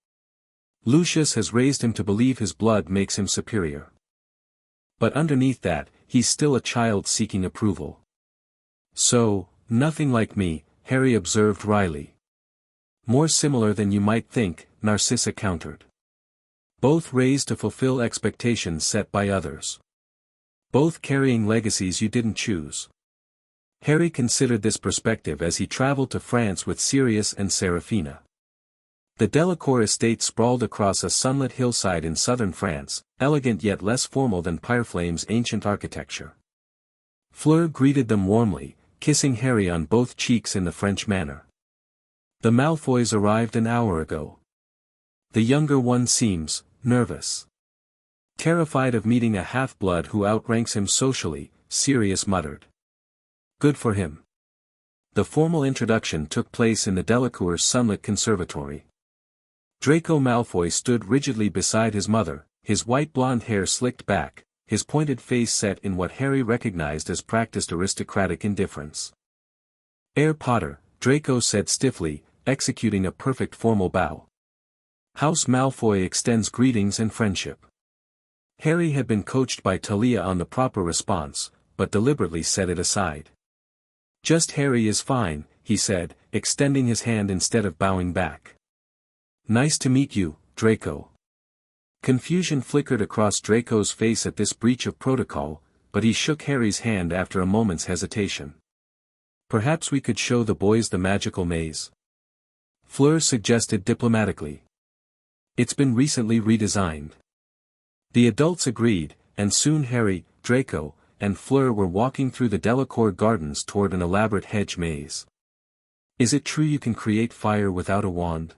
Lucius has raised him to believe his blood makes him superior. But underneath that, he's still a child seeking approval. So, nothing like me, Harry observed wryly. More similar than you might think, Narcissa countered. Both raised to fulfill expectations set by others. Both carrying legacies you didn't choose. Harry considered this perspective as he traveled to France with Sirius and Seraphina. The Delacour estate sprawled across a sunlit hillside in southern France, elegant yet less formal than Pyreflame's ancient architecture. Fleur greeted them warmly, kissing Harry on both cheeks in the French manner. The Malfoys arrived an hour ago. The younger one seems nervous. Terrified of meeting a half-blood who outranks him socially, Sirius muttered. Good for him. The formal introduction took place in the Delacour's sunlit conservatory. Draco Malfoy stood rigidly beside his mother, his white blonde hair slicked back, his pointed face set in what Harry recognized as practiced aristocratic indifference. Herr Potter, Draco said stiffly, executing a perfect formal bow. House Malfoy extends greetings and friendship. Harry had been coached by Talia on the proper response, but deliberately set it aside. Just Harry is fine, he said, extending his hand instead of bowing back. Nice to meet you, Draco. Confusion flickered across Draco's face at this breach of protocol, but he shook Harry's hand after a moment's hesitation. Perhaps we could show the boys the magical maze. Fleur suggested diplomatically. It's been recently redesigned. The adults agreed, and soon Harry, Draco, and Fleur were walking through the Delacour gardens toward an elaborate hedge maze. Is it true you can create fire without a wand?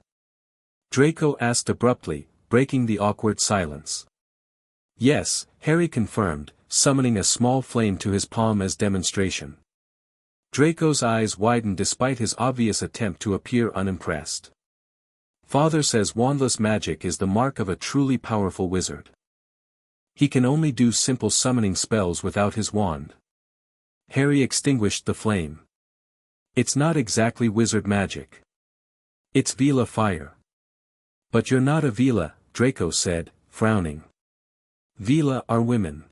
Draco asked abruptly, breaking the awkward silence. Yes, Harry confirmed, summoning a small flame to his palm as demonstration. Draco's eyes widened despite his obvious attempt to appear unimpressed. Father says wandless magic is the mark of a truly powerful wizard. He can only do simple summoning spells without his wand. Harry extinguished the flame. It's not exactly wizard magic. It's Veela fire. But you're not a Veela, Draco said, frowning. Veela are women.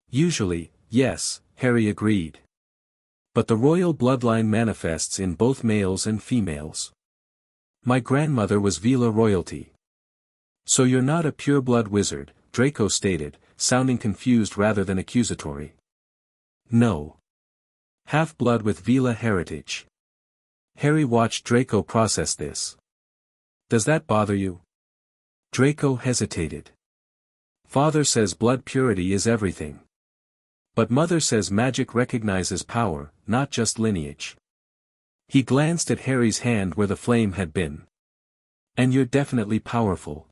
Usually, yes, Harry agreed. But the royal bloodline manifests in both males and females. My grandmother was Veela royalty. So you're not a pure-blood wizard, Draco stated, sounding confused rather than accusatory. No. Half-blood with Veela heritage. Harry watched Draco process this. Does that bother you? Draco hesitated. Father says blood purity is everything. But Mother says magic recognizes power, not just lineage. He glanced at Harry's hand where the flame had been. And you're definitely powerful.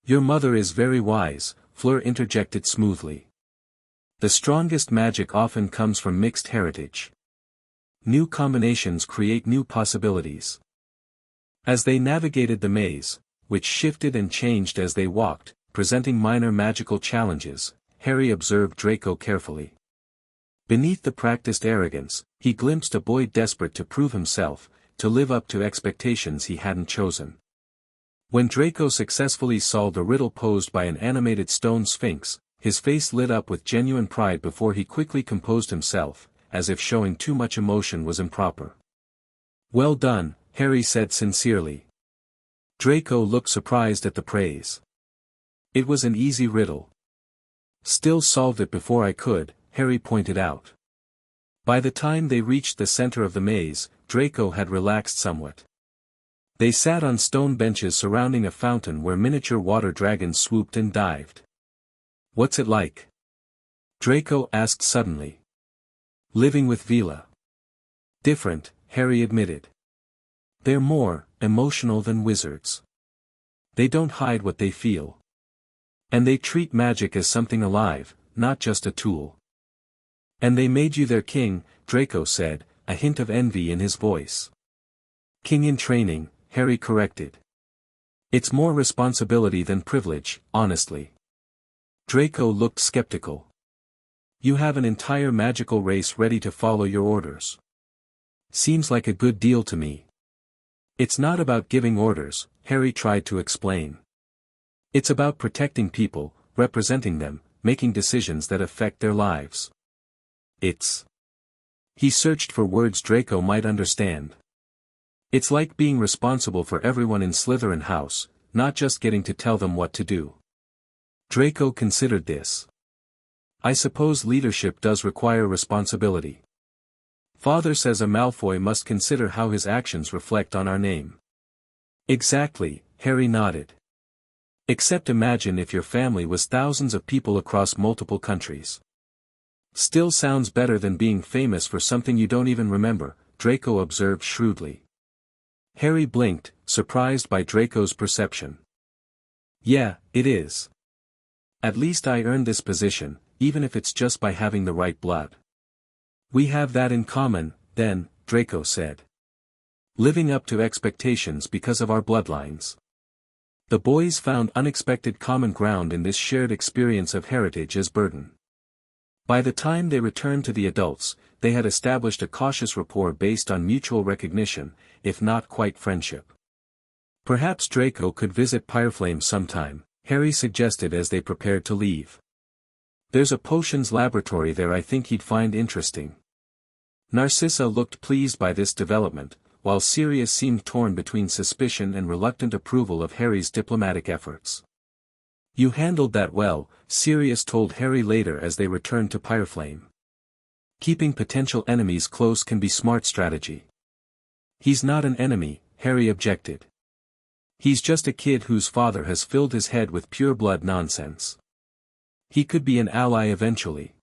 Your mother is very wise, Fleur interjected smoothly. The strongest magic often comes from mixed heritage. New combinations create new possibilities. As they navigated the maze, which shifted and changed as they walked, presenting minor magical challenges. Harry observed Draco carefully. Beneath the practiced arrogance, he glimpsed a boy desperate to prove himself, to live up to expectations he hadn't chosen. When Draco successfully solved a riddle posed by an animated stone sphinx, his face lit up with genuine pride before he quickly composed himself, as if showing too much emotion was improper. "Well done," Harry said sincerely. Draco looked surprised at the praise. "It was an easy riddle." "Still solved it before I could," Harry pointed out. By the time they reached the center of the maze, Draco had relaxed somewhat. They sat on stone benches surrounding a fountain where miniature water dragons swooped and dived. "What's it like?" Draco asked suddenly. "Living with Veela." "Different," Harry admitted. "They're more emotional than wizards. They don't hide what they feel. And they treat magic as something alive, not just a tool." "And they made you their king," Draco said, a hint of envy in his voice. "King in training," Harry corrected. "It's more responsibility than privilege, honestly." Draco looked skeptical. "You have an entire magical race ready to follow your orders. Seems like a good deal to me." "It's not about giving orders," Harry tried to explain. "It's about protecting people, representing them, making decisions that affect their lives. It's..." He searched for words Draco might understand. "It's like being responsible for everyone in Slytherin House, not just getting to tell them what to do." Draco considered this. "I suppose leadership does require responsibility. Father says a Malfoy must consider how his actions reflect on our name." "Exactly," Harry nodded. "Except imagine if your family was thousands of people across multiple countries." "Still sounds better than being famous for something you don't even remember," Draco observed shrewdly. Harry blinked, surprised by Draco's perception. "Yeah, it is. At least I earned this position, even if it's just by having the right blood." "We have that in common, then," Draco said. "Living up to expectations because of our bloodlines." The boys found unexpected common ground in this shared experience of heritage as burden. By the time they returned to the adults, they had established a cautious rapport based on mutual recognition, if not quite friendship. "Perhaps Draco could visit Pyreflame sometime," Harry suggested as they prepared to leave. "There's a potions laboratory there I think he'd find interesting." Narcissa looked pleased by this development, while Sirius seemed torn between suspicion and reluctant approval of Harry's diplomatic efforts. "You handled that well," Sirius told Harry later as they returned to Pyreflame. "Keeping potential enemies close can be smart strategy." "He's not an enemy," Harry objected. "He's just a kid whose father has filled his head with pure-blood nonsense. He could be an ally eventually."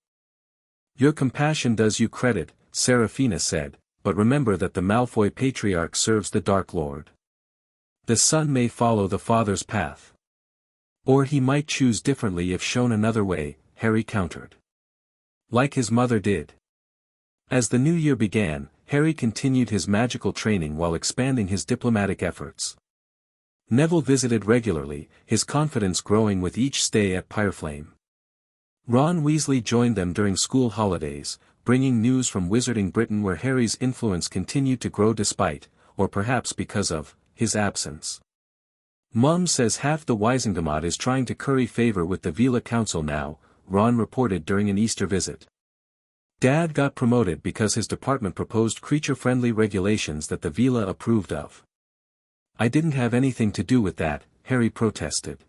"Your compassion does you credit," Seraphina said, "but remember that the Malfoy Patriarch serves the Dark Lord. The son may follow the father's path. Or he might choose differently if shown another way," Harry countered. "Like his mother did." As the new year began, Harry continued his magical training while expanding his diplomatic efforts. Neville visited regularly, his confidence growing with each stay at Pyreflame. Ron Weasley joined them during school holidays, bringing news from Wizarding Britain where Harry's influence continued to grow despite, or perhaps because of, his absence. "Mum says half the Wisengamot is trying to curry favor with the Veela Council now," Ron reported during an Easter visit. "Dad got promoted because his department proposed creature-friendly regulations that the Veela approved of." "I didn't have anything to do with that," Harry protested.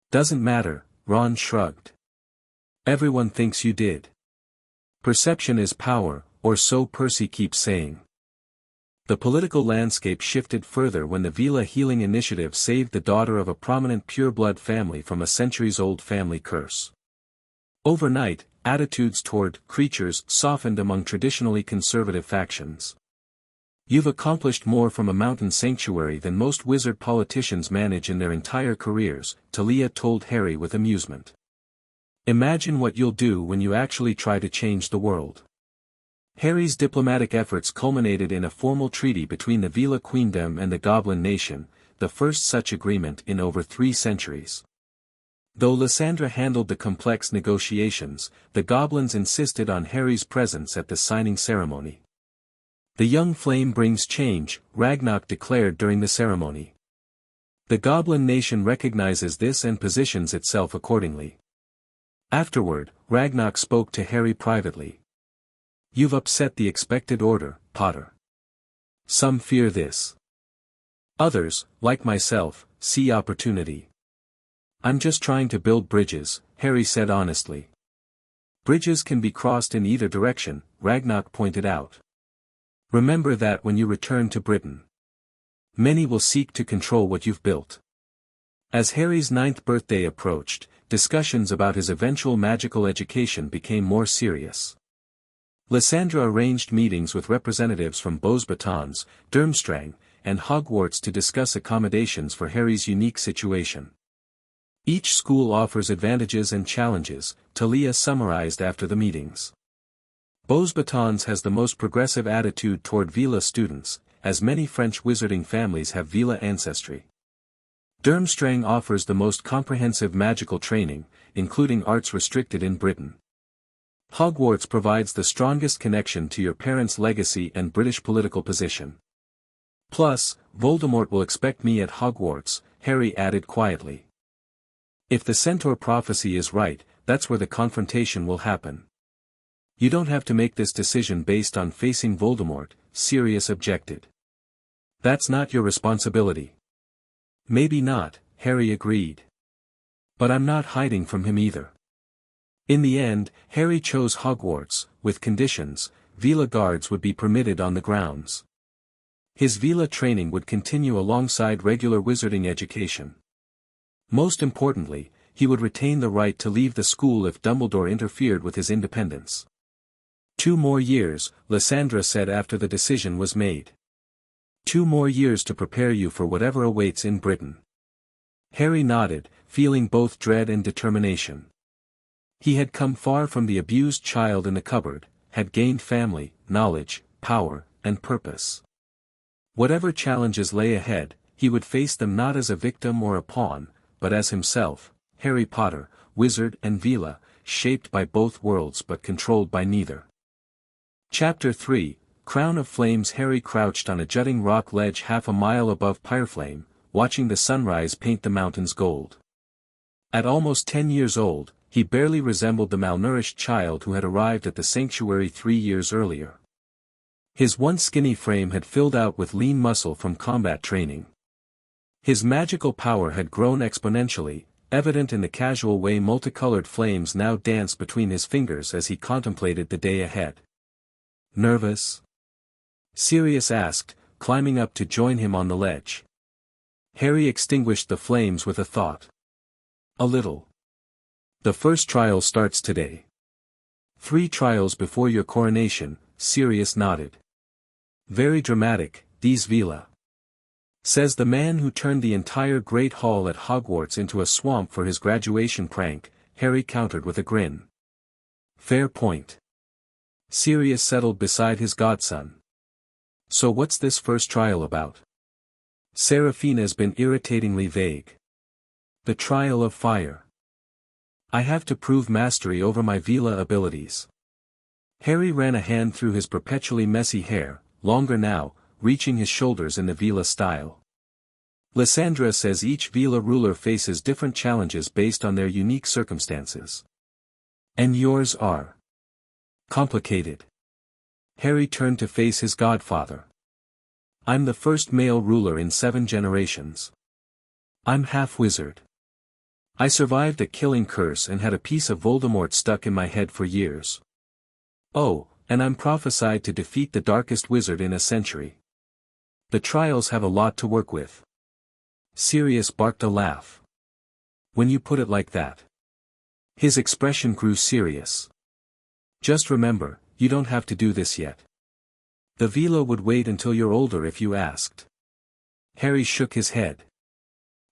"Doesn't matter," Ron shrugged. "Everyone thinks you did. Perception is power, or so Percy keeps saying." The political landscape shifted further when the Veela Healing Initiative saved the daughter of a prominent pure-blood family from a centuries-old family curse. Overnight, attitudes toward creatures softened among traditionally conservative factions. "You've accomplished more from a mountain sanctuary than most wizard politicians manage in their entire careers," Talia told Harry with amusement. "Imagine what you'll do when you actually try to change the world." Harry's diplomatic efforts culminated in a formal treaty between the Veela Queendom and the Goblin Nation, the first such agreement in over 3 centuries. Though Lysandra handled the complex negotiations, the goblins insisted on Harry's presence at the signing ceremony. "The young flame brings change," Ragnarok declared during the ceremony. The goblin nation recognizes this and positions itself accordingly. Afterward, Ragnarok spoke to Harry privately. "You've upset the expected order, Potter. Some fear this. Others, like myself, see opportunity." "I'm just trying to build bridges," Harry said honestly. "Bridges can be crossed in either direction," Ragnarok pointed out. "Remember that when you return to Britain. Many will seek to control what you've built." As Harry's 9th birthday approached, discussions about his eventual magical education became more serious. Lysandra arranged meetings with representatives from Beauxbatons, Durmstrang, and Hogwarts to discuss accommodations for Harry's unique situation. "Each school offers advantages and challenges," Talia summarized after the meetings. "Beauxbatons has the most progressive attitude toward Veela students, as many French wizarding families have Veela ancestry. Durmstrang offers the most comprehensive magical training, including arts restricted in Britain. Hogwarts provides the strongest connection to your parents' legacy and British political position. Plus, Voldemort will expect me at Hogwarts," Harry added quietly. "If the Centaur prophecy is right, that's where the confrontation will happen." "You don't have to make this decision based on facing Voldemort," Sirius objected. "That's not your responsibility." "Maybe not," Harry agreed. "But I'm not hiding from him either." In the end, Harry chose Hogwarts, with conditions. Veela guards would be permitted on the grounds. His Veela training would continue alongside regular wizarding education. Most importantly, he would retain the right to leave the school if Dumbledore interfered with his independence. 2 more years, Lysandra said after the decision was made. 2 more years to prepare you for whatever awaits in Britain." Harry nodded, feeling both dread and determination. He had come far from the abused child in the cupboard, had gained family, knowledge, power, and purpose. Whatever challenges lay ahead, he would face them not as a victim or a pawn, but as himself, Harry Potter, wizard and Veela, shaped by both worlds but controlled by neither. Chapter 3, Crown of Flames. Harry crouched on a jutting rock ledge half a mile above Pyreflame, watching the sunrise paint the mountains gold. At almost 10 years old, he barely resembled the malnourished child who had arrived at the sanctuary 3 years earlier. His once skinny frame had filled out with lean muscle from combat training. His magical power had grown exponentially, evident in the casual way multicolored flames now danced between his fingers as he contemplated the day ahead. "Nervous?" Sirius asked, climbing up to join him on the ledge. Harry extinguished the flames with a thought. "A little. The first trial starts today." 3 trials before your coronation," Sirius nodded. "Very dramatic, these Veela. Says the man who turned the entire Great Hall at Hogwarts into a swamp for his graduation prank," Harry countered with a grin. "Fair point." Sirius settled beside his godson. "So what's this first trial about?" Seraphina's been irritatingly vague. "The trial of fire. I have to prove mastery over my Veela abilities." Harry ran a hand through his perpetually messy hair, longer now, reaching his shoulders in the Veela style. "Lysandra says each Veela ruler faces different challenges based on their unique circumstances. And yours are complicated." Harry turned to face his godfather. "I'm the first male ruler in 7 generations. I'm half-wizard. I survived a killing curse and had a piece of Voldemort stuck in my head for years. Oh, and I'm prophesied to defeat the darkest wizard in a century. The trials have a lot to work with." Sirius barked a laugh. "When you put it like that." His expression grew serious. "Just remember, you don't have to do this yet. The Veela would wait until you're older if you asked." Harry shook his head.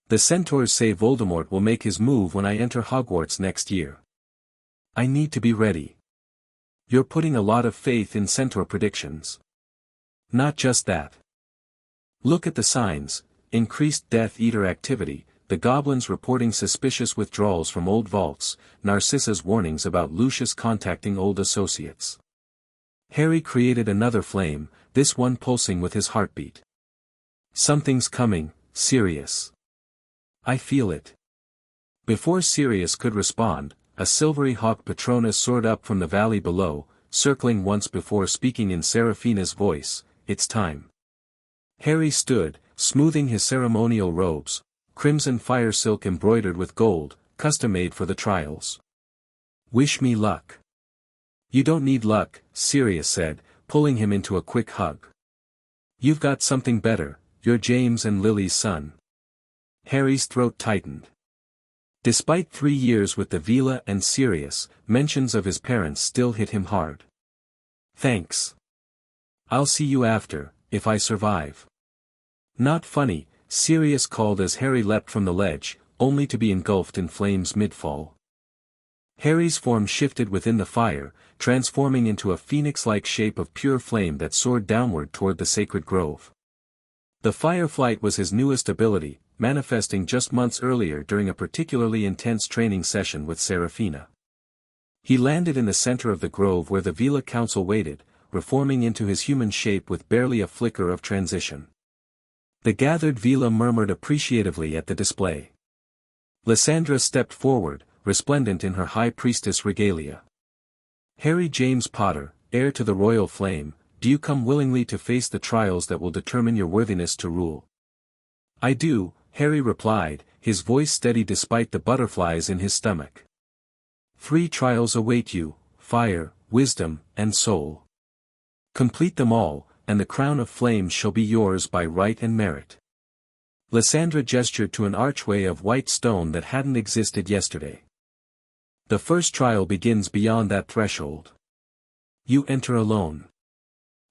"The centaurs say Voldemort will make his move when I enter Hogwarts next year. I need to be ready." "You're putting a lot of faith in centaur predictions." "Not just that. Look at the signs," increased Death Eater activity, the goblins reporting suspicious withdrawals from old vaults, Narcissa's warnings about Lucius contacting old associates. Harry created another flame, this one pulsing with his heartbeat. Something's coming, Sirius. I feel it. Before Sirius could respond, a silvery hawk Patronus soared up from the valley below, circling once before speaking in Seraphina's voice, "It's time." Harry stood, smoothing his ceremonial robes, crimson fire silk embroidered with gold, custom-made for the trials. "Wish me luck." "You don't need luck," Sirius said, pulling him into a quick hug. "You've got something better, you're James and Lily's son." Harry's throat tightened. Despite 3 years with the Veela and Sirius, mentions of his parents still hit him hard. "Thanks. I'll see you after, if I survive." "Not funny," Sirius called as Harry leapt from the ledge, only to be engulfed in flames mid-fall. Harry's form shifted within the fire, transforming into a phoenix-like shape of pure flame that soared downward toward the sacred grove. The fire flight was his newest ability, manifesting just months earlier during a particularly intense training session with Seraphina. He landed in the center of the grove where the Veela Council waited, reforming into his human shape with barely a flicker of transition. The gathered Veela murmured appreciatively at the display. Lysandra stepped forward, resplendent in her high priestess regalia. "Harry James Potter, heir to the royal flame, do you come willingly to face the trials that will determine your worthiness to rule?" "I do," Harry replied, his voice steady despite the butterflies in his stomach. 3 trials await you, fire, wisdom, and soul. Complete them all, and the crown of flames shall be yours by right and merit." Lysandra gestured to an archway of white stone that hadn't existed yesterday. "The first trial begins beyond that threshold. You enter alone."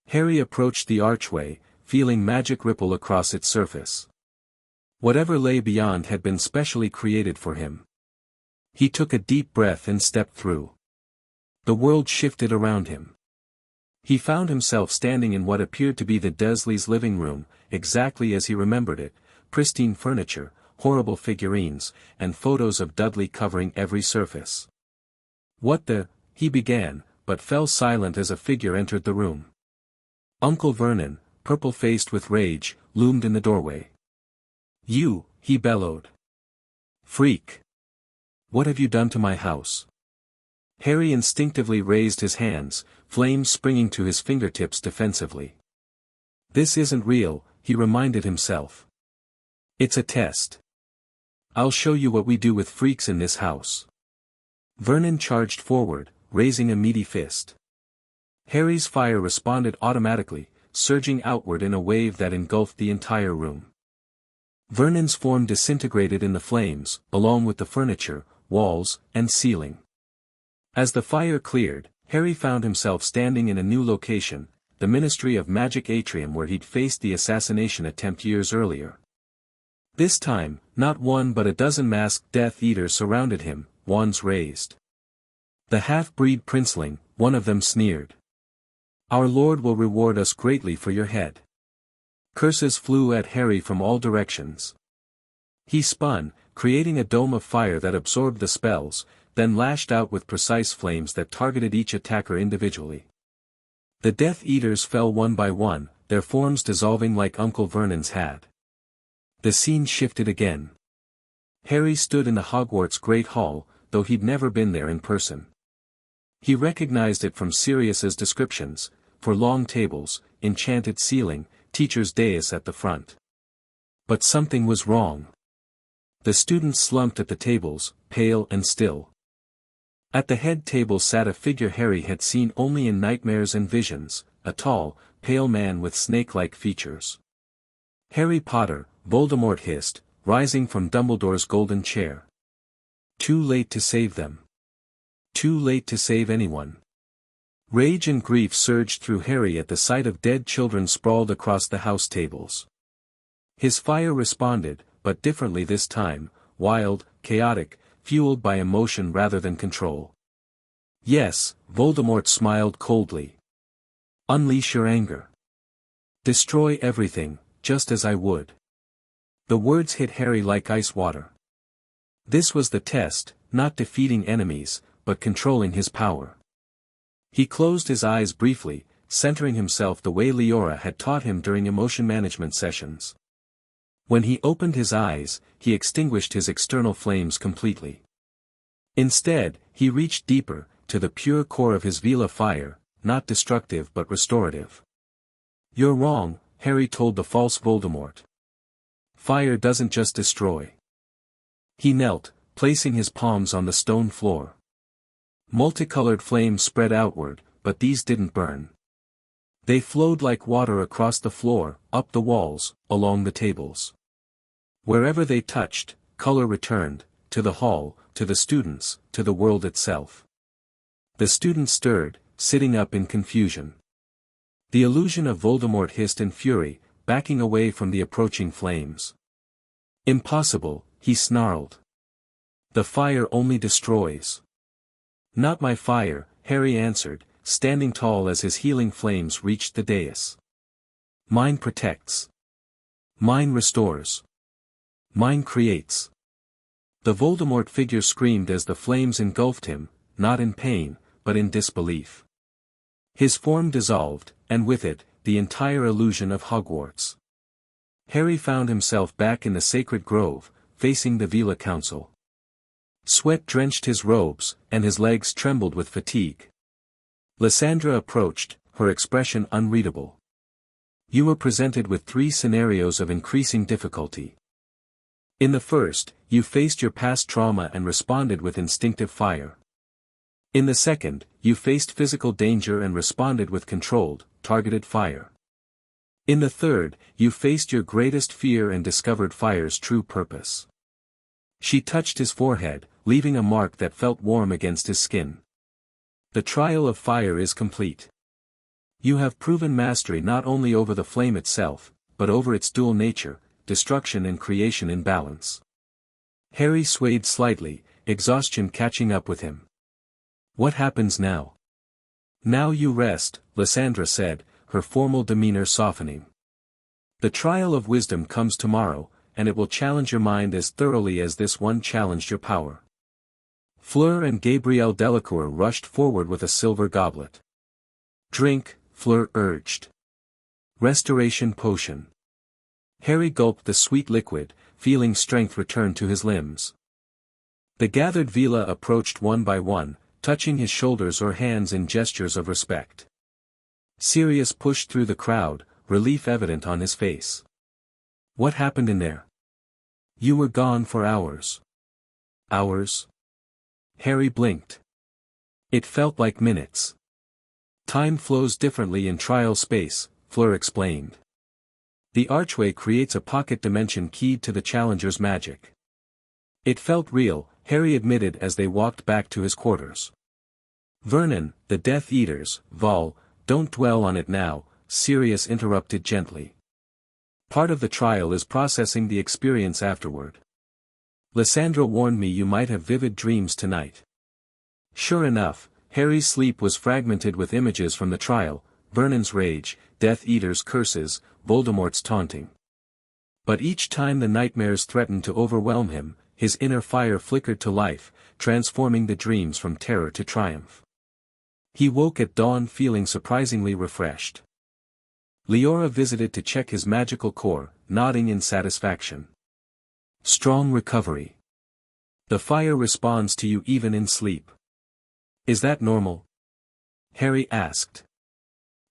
Harry approached the archway, feeling magic ripple across its surface. Whatever lay beyond had been specially created for him. He took a deep breath and stepped through. The world shifted around him. He found himself standing in what appeared to be the Dursleys' living room, exactly as he remembered it, pristine furniture, horrible figurines, and photos of Dudley covering every surface. "What the—" he began, but fell silent as a figure entered the room. Uncle Vernon, purple-faced with rage, loomed in the doorway. "You," he bellowed. "Freak! What have you done to my house?" Harry instinctively raised his hands, flames springing to his fingertips defensively. "This isn't real," he reminded himself. "It's a test. I'll show you what we do with freaks in this house." Vernon charged forward, raising a meaty fist. Harry's fire responded automatically, surging outward in a wave that engulfed the entire room. Vernon's form disintegrated in the flames, along with the furniture, walls, and ceiling. As the fire cleared, Harry found himself standing in a new location, the Ministry of Magic atrium where he'd faced the assassination attempt years earlier. This time, not one but a dozen masked Death Eaters surrounded him, wands raised. "The half-breed princeling," one of them sneered. "Our Lord will reward us greatly for your head." Curses flew at Harry from all directions. He spun, creating a dome of fire that absorbed the spells, then lashed out with precise flames that targeted each attacker individually. The Death Eaters fell one by one, their forms dissolving like Uncle Vernon's had. The scene shifted again. Harry stood in the Hogwarts Great Hall, though he'd never been there in person. He recognized it from Sirius's descriptions, for long tables, enchanted ceiling, teacher's dais at the front. But something was wrong. The students slumped at the tables, pale and still. At the head table sat a figure Harry had seen only in nightmares and visions, a tall, pale man with snake-like features. "Harry Potter," Voldemort hissed, rising from Dumbledore's golden chair. Too late to save them. Too late to save anyone. Rage and grief surged through Harry at the sight of dead children sprawled across the house tables. His fire responded, but differently this time, wild, chaotic, fueled by emotion rather than control. "Yes," Voldemort smiled coldly. "Unleash your anger. Destroy everything, just as I would." The words hit Harry like ice water. This was the test, not defeating enemies, but controlling his power. He closed his eyes briefly, centering himself the way Leora had taught him during emotion management sessions. When he opened his eyes, he extinguished his external flames completely. Instead, he reached deeper, to the pure core of his Veela fire, not destructive but restorative. "You're wrong," Harry told the false Voldemort. "Fire doesn't just destroy." He knelt, placing his palms on the stone floor. Multicolored flames spread outward, but these didn't burn. They flowed like water across the floor, up the walls, along the tables. Wherever they touched, color returned, to the hall, to the students, to the world itself. The students stirred, sitting up in confusion. The illusion of Voldemort hissed in fury, backing away from the approaching flames. "Impossible," he snarled. "The fire only destroys." "Not my fire," Harry answered, standing tall as his healing flames reached the dais. "Mine protects. Mine restores. Mine creates." The Voldemort figure screamed as the flames engulfed him, not in pain, but in disbelief. His form dissolved, and with it, the entire illusion of Hogwarts. Harry found himself back in the sacred grove, facing the Veela Council. Sweat drenched his robes, and his legs trembled with fatigue. Lysandra approached, her expression unreadable. "You were presented with 3 scenarios of increasing difficulty. In the first, you faced your past trauma and responded with instinctive fire. In the second, you faced physical danger and responded with controlled, targeted fire. In the third, you faced your greatest fear and discovered fire's true purpose." She touched his forehead, leaving a mark that felt warm against his skin. "The trial of fire is complete. You have proven mastery not only over the flame itself, but over its dual nature, destruction and creation in balance." Harry swayed slightly, exhaustion catching up with him. "What happens now?" "Now you rest," Lysandra said, her formal demeanor softening. "The trial of wisdom comes tomorrow, and it will challenge your mind as thoroughly as this one challenged your power." Fleur and Gabrielle Delacour rushed forward with a silver goblet. "Drink," Fleur urged. "Restoration potion." Harry gulped the sweet liquid, feeling strength return to his limbs. The gathered Veela approached one by one, touching his shoulders or hands in gestures of respect. Sirius pushed through the crowd, relief evident on his face. "What happened in there?" "You were gone for hours." "Hours?" Harry blinked. It felt like minutes. "Time flows differently in trial space," Fleur explained. "The archway creates a pocket dimension keyed to the challenger's magic." It felt real, Harry admitted as they walked back to his quarters. "Vernon, the Death Eaters, Vol, don't dwell on it now," Sirius interrupted gently. "Part of the trial is processing the experience afterward. Lysandra warned me you might have vivid dreams tonight." Sure enough, Harry's sleep was fragmented with images from the trial, Vernon's rage, Death Eater's curses, Voldemort's taunting. But each time the nightmares threatened to overwhelm him, his inner fire flickered to life, transforming the dreams from terror to triumph. He woke at dawn feeling surprisingly refreshed. Leora visited to check his magical core, nodding in satisfaction. "Strong recovery. The fire responds to you even in sleep. Is that normal?" Harry asked.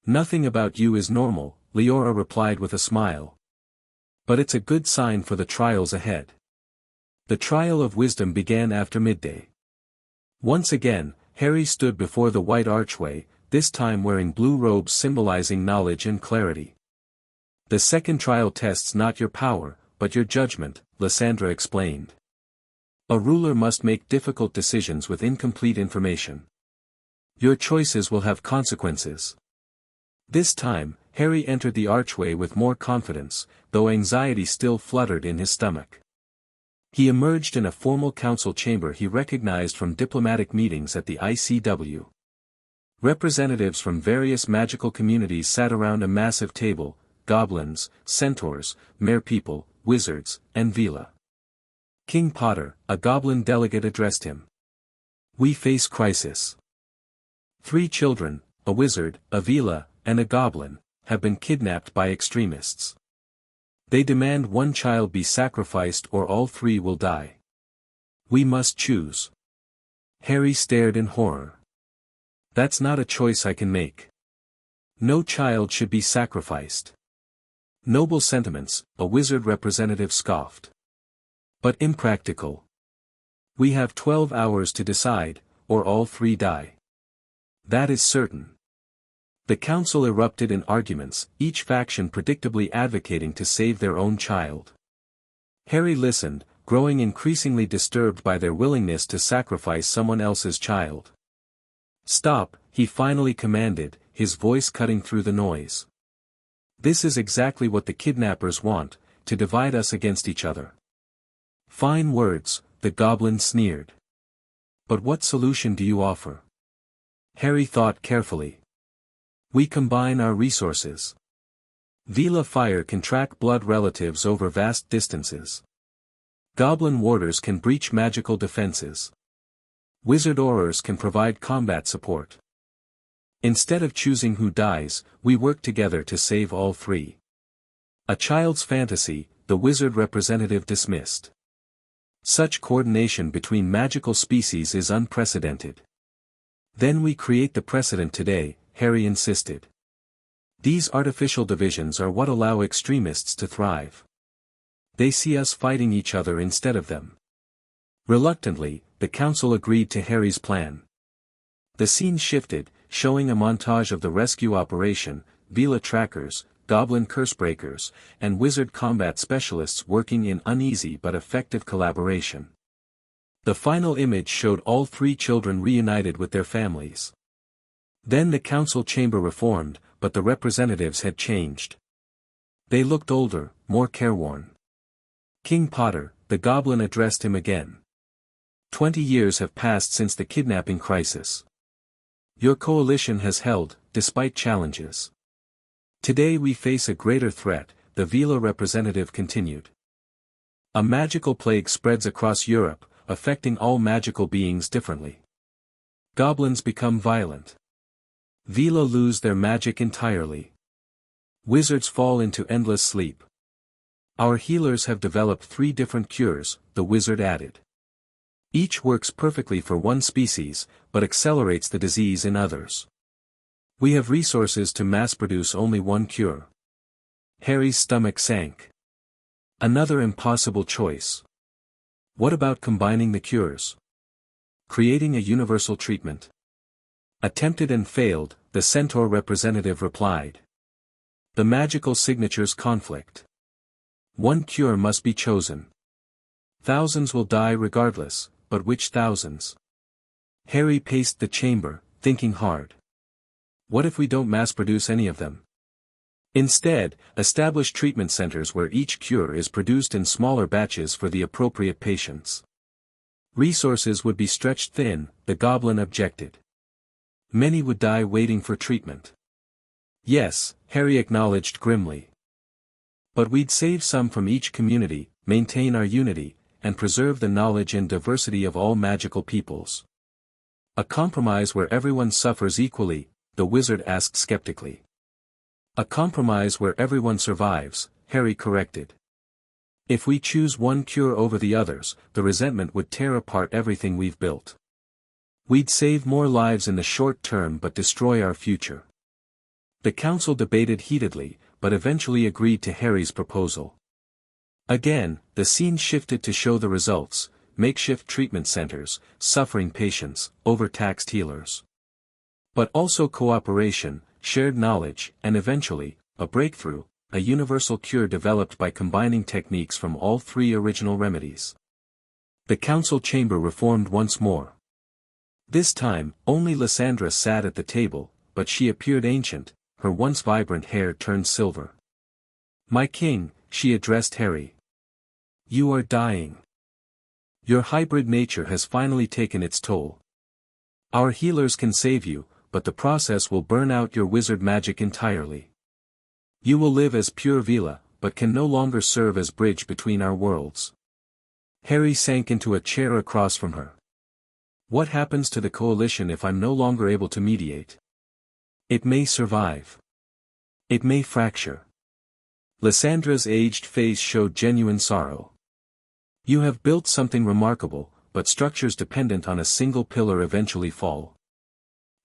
"Nothing about you is normal," Leora replied with a smile. "But it's a good sign for the trials ahead." The trial of wisdom began after midday. Once again, Harry stood before the white archway, this time wearing blue robes symbolizing knowledge and clarity. "The second trial tests not your power, but your judgment," Lysandra explained. "A ruler must make difficult decisions with incomplete information. Your choices will have consequences." This time, Harry entered the archway with more confidence, though anxiety still fluttered in his stomach. He emerged in a formal council chamber he recognized from diplomatic meetings at the ICW. Representatives from various magical communities sat around a massive table, goblins, centaurs, merepeople, wizards, and Veela. King Potter, a goblin delegate addressed him. We face crisis. 3 children, a wizard, a Veela, and a goblin, have been kidnapped by extremists. They demand one child be sacrificed or all 3 will die. We must choose. Harry stared in horror. That's not a choice I can make. No child should be sacrificed. Noble sentiments, a wizard representative scoffed. But impractical. We have 12 hours to decide, or all 3 die. That is certain. The council erupted in arguments, each faction predictably advocating to save their own child. Harry listened, growing increasingly disturbed by their willingness to sacrifice someone else's child. Stop, he finally commanded, his voice cutting through the noise. This is exactly what the kidnappers want, to divide us against each other. Fine words, the goblin sneered. But what solution do you offer? Harry thought carefully. We combine our resources. Veela fire can track blood relatives over vast distances. Goblin warders can breach magical defenses. Wizard aurors can provide combat support. Instead of choosing who dies, we work together to save all 3. A child's fantasy, the wizard representative dismissed. Such coordination between magical species is unprecedented. Then we create the precedent today, Harry insisted. These artificial divisions are what allow extremists to thrive. They see us fighting each other instead of them. Reluctantly, the council agreed to Harry's plan. The scene shifted, showing a montage of the rescue operation, Veela trackers, goblin cursebreakers, and wizard combat specialists working in uneasy but effective collaboration. The final image showed all 3 children reunited with their families. Then the council chamber reformed, but the representatives had changed. They looked older, more careworn. King Potter, the goblin addressed him again. 20 years have passed since the kidnapping crisis. Your coalition has held, despite challenges. Today we face a greater threat, the Veela representative continued. A magical plague spreads across Europe, affecting all magical beings differently. Goblins become violent. Veela lose their magic entirely. Wizards fall into endless sleep. Our healers have developed 3 different cures, the wizard added. Each works perfectly for one species, but accelerates the disease in others. We have resources to mass-produce only one cure. Harry's stomach sank. Another impossible choice. What about combining the cures? Creating a universal treatment? Attempted and failed, the centaur representative replied. The magical signatures conflict. One cure must be chosen. Thousands will die regardless, but which thousands? Harry paced the chamber, thinking hard. What if we don't mass-produce any of them? Instead, establish treatment centers where each cure is produced in smaller batches for the appropriate patients. Resources would be stretched thin, the goblin objected. Many would die waiting for treatment. Yes, Harry acknowledged grimly. But we'd save some from each community, maintain our unity, and preserve the knowledge and diversity of all magical peoples. A compromise where everyone suffers equally, the wizard asked skeptically. A compromise where everyone survives, Harry corrected. If we choose one cure over the others, the resentment would tear apart everything we've built. We'd save more lives in the short term but destroy our future. The council debated heatedly, but eventually agreed to Harry's proposal. Again, the scene shifted to show the results: makeshift treatment centers, suffering patients, overtaxed healers. But also cooperation, shared knowledge, and eventually, a breakthrough, a universal cure developed by combining techniques from all 3 original remedies. The council chamber reformed once more. This time, only Lysandra sat at the table, but she appeared ancient, her once vibrant hair turned silver. My king, she addressed Harry. You are dying. Your hybrid nature has finally taken its toll. Our healers can save you, but the process will burn out your wizard magic entirely. You will live as pure Veela, but can no longer serve as bridge between our worlds. Harry sank into a chair across from her. What happens to the coalition if I'm no longer able to mediate? It may survive. It may fracture. Lyssandra's aged face showed genuine sorrow. You have built something remarkable, but structures dependent on a single pillar eventually fall.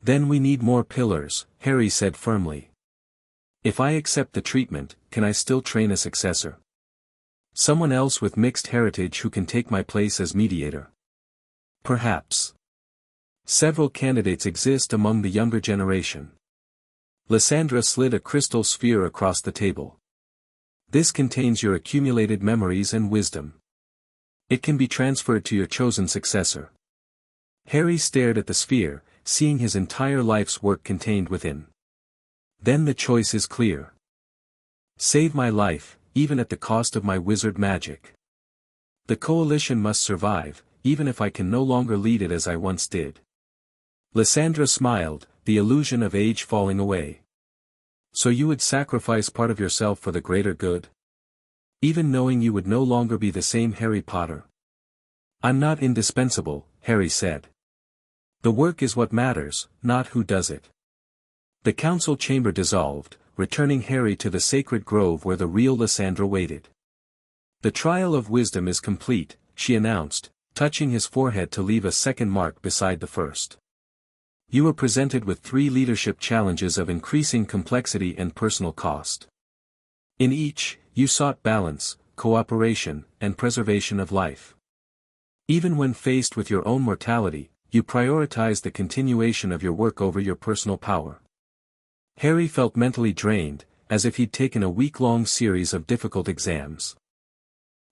Then we need more pillars, Harry said firmly. If I accept the treatment, can I still train a successor? Someone else with mixed heritage who can take my place as mediator? Perhaps. Several candidates exist among the younger generation. Lysandra slid a crystal sphere across the table. This contains your accumulated memories and wisdom. It can be transferred to your chosen successor. Harry stared at the sphere, seeing his entire life's work contained within. Then the choice is clear. Save my life, even at the cost of my wizard magic. The coalition must survive, even if I can no longer lead it as I once did. Lysandra smiled, the illusion of age falling away. So you would sacrifice part of yourself for the greater good? Even knowing you would no longer be the same Harry Potter? I'm not indispensable, Harry said. The work is what matters, not who does it. The council chamber dissolved, returning Harry to the sacred grove where the real Lysandra waited. The trial of wisdom is complete, she announced, touching his forehead to leave a second mark beside the first. You were presented with 3 leadership challenges of increasing complexity and personal cost. In each, you sought balance, cooperation, and preservation of life. Even when faced with your own mortality, you prioritized the continuation of your work over your personal power. Harry felt mentally drained, as if he'd taken a week-long series of difficult exams.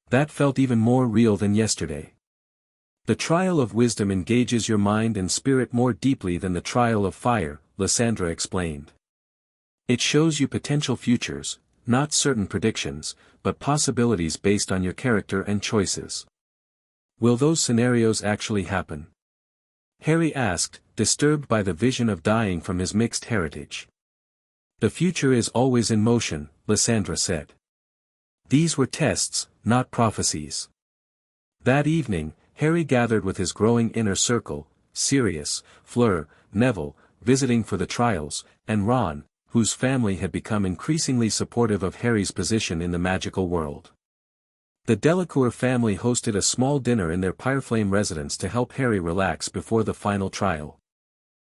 That felt even more real than yesterday. The trial of wisdom engages your mind and spirit more deeply than the trial of fire, Lysandra explained. It shows you potential futures, not certain predictions, but possibilities based on your character and choices. Will those scenarios actually happen? Harry asked, disturbed by the vision of dying from his mixed heritage. The future is always in motion, Lysandra said. These were tests, not prophecies. That evening, Harry gathered with his growing inner circle, Sirius, Fleur, Neville, visiting for the trials, and Ron, whose family had become increasingly supportive of Harry's position in the magical world. The Delacour family hosted a small dinner in their Pyreflame residence to help Harry relax before the final trial.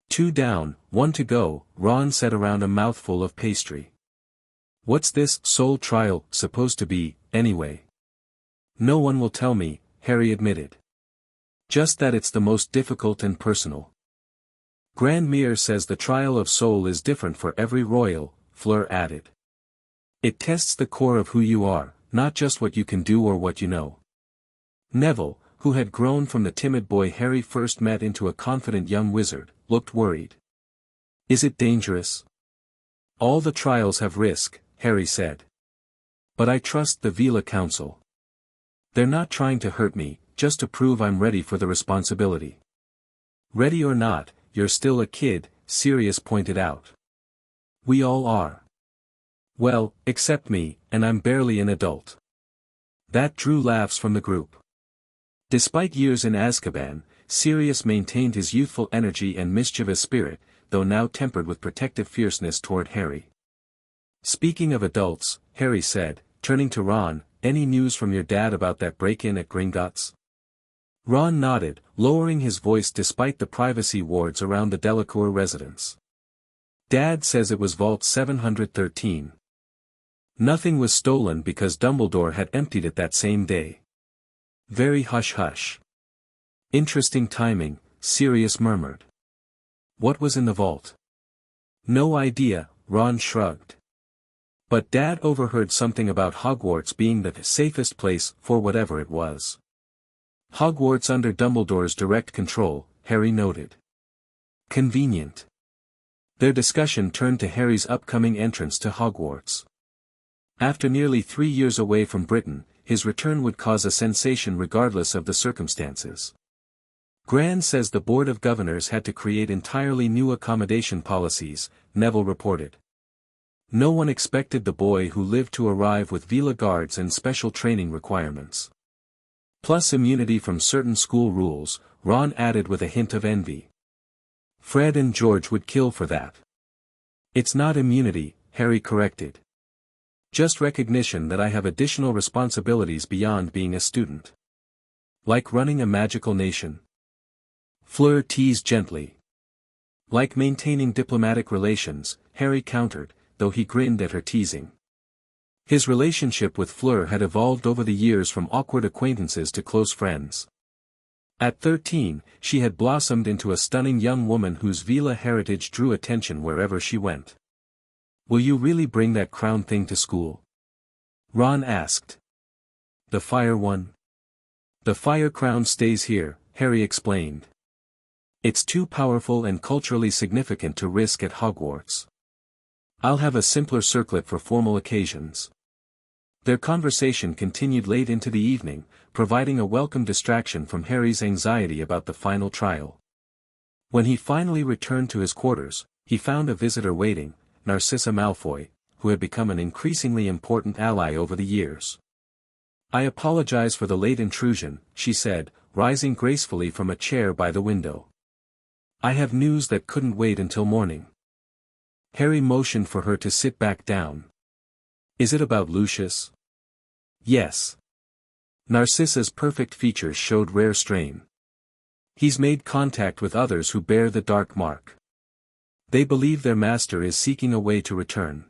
2 down, 1 to go, Ron said around a mouthful of pastry. What's this soul trial supposed to be, anyway? No one will tell me, Harry admitted. Just that it's the most difficult and personal. Grandmere says the trial of soul is different for every royal, Fleur added. It tests the core of who you are, not just what you can do or what you know. Neville, who had grown from the timid boy Harry first met into a confident young wizard, looked worried. Is it dangerous? All the trials have risk, Harry said. But I trust the Veela Council. They're not trying to hurt me, just to prove I'm ready for the responsibility. Ready or not, you're still a kid, Sirius pointed out. We all are. Well, except me, and I'm barely an adult. That drew laughs from the group. Despite years in Azkaban, Sirius maintained his youthful energy and mischievous spirit, though now tempered with protective fierceness toward Harry. Speaking of adults, Harry said, turning to Ron, any news from your dad about that break-in at Gringotts? Ron nodded, lowering his voice despite the privacy wards around the Delacour residence. Dad says it was Vault 713. Nothing was stolen because Dumbledore had emptied it that same day. Very hush-hush. Interesting timing, Sirius murmured. What was in the vault? No idea, Ron shrugged. But Dad overheard something about Hogwarts being the safest place for whatever it was. Hogwarts under Dumbledore's direct control, Harry noted. Convenient. Their discussion turned to Harry's upcoming entrance to Hogwarts. After nearly 3 years away from Britain, his return would cause a sensation regardless of the circumstances. Gran says the Board of Governors had to create entirely new accommodation policies, Neville reported. No one expected the boy who lived to arrive with Veela guards and special training requirements. Plus immunity from certain school rules, Ron added with a hint of envy. Fred and George would kill for that. It's not immunity, Harry corrected. Just recognition that I have additional responsibilities beyond being a student. Like running a magical nation. Fleur teased gently. Like maintaining diplomatic relations, Harry countered, though he grinned at her teasing. His relationship with Fleur had evolved over the years from awkward acquaintances to close friends. At 13, she had blossomed into a stunning young woman whose Veela heritage drew attention wherever she went. Will you really bring that crown thing to school? Ron asked. The fire one? The fire crown stays here, Harry explained. It's too powerful and culturally significant to risk at Hogwarts. I'll have a simpler circlet for formal occasions. Their conversation continued late into the evening, providing a welcome distraction from Harry's anxiety about the final trial. When he finally returned to his quarters, he found a visitor waiting, Narcissa Malfoy, who had become an increasingly important ally over the years. I apologize for the late intrusion, she said, rising gracefully from a chair by the window. I have news that couldn't wait until morning. Harry motioned for her to sit back down. Is it about Lucius? Yes. Narcissa's perfect features showed rare strain. He's made contact with others who bear the dark mark. They believe their master is seeking a way to return.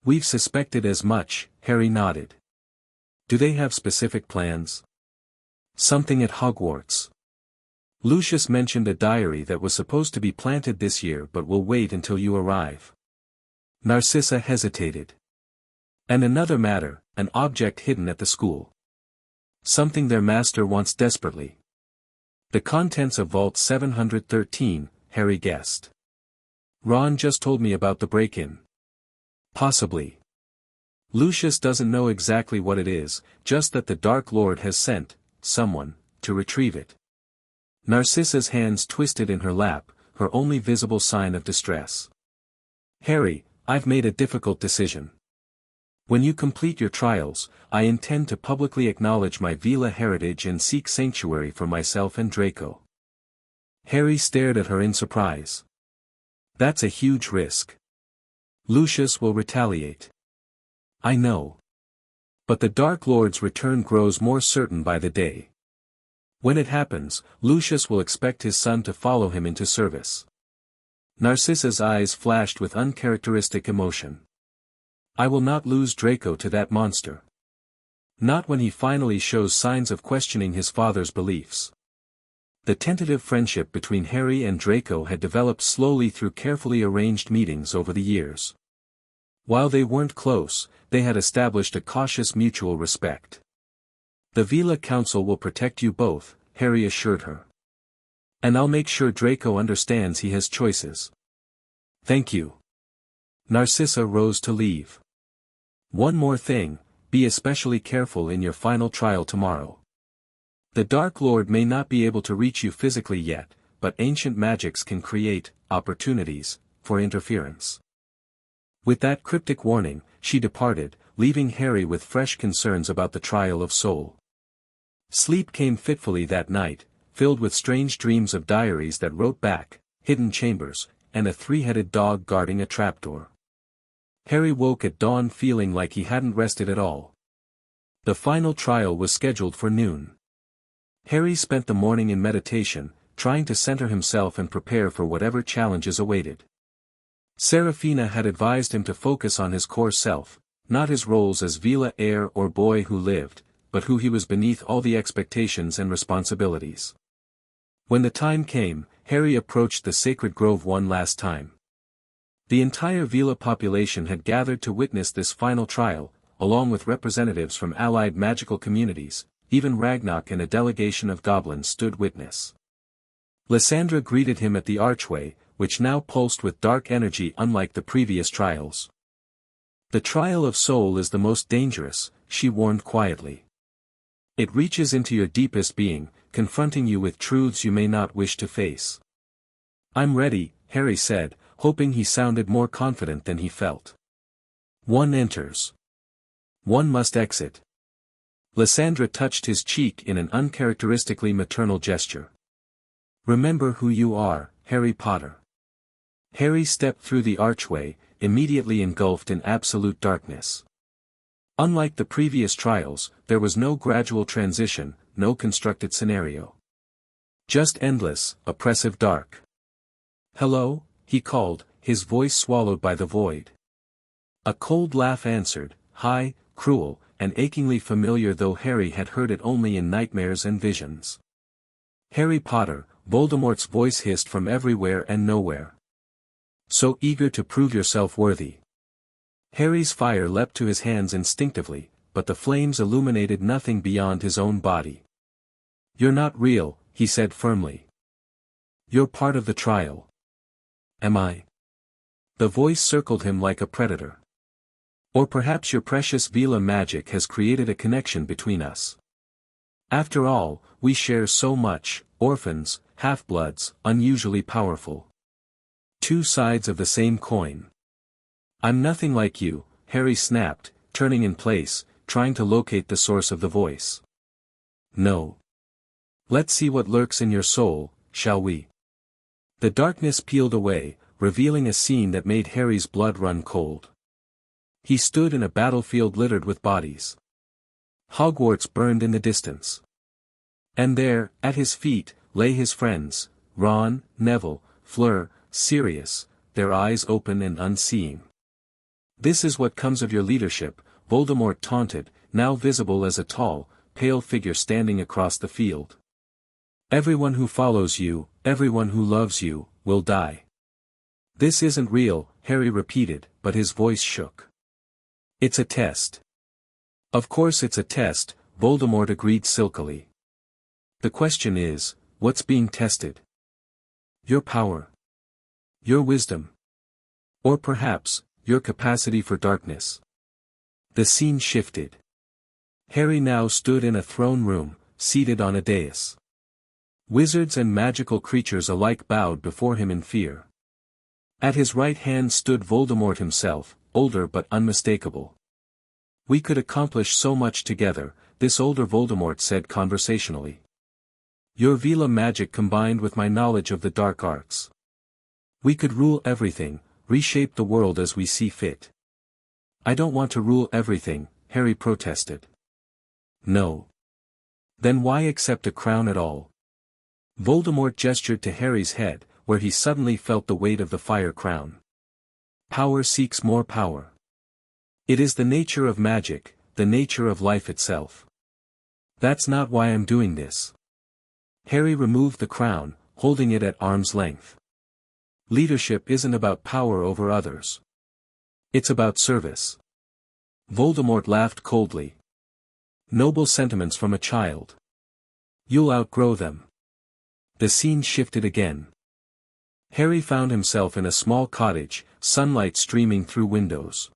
We've suspected as much, Harry nodded. Do they have specific plans? Something at Hogwarts. Lucius mentioned a diary that was supposed to be planted this year but will wait until you arrive. Narcissa hesitated. And another matter, an object hidden at the school. Something their master wants desperately. The contents of Vault 713, Harry guessed. Ron just told me about the break-in. Possibly. Lucius doesn't know exactly what it is, just that the Dark Lord has sent someone to retrieve it. Narcissa's hands twisted in her lap, her only visible sign of distress. Harry, I've made a difficult decision. When you complete your trials, I intend to publicly acknowledge my Veela heritage and seek sanctuary for myself and Draco. Harry stared at her in surprise. That's a huge risk. Lucius will retaliate. I know. But the Dark Lord's return grows more certain by the day. When it happens, Lucius will expect his son to follow him into service. Narcissa's eyes flashed with uncharacteristic emotion. I will not lose Draco to that monster. Not when he finally shows signs of questioning his father's beliefs. The tentative friendship between Harry and Draco had developed slowly through carefully arranged meetings over the years. While they weren't close, they had established a cautious mutual respect. The Veela Council will protect you both, Harry assured her. And I'll make sure Draco understands he has choices. Thank you. Narcissa rose to leave. One more thing, be especially careful in your final trial tomorrow. The Dark Lord may not be able to reach you physically yet, but ancient magics can create opportunities for interference. With that cryptic warning, she departed, leaving Harry with fresh concerns about the trial of soul. Sleep came fitfully that night, filled with strange dreams of diaries that wrote back, hidden chambers, and a three-headed dog guarding a trapdoor. Harry woke at dawn feeling like he hadn't rested at all. The final trial was scheduled for noon. Harry spent the morning in meditation, trying to center himself and prepare for whatever challenges awaited. Serafina had advised him to focus on his core self, not his roles as Veela heir or boy who lived, but who he was beneath all the expectations and responsibilities. When the time came, Harry approached the sacred grove one last time. The entire Veela population had gathered to witness this final trial, along with representatives from allied magical communities. Even Ragnarok and a delegation of goblins stood witness. Lysandra greeted him at the archway, which now pulsed with dark energy unlike the previous trials. The trial of soul is the most dangerous, she warned quietly. It reaches into your deepest being, confronting you with truths you may not wish to face. I'm ready, Harry said, hoping he sounded more confident than he felt. One enters. One must exit. Lysandra touched his cheek in an uncharacteristically maternal gesture. Remember who you are, Harry Potter. Harry stepped through the archway, immediately engulfed in absolute darkness. Unlike the previous trials, there was no gradual transition, no constructed scenario. Just endless, oppressive dark. "Hello," he called, his voice swallowed by the void. A cold laugh answered, high, cruel, and achingly familiar, though Harry had heard it only in nightmares and visions. "Harry Potter," Voldemort's voice hissed from everywhere and nowhere. "So eager to prove yourself worthy." Harry's fire leapt to his hands instinctively, but the flames illuminated nothing beyond his own body. "You're not real," he said firmly. "You're part of the trial." "Am I?" The voice circled him like a predator. "Or perhaps your precious Veela magic has created a connection between us. After all, we share so much, orphans, half-bloods, unusually powerful. Two sides of the same coin." "I'm nothing like you," Harry snapped, turning in place, trying to locate the source of the voice. "No. Let's see what lurks in your soul, shall we?" The darkness peeled away, revealing a scene that made Harry's blood run cold. He stood in a battlefield littered with bodies. Hogwarts burned in the distance. And there, at his feet, lay his friends, Ron, Neville, Fleur, Sirius, their eyes open and unseeing. "This is what comes of your leadership," Voldemort taunted, now visible as a tall, pale figure standing across the field. "Everyone who follows you, everyone who loves you, will die." "This isn't real," Harry repeated, but his voice shook. "It's a test." "Of course it's a test," Voldemort agreed silkily. "The question is, what's being tested? Your power. Your wisdom. Or perhaps, your capacity for darkness." The scene shifted. Harry now stood in a throne room, seated on a dais. Wizards and magical creatures alike bowed before him in fear. At his right hand stood Voldemort himself, older but unmistakable. "We could accomplish so much together," this older Voldemort said conversationally. "Your Veela magic combined with my knowledge of the dark arts. We could rule everything, reshape the world as we see fit." "I don't want to rule everything," Harry protested. "No. Then why accept a crown at all?" Voldemort gestured to Harry's head, where he suddenly felt the weight of the fire crown. "Power seeks more power. It is the nature of magic, the nature of life itself. That's not why I'm doing this." Harry removed the crown, holding it at arm's length. "Leadership isn't about power over others. It's about service." Voldemort laughed coldly. "Noble sentiments from a child. You'll outgrow them." The scene shifted again. Harry found himself in a small cottage, sunlight streaming through windows.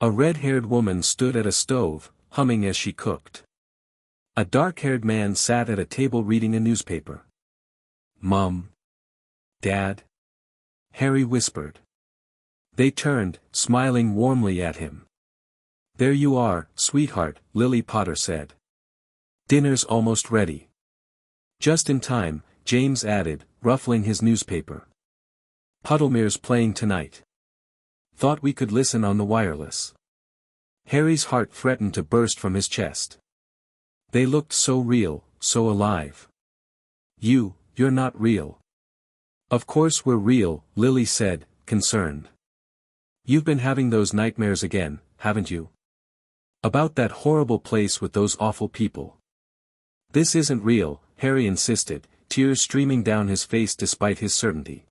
A red-haired woman stood at a stove, humming as she cooked. A dark-haired man sat at a table reading a newspaper. "Mom? Dad?" Harry whispered. They turned, smiling warmly at him. "There you are, sweetheart," Lily Potter said. "Dinner's almost ready." "Just in time," James added, ruffling his newspaper. "Puddlemere's playing tonight. Thought we could listen on the wireless." Harry's heart threatened to burst from his chest. They looked so real, so alive. You're not real." "Of course we're real," Lily said, concerned. "You've been having those nightmares again, haven't you? About that horrible place with those awful people." "This isn't real," Harry insisted, tears streaming down his face despite his certainty.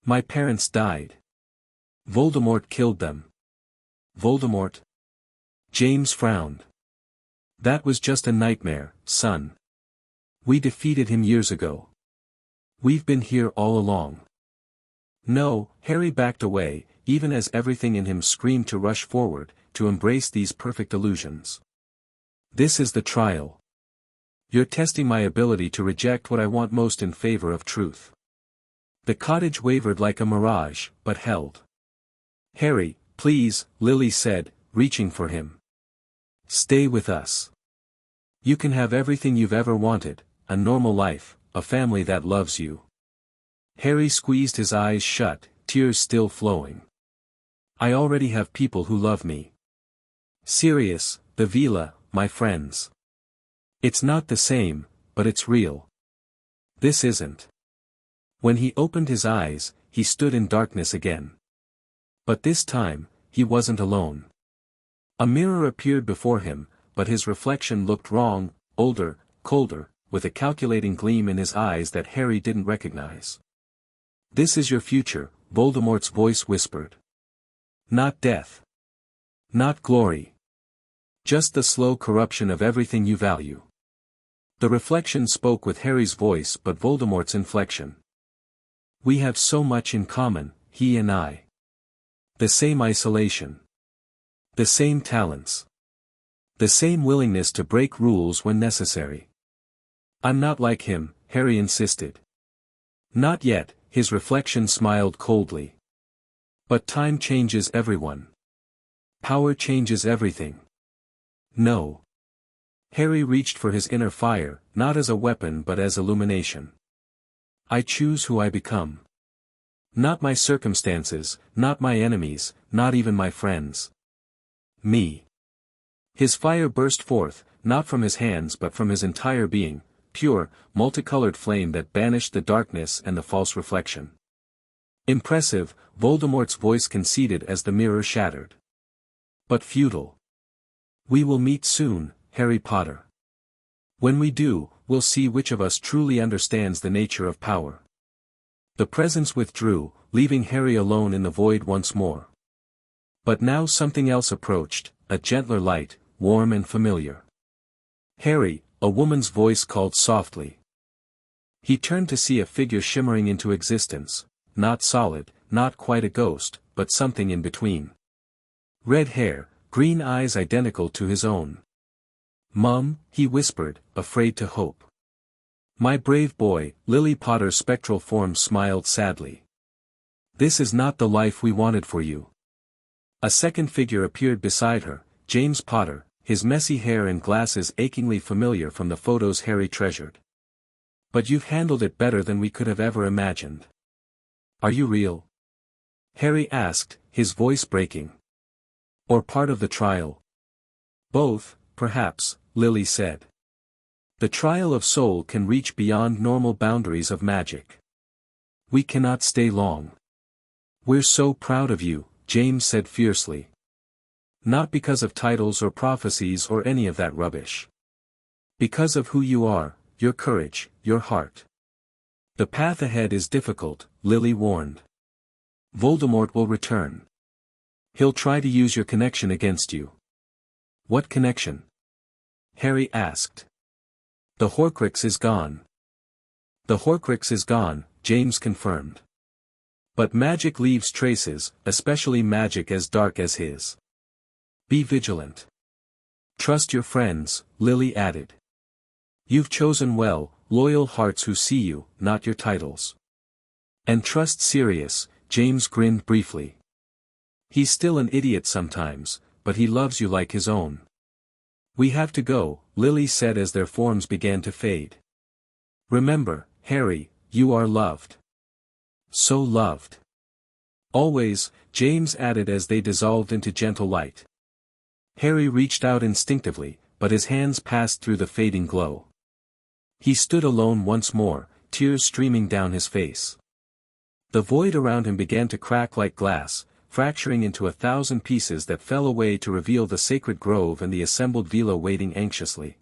"My parents died. Voldemort killed them." "Voldemort?" James frowned. "That was just a nightmare, son. We defeated him years ago. We've been here all along." "No," Harry backed away, even as everything in him screamed to rush forward, to embrace these perfect illusions. "This is the trial. You're testing my ability to reject what I want most in favor of truth." The cottage wavered like a mirage, but held. "Harry, Please, Lily said, reaching for him. Stay with us. You can have everything you've ever wanted, a normal life, a family that loves you. Harry squeezed his eyes shut, tears still flowing. I already have people who love me. Sirius, the Veela, my friends. It's not the same, but it's real. This isn't. When he opened his eyes, he stood in darkness again. But this time, he wasn't alone. A mirror appeared before him, but his reflection looked wrong, older, colder, with a calculating gleam in his eyes that Harry didn't recognize. This is your future, Voldemort's voice whispered. Not death. Not glory. Just the slow corruption of everything you value. The reflection spoke with Harry's voice but Voldemort's inflection. We have so much in common, he and I. The same isolation. The same talents. The same willingness to break rules when necessary. I'm not like him, Harry insisted. Not yet, his reflection smiled coldly. But time changes everyone. Power changes everything. No. Harry reached for his inner fire, not as a weapon but as illumination. I choose who I become. Not my circumstances, not my enemies, not even my friends. Me. His fire burst forth, not from his hands but from his entire being, pure, multicolored flame that banished the darkness and the false reflection. Impressive, Voldemort's voice conceded as the mirror shattered. But futile. We will meet soon, Harry Potter. When we do, we'll see which of us truly understands the nature of power. The presence withdrew, leaving Harry alone in the void once more. But now something else approached, a gentler light, warm and familiar. Harry, a woman's voice called softly. He turned to see a figure shimmering into existence, not solid, not quite a ghost, but something in between. Red hair, green eyes identical to his own. Mum, he whispered, afraid to hope. My brave boy, Lily Potter's spectral form smiled sadly. This is not the life we wanted for you. A second figure appeared beside her, James Potter, his messy hair and glasses achingly familiar from the photos Harry treasured. But you've handled it better than we could have ever imagined. Are you real? Harry asked, his voice breaking. Or part of the trial? Both, perhaps, Lily said. The trial of soul can reach beyond normal boundaries of magic. We cannot stay long. We're so proud of you, James said fiercely. Not because of titles or prophecies or any of that rubbish. Because of who you are, your courage, your heart. The path ahead is difficult, Lily warned. Voldemort will return. He'll try to use your connection against you. What connection? Harry asked. The Horcrux is gone. The Horcrux is gone, James confirmed. But magic leaves traces, especially magic as dark as his. Be vigilant. Trust your friends, Lily added. You've chosen well, loyal hearts who see you, not your titles. And trust Sirius, James grinned briefly. He's still an idiot sometimes, but he loves you like his own. We have to go, Lily said as their forms began to fade. Remember, Harry, you are loved. So loved. Always, James added as they dissolved into gentle light. Harry reached out instinctively, but his hands passed through the fading glow. He stood alone once more, tears streaming down his face. The void around him began to crack like glass, fracturing into 1,000 pieces that fell away to reveal the sacred grove and the assembled Veela waiting anxiously.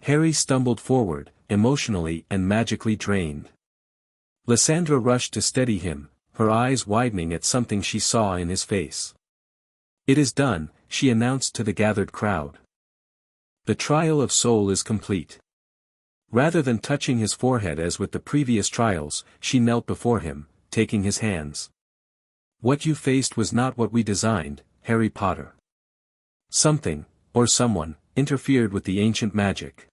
Harry stumbled forward, emotionally and magically drained. Lysandra rushed to steady him, her eyes widening at something she saw in his face. It is done, she announced to the gathered crowd. The trial of soul is complete. Rather than touching his forehead as with the previous trials, she knelt before him, taking his hands. What you faced was not what we designed, Harry Potter. Something, or someone, interfered with the ancient magic.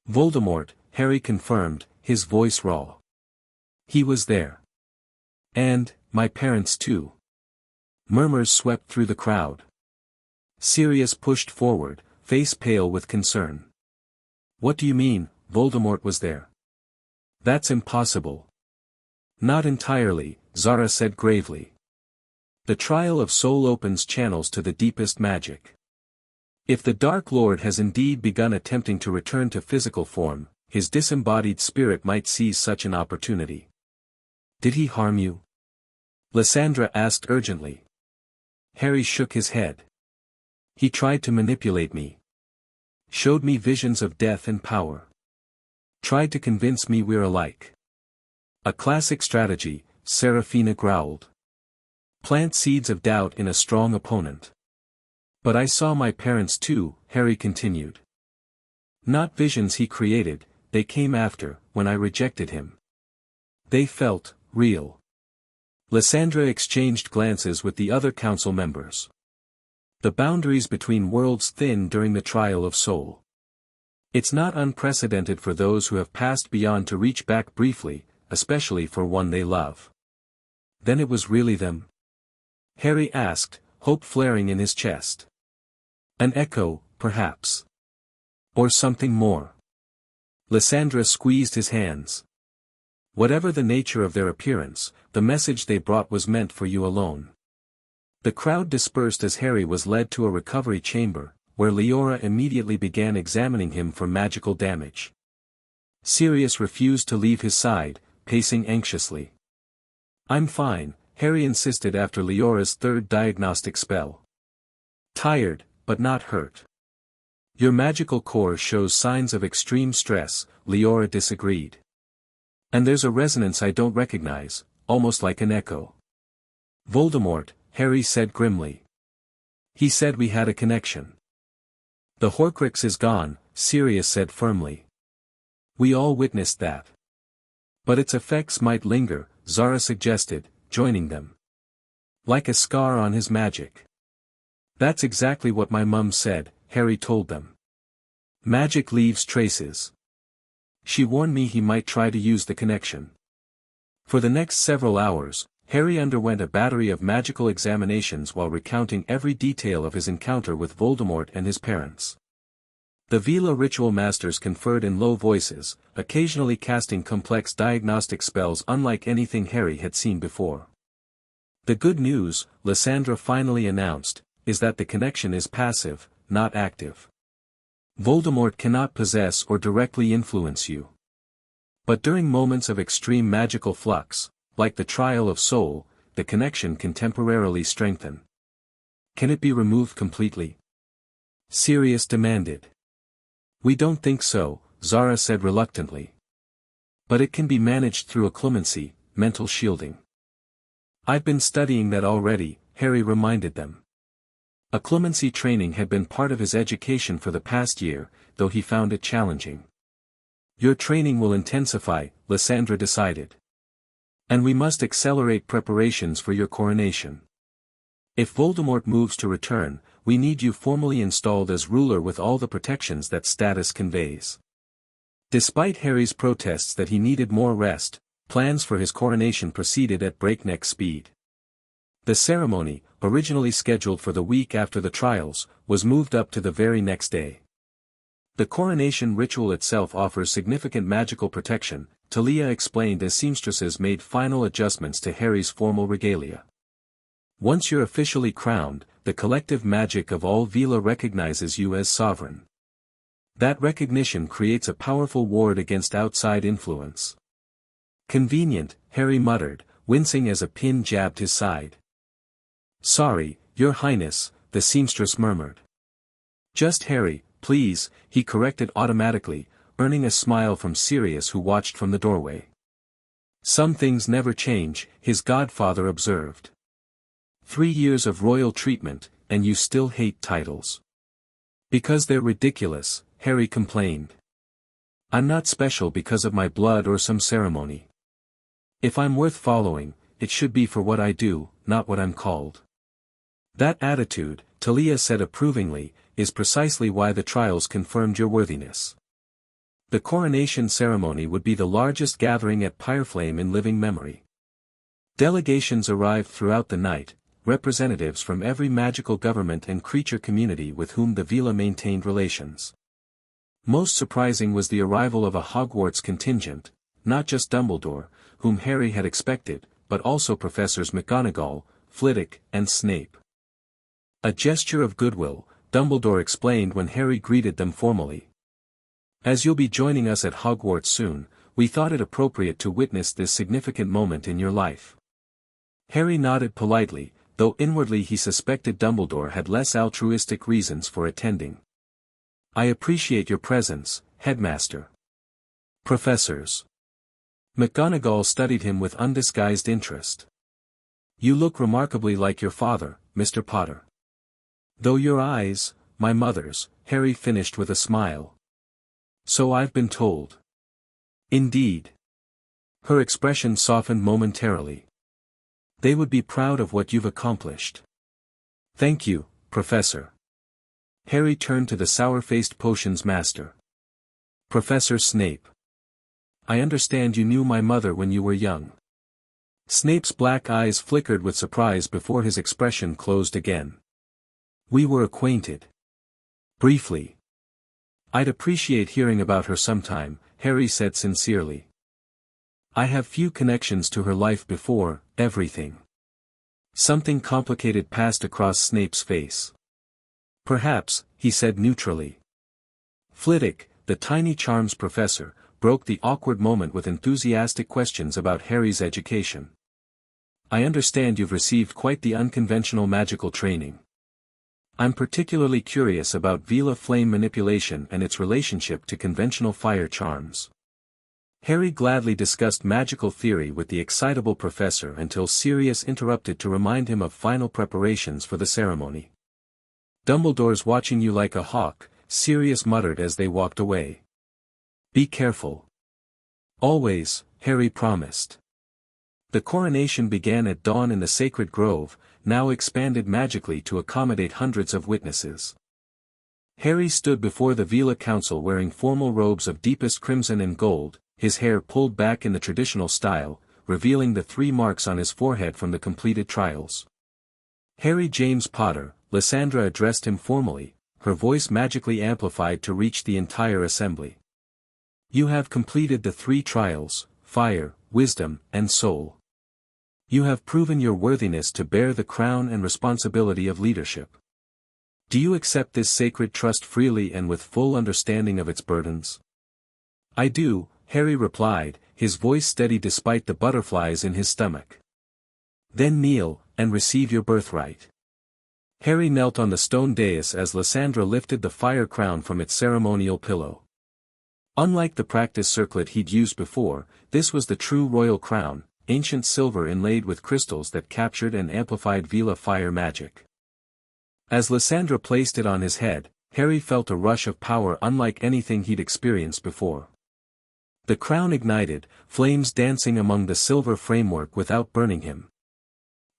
Voldemort, Harry confirmed, his voice raw. He was there. And, my parents too. Murmurs swept through the crowd. Sirius pushed forward, face pale with concern. What do you mean, Voldemort was there? That's impossible. Not entirely, Zara said gravely. The trial of soul opens channels to the deepest magic. If the Dark Lord has indeed begun attempting to return to physical form, his disembodied spirit might seize such an opportunity. Did he harm you? Lysandra asked urgently. Harry shook his head. He tried to manipulate me. Showed me visions of death and power. Tried to convince me we're alike. A classic strategy, Serafina growled. Plant seeds of doubt in a strong opponent. But I saw my parents too, Harry continued. Not visions he created, they came after, when I rejected him. They felt real. Lysandra exchanged glances with the other council members. The boundaries between worlds thin during the trial of soul. It's not unprecedented for those who have passed beyond to reach back briefly, especially for one they love. Then it was really them? Harry asked, hope flaring in his chest. An echo, perhaps. Or something more. Lysandra squeezed his hands. Whatever the nature of their appearance, the message they brought was meant for you alone. The crowd dispersed as Harry was led to a recovery chamber, where Leora immediately began examining him for magical damage. Sirius refused to leave his side, pacing anxiously. I'm fine, Harry insisted after Leora's third diagnostic spell. Tired, but not hurt. Your magical core shows signs of extreme stress, Leora disagreed. And there's a resonance I don't recognize, almost like an echo. Voldemort, Harry said grimly. He said we had a connection. The Horcrux is gone, Sirius said firmly. We all witnessed that. But its effects might linger, Zara suggested, joining them. Like a scar on his magic. That's exactly what my mum said, Harry told them. Magic leaves traces. She warned me he might try to use the connection. For the next several hours, Harry underwent a battery of magical examinations while recounting every detail of his encounter with Voldemort and his parents. The Veela ritual masters conferred in low voices, occasionally casting complex diagnostic spells unlike anything Harry had seen before. The good news, Lysandra finally announced, is that the connection is passive, not active. Voldemort cannot possess or directly influence you. But during moments of extreme magical flux, like the trial of soul, the connection can temporarily strengthen. Can it be removed completely? Sirius demanded. We don't think so, Zara said reluctantly. But it can be managed through a clemency, mental shielding. I've been studying that already, Harry reminded them. A clemency training had been part of his education for the past year, though he found it challenging. Your training will intensify, Lysandra decided. And we must accelerate preparations for your coronation. If Voldemort moves to return, we need you formally installed as ruler with all the protections that status conveys. Despite Harry's protests that he needed more rest, plans for his coronation proceeded at breakneck speed. The ceremony, originally scheduled for the week after the trials, was moved up to the very next day. The coronation ritual itself offers significant magical protection, Talia explained as seamstresses made final adjustments to Harry's formal regalia. Once you're officially crowned, the collective magic of all Veela recognizes you as sovereign. That recognition creates a powerful ward against outside influence. Convenient, Harry muttered, wincing as a pin jabbed his side. Sorry, Your Highness, the seamstress murmured. Just Harry, please, he corrected automatically, earning a smile from Sirius who watched from the doorway. Some things never change, his godfather observed. 3 years of royal treatment, and you still hate titles. Because they're ridiculous, Harry complained. I'm not special because of my blood or some ceremony. If I'm worth following, it should be for what I do, not what I'm called. That attitude, Talia said approvingly, is precisely why the trials confirmed your worthiness. The coronation ceremony would be the largest gathering at Pyreflame in living memory. Delegations arrived throughout the night, representatives from every magical government and creature community with whom the Veela maintained relations. Most surprising was the arrival of a Hogwarts contingent, not just Dumbledore, whom Harry had expected, but also Professors McGonagall, Flitwick, and Snape. A gesture of goodwill, Dumbledore explained when Harry greeted them formally. As you'll be joining us at Hogwarts soon, we thought it appropriate to witness this significant moment in your life. Harry nodded politely, though inwardly he suspected Dumbledore had less altruistic reasons for attending. I appreciate your presence, Headmaster. Professors. McGonagall studied him with undisguised interest. You look remarkably like your father, Mr. Potter. Though your eyes, my mother's, Harry finished with a smile. So I've been told. Indeed. Her expression softened momentarily. They would be proud of what you've accomplished. Thank you, Professor. Harry turned to the sour-faced potions master. Professor Snape. I understand you knew my mother when you were young. Snape's black eyes flickered with surprise before his expression closed again. We were acquainted. Briefly. I'd appreciate hearing about her sometime, Harry said sincerely. I have few connections to her life before everything. Something complicated passed across Snape's face. Perhaps, he said neutrally. Flitwick, the tiny charms professor, broke the awkward moment with enthusiastic questions about Harry's education. I understand you've received quite the unconventional magical training. I'm particularly curious about Veela flame manipulation and its relationship to conventional fire charms. Harry gladly discussed magical theory with the excitable professor until Sirius interrupted to remind him of final preparations for the ceremony. Dumbledore's watching you like a hawk, Sirius muttered as they walked away. Be careful. Always, Harry promised. The coronation began at dawn in the sacred grove, now expanded magically to accommodate hundreds of witnesses. Harry stood before the Veela Council wearing formal robes of deepest crimson and gold, his hair pulled back in the traditional style, revealing the 3 marks on his forehead from the completed trials. Harry James Potter, Lysandra addressed him formally, her voice magically amplified to reach the entire assembly. You have completed the 3 trials, fire, wisdom, and soul. You have proven your worthiness to bear the crown and responsibility of leadership. Do you accept this sacred trust freely and with full understanding of its burdens? I do, Harry replied, his voice steady despite the butterflies in his stomach. Then kneel, and receive your birthright. Harry knelt on the stone dais as Lysandra lifted the fire crown from its ceremonial pillow. Unlike the practice circlet he'd used before, this was the true royal crown, ancient silver inlaid with crystals that captured and amplified Veela fire magic. As Lysandra placed it on his head, Harry felt a rush of power unlike anything he'd experienced before. The crown ignited, flames dancing among the silver framework without burning him.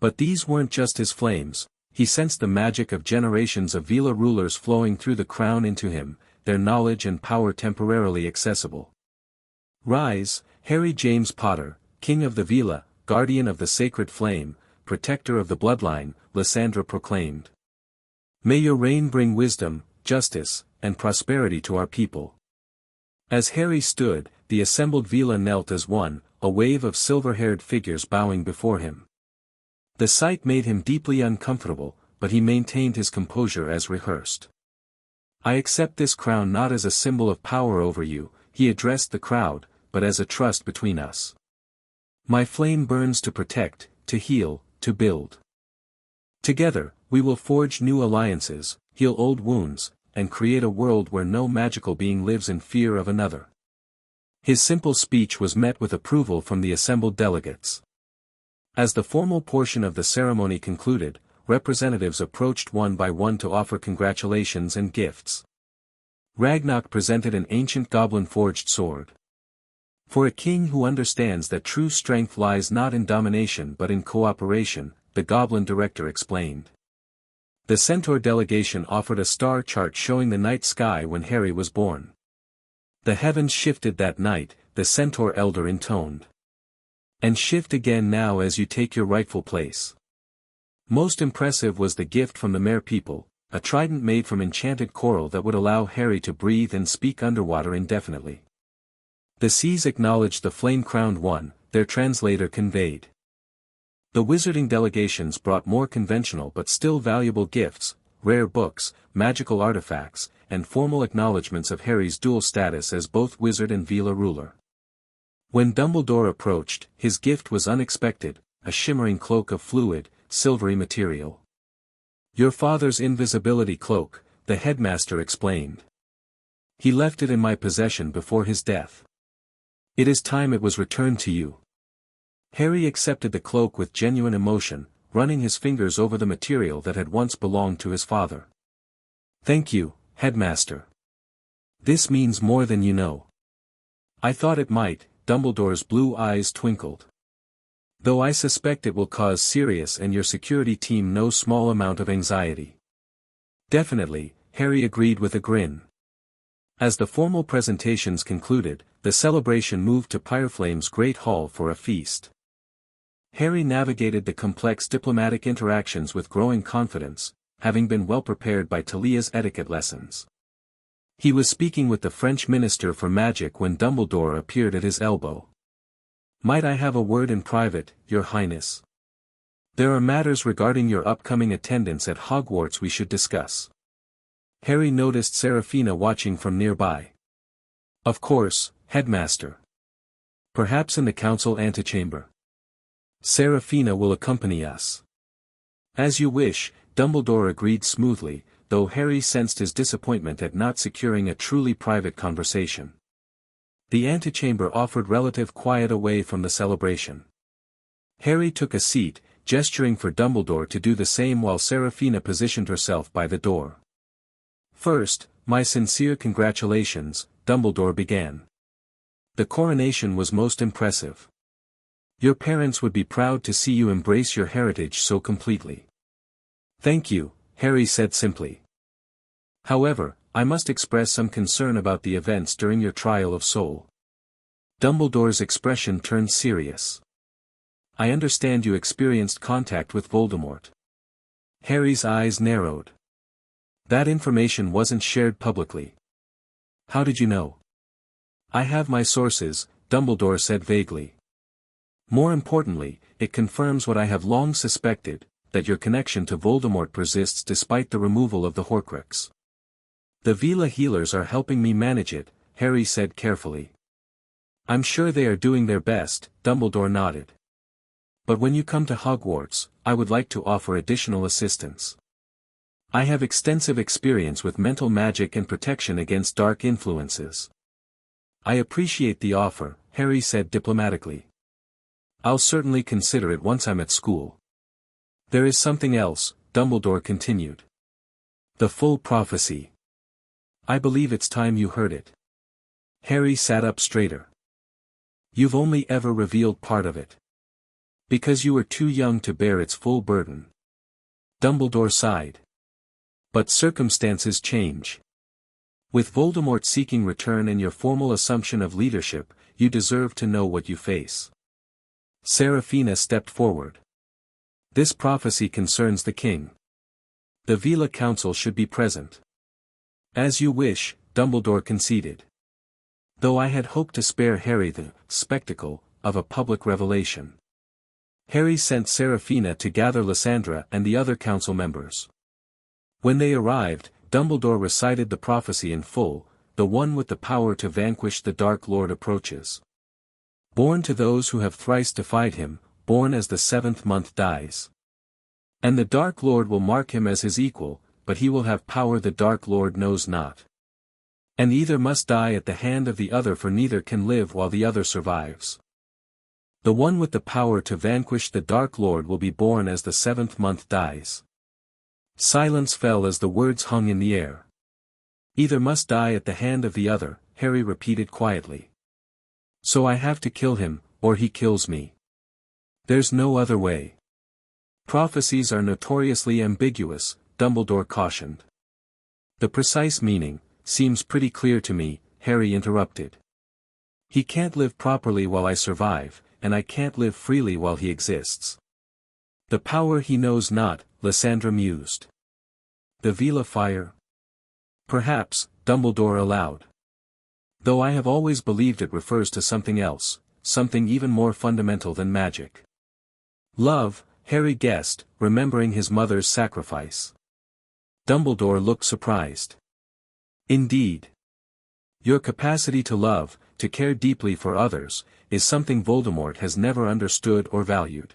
But these weren't just his flames, he sensed the magic of generations of Veela rulers flowing through the crown into him, their knowledge and power temporarily accessible. Rise, Harry James Potter, King of the Veela, Guardian of the Sacred Flame, Protector of the Bloodline, Lysandra proclaimed. May your reign bring wisdom, justice, and prosperity to our people. As Harry stood, the assembled Veela knelt as one, a wave of silver-haired figures bowing before him. The sight made him deeply uncomfortable, but he maintained his composure as rehearsed. I accept this crown not as a symbol of power over you, he addressed the crowd, but as a trust between us. My flame burns to protect, to heal, to build. Together, we will forge new alliances, heal old wounds, and create a world where no magical being lives in fear of another. His simple speech was met with approval from the assembled delegates. As the formal portion of the ceremony concluded, representatives approached one by one to offer congratulations and gifts. Ragnarok presented an ancient goblin-forged sword. For a king who understands that true strength lies not in domination but in cooperation, the goblin director explained. The centaur delegation offered a star chart showing the night sky when Harry was born. The heavens shifted that night, the centaur elder intoned. And shift again now as you take your rightful place. Most impressive was the gift from the Mer people, a trident made from enchanted coral that would allow Harry to breathe and speak underwater indefinitely. The seas acknowledged the flame-crowned one, their translator conveyed. The wizarding delegations brought more conventional but still valuable gifts, rare books, magical artifacts, and formal acknowledgments of Harry's dual status as both wizard and Veela ruler. When Dumbledore approached, his gift was unexpected, a shimmering cloak of fluid, silvery material. "Your father's invisibility cloak," the headmaster explained. "He left it in my possession before his death. It is time it was returned to you." Harry accepted the cloak with genuine emotion, running his fingers over the material that had once belonged to his father. "Thank you, headmaster. This means more than you know." "I thought it might," Dumbledore's blue eyes twinkled. "Though I suspect it will cause Sirius and your security team no small amount of anxiety." "Definitely," Harry agreed with a grin. As the formal presentations concluded, the celebration moved to Pyreflame's Great Hall for a feast. Harry navigated the complex diplomatic interactions with growing confidence, having been well prepared by Talia's etiquette lessons. He was speaking with the French Minister for Magic when Dumbledore appeared at his elbow. "Might I have a word in private, Your Highness? There are matters regarding your upcoming attendance at Hogwarts we should discuss." Harry noticed Seraphina watching from nearby. "Of course, Headmaster. Perhaps in the council antechamber. Seraphina will accompany us." "As you wish," Dumbledore agreed smoothly, though Harry sensed his disappointment at not securing a truly private conversation. The antechamber offered relative quiet away from the celebration. Harry took a seat, gesturing for Dumbledore to do the same while Seraphina positioned herself by the door. "First, my sincere congratulations," Dumbledore began. "The coronation was most impressive. Your parents would be proud to see you embrace your heritage so completely." "Thank you," Harry said simply. "However, I must express some concern about the events during your trial of soul." Dumbledore's expression turned serious. "I understand you experienced contact with Voldemort." Harry's eyes narrowed. "That information wasn't shared publicly." "How did you know?" "I have my sources," Dumbledore said vaguely. "More importantly, it confirms what I have long suspected, that your connection to Voldemort persists despite the removal of the Horcrux." "The Veela healers are helping me manage it," Harry said carefully. "I'm sure they are doing their best," Dumbledore nodded. "But when you come to Hogwarts, I would like to offer additional assistance. I have extensive experience with mental magic and protection against dark influences." "I appreciate the offer," Harry said diplomatically. "I'll certainly consider it once I'm at school." "There is something else," Dumbledore continued. "The full prophecy. I believe it's time you heard it." Harry sat up straighter. "You've only ever revealed part of it. Because you were too young to bear its full burden." Dumbledore sighed. "But circumstances change. With Voldemort seeking return and your formal assumption of leadership, you deserve to know what you face." Seraphina stepped forward. "This prophecy concerns the king. The Veela Council should be present." "As you wish," Dumbledore conceded. "Though I had hoped to spare Harry the spectacle of a public revelation." Harry sent Seraphina to gather Lysandra and the other council members. When they arrived, Dumbledore recited the prophecy in full. "The one with the power to vanquish the Dark Lord approaches. Born to those who have thrice defied him, born as the seventh month dies. And the Dark Lord will mark him as his equal, but he will have power the Dark Lord knows not. And either must die at the hand of the other, for neither can live while the other survives. The one with the power to vanquish the Dark Lord will be born as the seventh month dies." Silence fell as the words hung in the air. "Either must die at the hand of the other," Harry repeated quietly. "So I have to kill him, or he kills me. There's no other way." "Prophecies are notoriously ambiguous," Dumbledore cautioned. "The precise meaning seems pretty clear to me," Harry interrupted. "He can't live properly while I survive, and I can't live freely while he exists." The power he knows not, Lysandra mused. The Veela fire? Perhaps, Dumbledore allowed. Though I have always believed it refers to something else, something even more fundamental than magic. Love, Harry guessed, remembering his mother's sacrifice. Dumbledore looked surprised. Indeed. Your capacity to love, to care deeply for others, is something Voldemort has never understood or valued.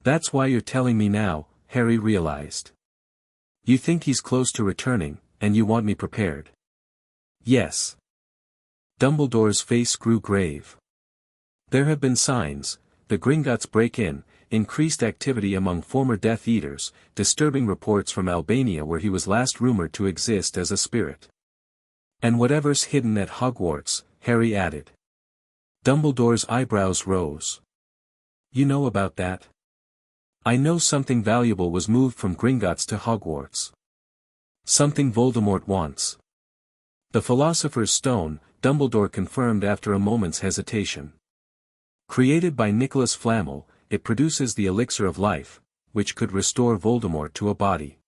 That's why you're telling me now, Harry realized. You think he's close to returning, and you want me prepared. Yes. Dumbledore's face grew grave. There have been signs, the Gringotts break-in, increased activity among former Death Eaters, disturbing reports from Albania where he was last rumored to exist as a spirit. And whatever's hidden at Hogwarts, Harry added. Dumbledore's eyebrows rose. You know about that? I know something valuable was moved from Gringotts to Hogwarts. Something Voldemort wants. The Philosopher's Stone, Dumbledore confirmed after a moment's hesitation. Created by Nicholas Flamel, it produces the elixir of life, which could restore Voldemort to a body.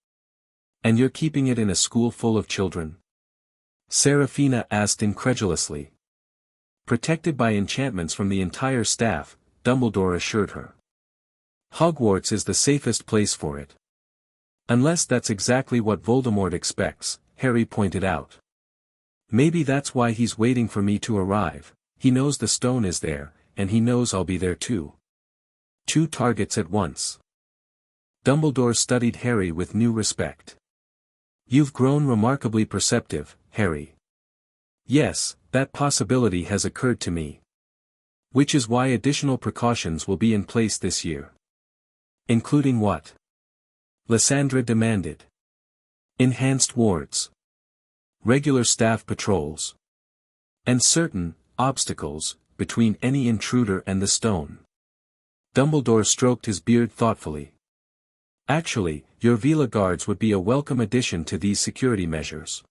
And you're keeping it in a school full of children? Seraphina asked incredulously. Protected by enchantments from the entire staff, Dumbledore assured her. Hogwarts is the safest place for it. Unless that's exactly what Voldemort expects, Harry pointed out. Maybe that's why he's waiting for me to arrive. He knows the stone is there, and he knows I'll be there too. 2 targets at once. Dumbledore studied Harry with new respect. You've grown remarkably perceptive, Harry. Yes, that possibility has occurred to me. Which is why additional precautions will be in place this year. Including what? Lysandra demanded. Enhanced wards. Regular staff patrols. And certain obstacles between any intruder and the stone. Dumbledore stroked his beard thoughtfully. Actually, your Veela guards would be a welcome addition to these security measures.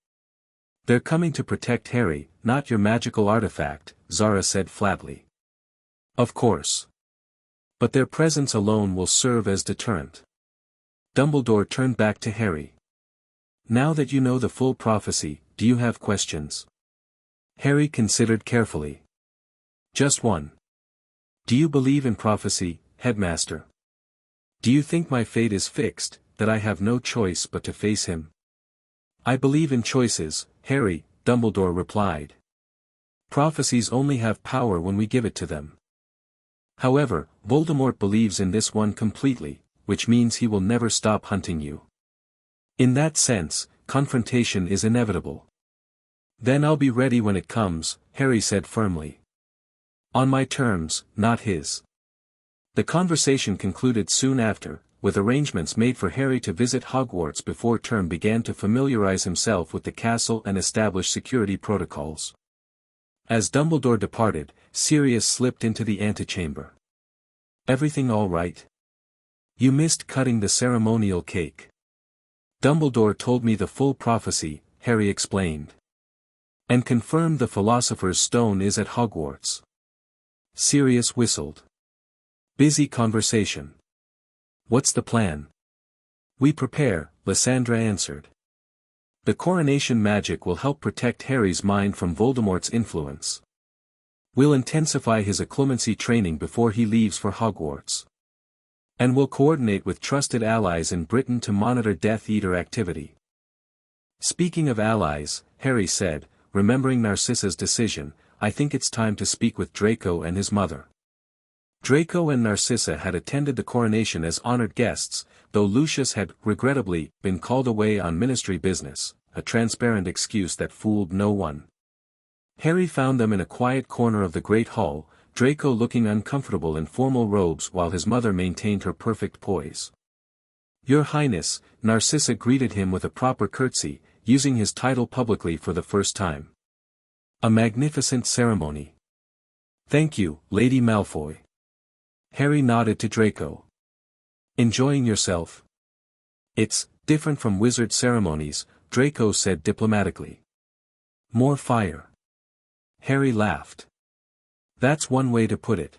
They're coming to protect Harry, not your magical artifact, Zara said flatly. Of course. But their presence alone will serve as deterrent. Dumbledore turned back to Harry. Now that you know the full prophecy, do you have questions? Harry considered carefully. Just one. Do you believe in prophecy, Headmaster? Do you think my fate is fixed, that I have no choice but to face him? I believe in choices, Harry, Dumbledore replied. Prophecies only have power when we give it to them. However, Voldemort believes in this one completely, which means he will never stop hunting you. In that sense, confrontation is inevitable. Then I'll be ready when it comes, Harry said firmly. On my terms, not his. The conversation concluded soon after, with arrangements made for Harry to visit Hogwarts before term began to familiarize himself with the castle and establish security protocols. As Dumbledore departed, Sirius slipped into the antechamber. Everything all right? You missed cutting the ceremonial cake. Dumbledore told me the full prophecy, Harry explained. And confirmed the Philosopher's Stone is at Hogwarts. Sirius whistled. Busy conversation. What's the plan? We prepare, Lysandra answered. The coronation magic will help protect Harry's mind from Voldemort's influence. We'll intensify his occlumency training before he leaves for Hogwarts. And we'll coordinate with trusted allies in Britain to monitor Death Eater activity. Speaking of allies, Harry said, remembering Narcissa's decision, I think it's time to speak with Draco and his mother. Draco and Narcissa had attended the coronation as honored guests, though Lucius had, regrettably, been called away on ministry business, a transparent excuse that fooled no one. Harry found them in a quiet corner of the great hall, Draco looking uncomfortable in formal robes while his mother maintained her perfect poise. Your Highness, Narcissa greeted him with a proper curtsy, using his title publicly for the first time. A magnificent ceremony. Thank you, Lady Malfoy. Harry nodded to Draco. Enjoying yourself? It's different from wizard ceremonies, Draco said diplomatically. More fire. Harry laughed. That's one way to put it.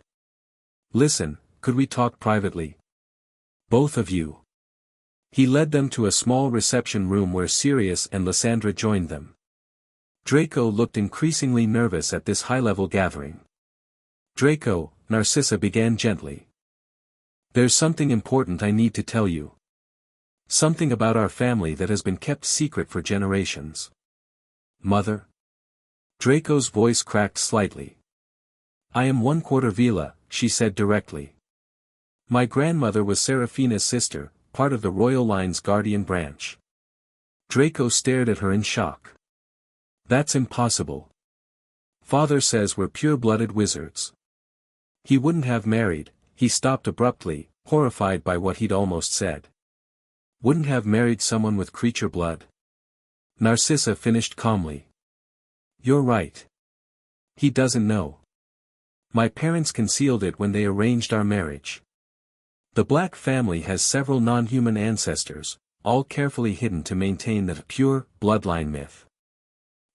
Listen, could we talk privately? Both of you. He led them to a small reception room where Sirius and Lysandra joined them. Draco looked increasingly nervous at this high-level gathering. Draco, Narcissa began gently. There's something important I need to tell you. Something about our family that has been kept secret for generations. Mother? Draco's voice cracked slightly. I am 1/4 Veela, she said directly. My grandmother was Seraphina's sister, part of the royal line's guardian branch. Draco stared at her in shock. That's impossible. Father says we're pure-blooded wizards. He wouldn't have married, he stopped abruptly, horrified by what he'd almost said. Wouldn't have married someone with creature blood? Narcissa finished calmly. You're right. He doesn't know. My parents concealed it when they arranged our marriage. The Black family has several non-human ancestors, all carefully hidden to maintain the pure bloodline myth.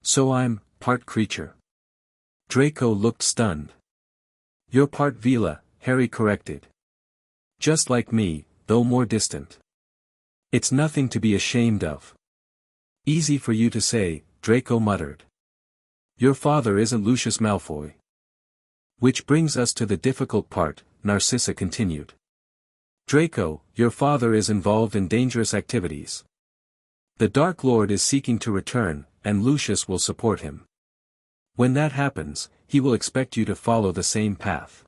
So I'm part creature. Draco looked stunned. You're part Veela, Harry corrected. Just like me, though more distant. It's nothing to be ashamed of. Easy for you to say, Draco muttered. Your father isn't Lucius Malfoy. Which brings us to the difficult part, Narcissa continued. Draco, your father is involved in dangerous activities. The Dark Lord is seeking to return, and Lucius will support him. When that happens, he will expect you to follow the same path.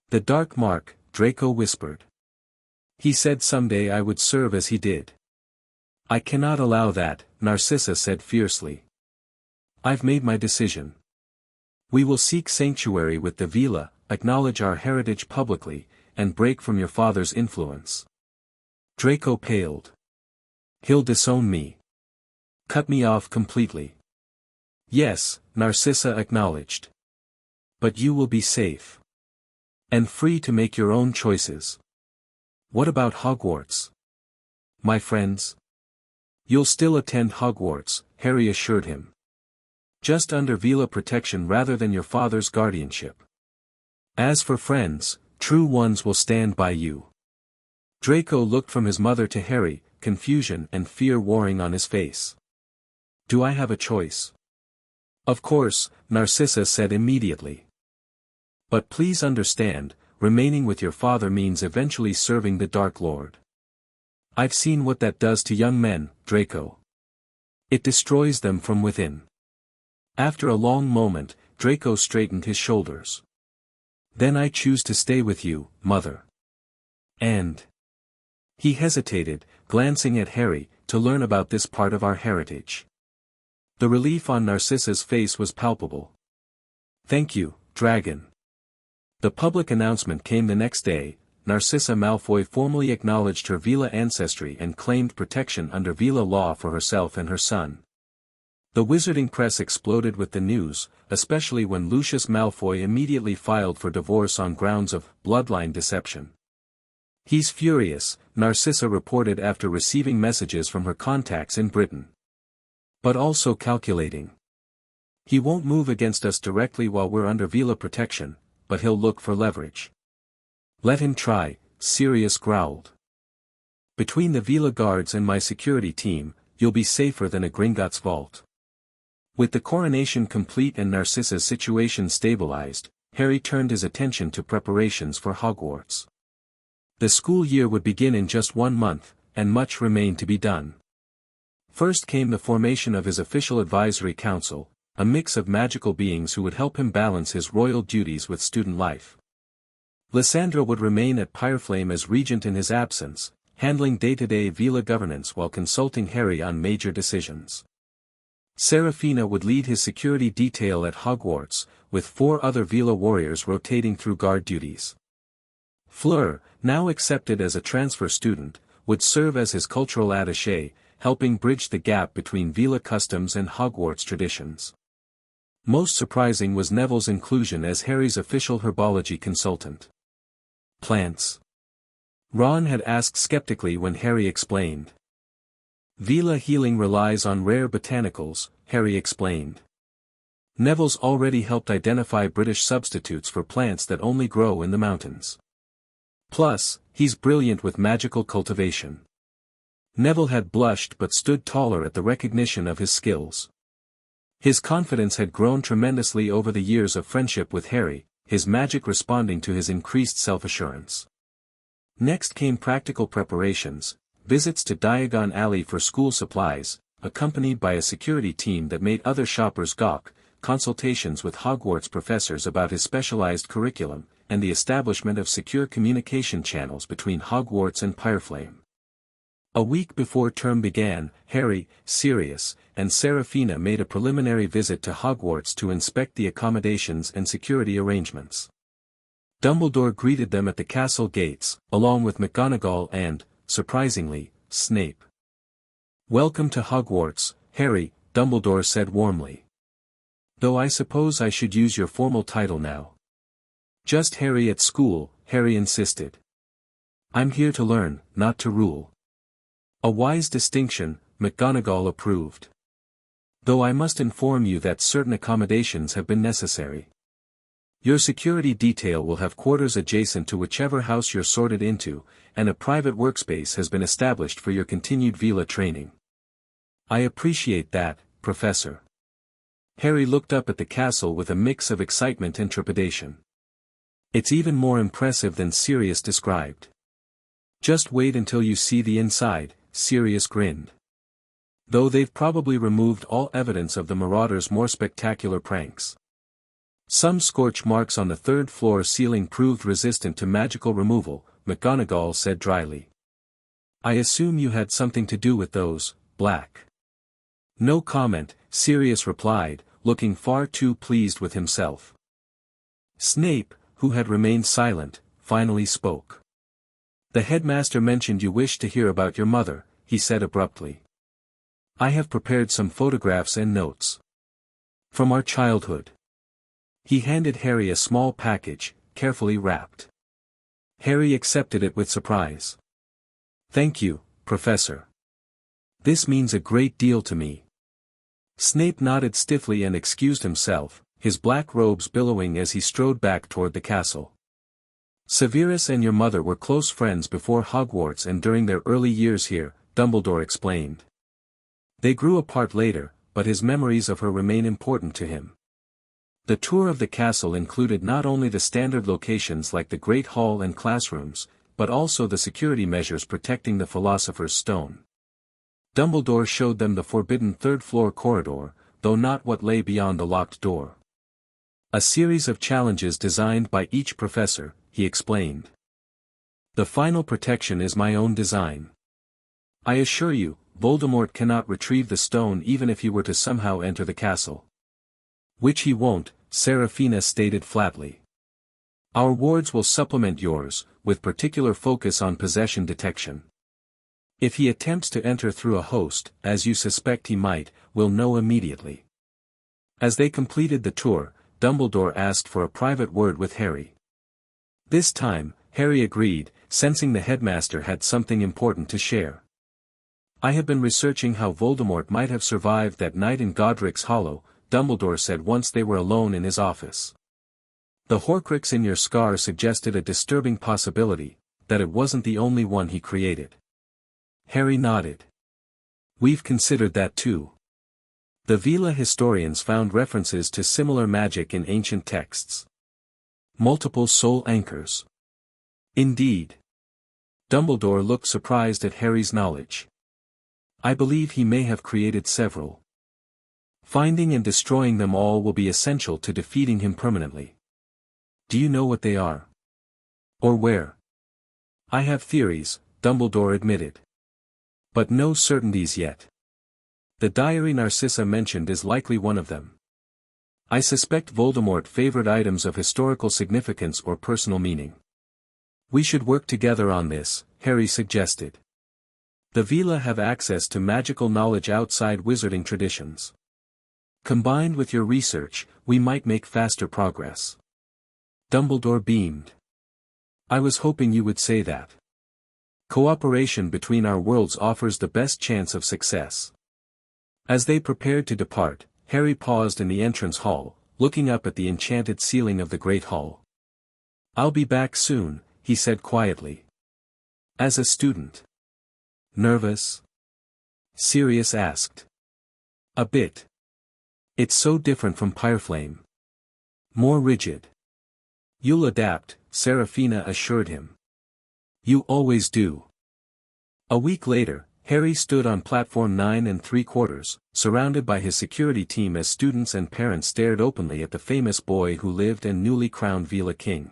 The Dark Mark, Draco whispered. He said someday I would serve as he did. I cannot allow that, Narcissa said fiercely. I've made my decision. We will seek sanctuary with the Veela, acknowledge our heritage publicly, and break from your father's influence. Draco paled. He'll disown me. Cut me off completely. Yes, Narcissa acknowledged. But you will be safe. And free to make your own choices. What about Hogwarts? My friends? You'll still attend Hogwarts, Harry assured him. Just under Veela protection rather than your father's guardianship. As for friends, true ones will stand by you. Draco looked from his mother to Harry, confusion and fear warring on his face. Do I have a choice? Of course, Narcissa said immediately. But please understand, remaining with your father means eventually serving the Dark Lord. I've seen what that does to young men, Draco. It destroys them from within. After a long moment, Draco straightened his shoulders. Then I choose to stay with you, mother. And... He hesitated, glancing at Harry, to learn about this part of our heritage. The relief on Narcissa's face was palpable. Thank you, Dragon. The public announcement came the next day. Narcissa Malfoy formally acknowledged her Veela ancestry and claimed protection under Veela law for herself and her son. The wizarding press exploded with the news, especially when Lucius Malfoy immediately filed for divorce on grounds of bloodline deception. He's furious, Narcissa reported after receiving messages from her contacts in Britain. But also calculating. He won't move against us directly while we're under Veela protection, but he'll look for leverage. Let him try, Sirius growled. Between the Veela guards and my security team, you'll be safer than a Gringotts vault. With the coronation complete and Narcissa's situation stabilized, Harry turned his attention to preparations for Hogwarts. The school year would begin in just 1 month, and much remained to be done. First came the formation of his official advisory council, a mix of magical beings who would help him balance his royal duties with student life. Lysandra would remain at Pyreflame as regent in his absence, handling day-to-day Veela governance while consulting Harry on major decisions. Seraphina would lead his security detail at Hogwarts, with 4 other Veela warriors rotating through guard duties. Fleur, now accepted as a transfer student, would serve as his cultural attaché, helping bridge the gap between Veela customs and Hogwarts traditions. Most surprising was Neville's inclusion as Harry's official herbology consultant. Plants. Ron had asked skeptically when Harry explained. Veela healing relies on rare botanicals, Harry explained. Neville's already helped identify British substitutes for plants that only grow in the mountains. Plus, he's brilliant with magical cultivation. Neville had blushed but stood taller at the recognition of his skills. His confidence had grown tremendously over the years of friendship with Harry, his magic responding to his increased self-assurance. Next came practical preparations, visits to Diagon Alley for school supplies, accompanied by a security team that made other shoppers gawk, consultations with Hogwarts professors about his specialized curriculum, and the establishment of secure communication channels between Hogwarts and Pyreflame. A week before term began, Harry, Sirius, and Seraphina made a preliminary visit to Hogwarts to inspect the accommodations and security arrangements. Dumbledore greeted them at the castle gates, along with McGonagall and, surprisingly, Snape. "Welcome to Hogwarts, Harry," Dumbledore said warmly. "Though I suppose I should use your formal title now." "Just Harry at school," Harry insisted. "I'm here to learn, not to rule." "A wise distinction," McGonagall approved. "Though I must inform you that certain accommodations have been necessary. Your security detail will have quarters adjacent to whichever house you're sorted into, and a private workspace has been established for your continued Veela training." "I appreciate that, Professor." Harry looked up at the castle with a mix of excitement and trepidation. "It's even more impressive than Sirius described." "Just wait until you see the inside," Sirius grinned. "Though they've probably removed all evidence of the Marauders' more spectacular pranks. Some scorch marks on the third-floor ceiling proved resistant to magical removal," McGonagall said dryly. "I assume you had something to do with those, Black." "No comment," Sirius replied, looking far too pleased with himself. Snape, who had remained silent, finally spoke. "The headmaster mentioned you wished to hear about your mother," he said abruptly. "I have prepared some photographs and notes. From our childhood." He handed Harry a small package, carefully wrapped. Harry accepted it with surprise. "Thank you, Professor. This means a great deal to me." Snape nodded stiffly and excused himself, his black robes billowing as he strode back toward the castle. "Severus and your mother were close friends before Hogwarts and during their early years here," Dumbledore explained. "They grew apart later, but his memories of her remain important to him." The tour of the castle included not only the standard locations like the Great Hall and classrooms, but also the security measures protecting the Philosopher's Stone. Dumbledore showed them the forbidden third-floor corridor, though not what lay beyond the locked door. "A series of challenges designed by each professor," he explained. "The final protection is my own design. I assure you, Voldemort cannot retrieve the stone even if he were to somehow enter the castle." "Which he won't," Seraphina stated flatly. "Our wards will supplement yours, with particular focus on possession detection. If he attempts to enter through a host, as you suspect he might, we'll know immediately." As they completed the tour, Dumbledore asked for a private word with Harry. This time, Harry agreed, sensing the headmaster had something important to share. "I have been researching how Voldemort might have survived that night in Godric's Hollow," Dumbledore said once they were alone in his office. "The Horcrux in your scar suggested a disturbing possibility, that it wasn't the only one he created." Harry nodded. "We've considered that too. The Veela historians found references to similar magic in ancient texts. Multiple soul anchors." "Indeed." Dumbledore looked surprised at Harry's knowledge. "I believe he may have created several. Finding and destroying them all will be essential to defeating him permanently." "Do you know what they are? Or where?" "I have theories," Dumbledore admitted. "But no certainties yet. The diary Narcissa mentioned is likely one of them. I suspect Voldemort favored items of historical significance or personal meaning." "We should work together on this," Harry suggested. "The Veela have access to magical knowledge outside wizarding traditions. Combined with your research, we might make faster progress." Dumbledore beamed. "I was hoping you would say that. Cooperation between our worlds offers the best chance of success." As they prepared to depart, Harry paused in the entrance hall, looking up at the enchanted ceiling of the Great Hall. "I'll be back soon," he said quietly. As a student. Nervous? Sirius asked. A bit. It's so different from Pyreflame. More rigid. You'll adapt, Serafina assured him. You always do. A week later, Harry stood on platform 9 3/4, surrounded by his security team as students and parents stared openly at the famous boy who lived and newly crowned Veela king.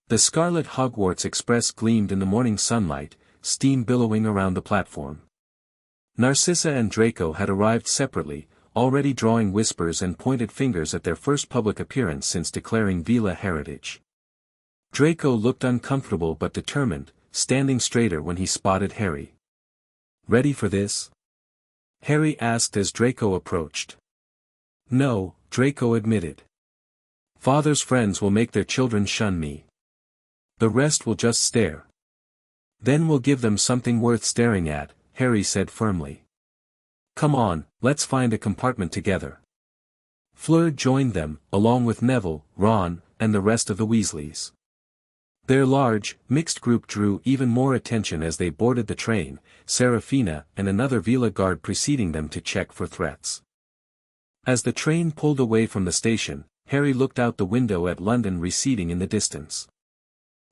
The scarlet Hogwarts Express gleamed in the morning sunlight, steam billowing around the platform. Narcissa and Draco had arrived separately, already drawing whispers and pointed fingers at their first public appearance since declaring Veela heritage. Draco looked uncomfortable but determined, standing straighter when he spotted Harry. Ready for this? Harry asked as Draco approached. No, Draco admitted. Father's friends will make their children shun me. The rest will just stare. Then we'll give them something worth staring at, Harry said firmly. Come on, let's find a compartment together. Fleur joined them, along with Neville, Ron, and the rest of the Weasleys. Their large, mixed group drew even more attention as they boarded the train, Serafina and another Veela guard preceding them to check for threats. As the train pulled away from the station, Harry looked out the window at London receding in the distance.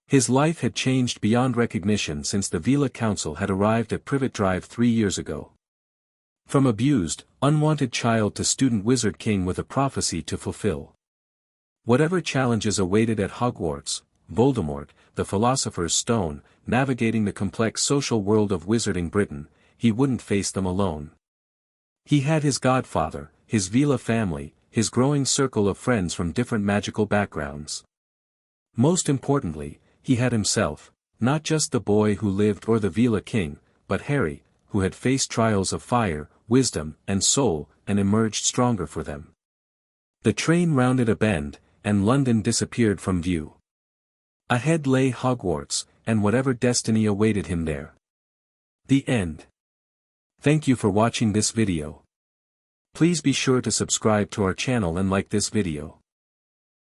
His life had changed beyond recognition since the Veela Council had arrived at Privet Drive 3 years ago. From abused, unwanted child to student wizard king with a prophecy to fulfill. Whatever challenges awaited at Hogwarts, Voldemort, the Philosopher's Stone, navigating the complex social world of wizarding Britain, he wouldn't face them alone. He had his godfather, his Veela family, his growing circle of friends from different magical backgrounds. Most importantly, he had himself, not just the boy who lived or the Veela king, but Harry, who had faced trials of fire, wisdom, and soul, and emerged stronger for them. The train rounded a bend, and London disappeared from view. Ahead lay Hogwarts, and whatever destiny awaited him there. The end. Thank you for watching this video. Please be sure to subscribe to our channel and like this video.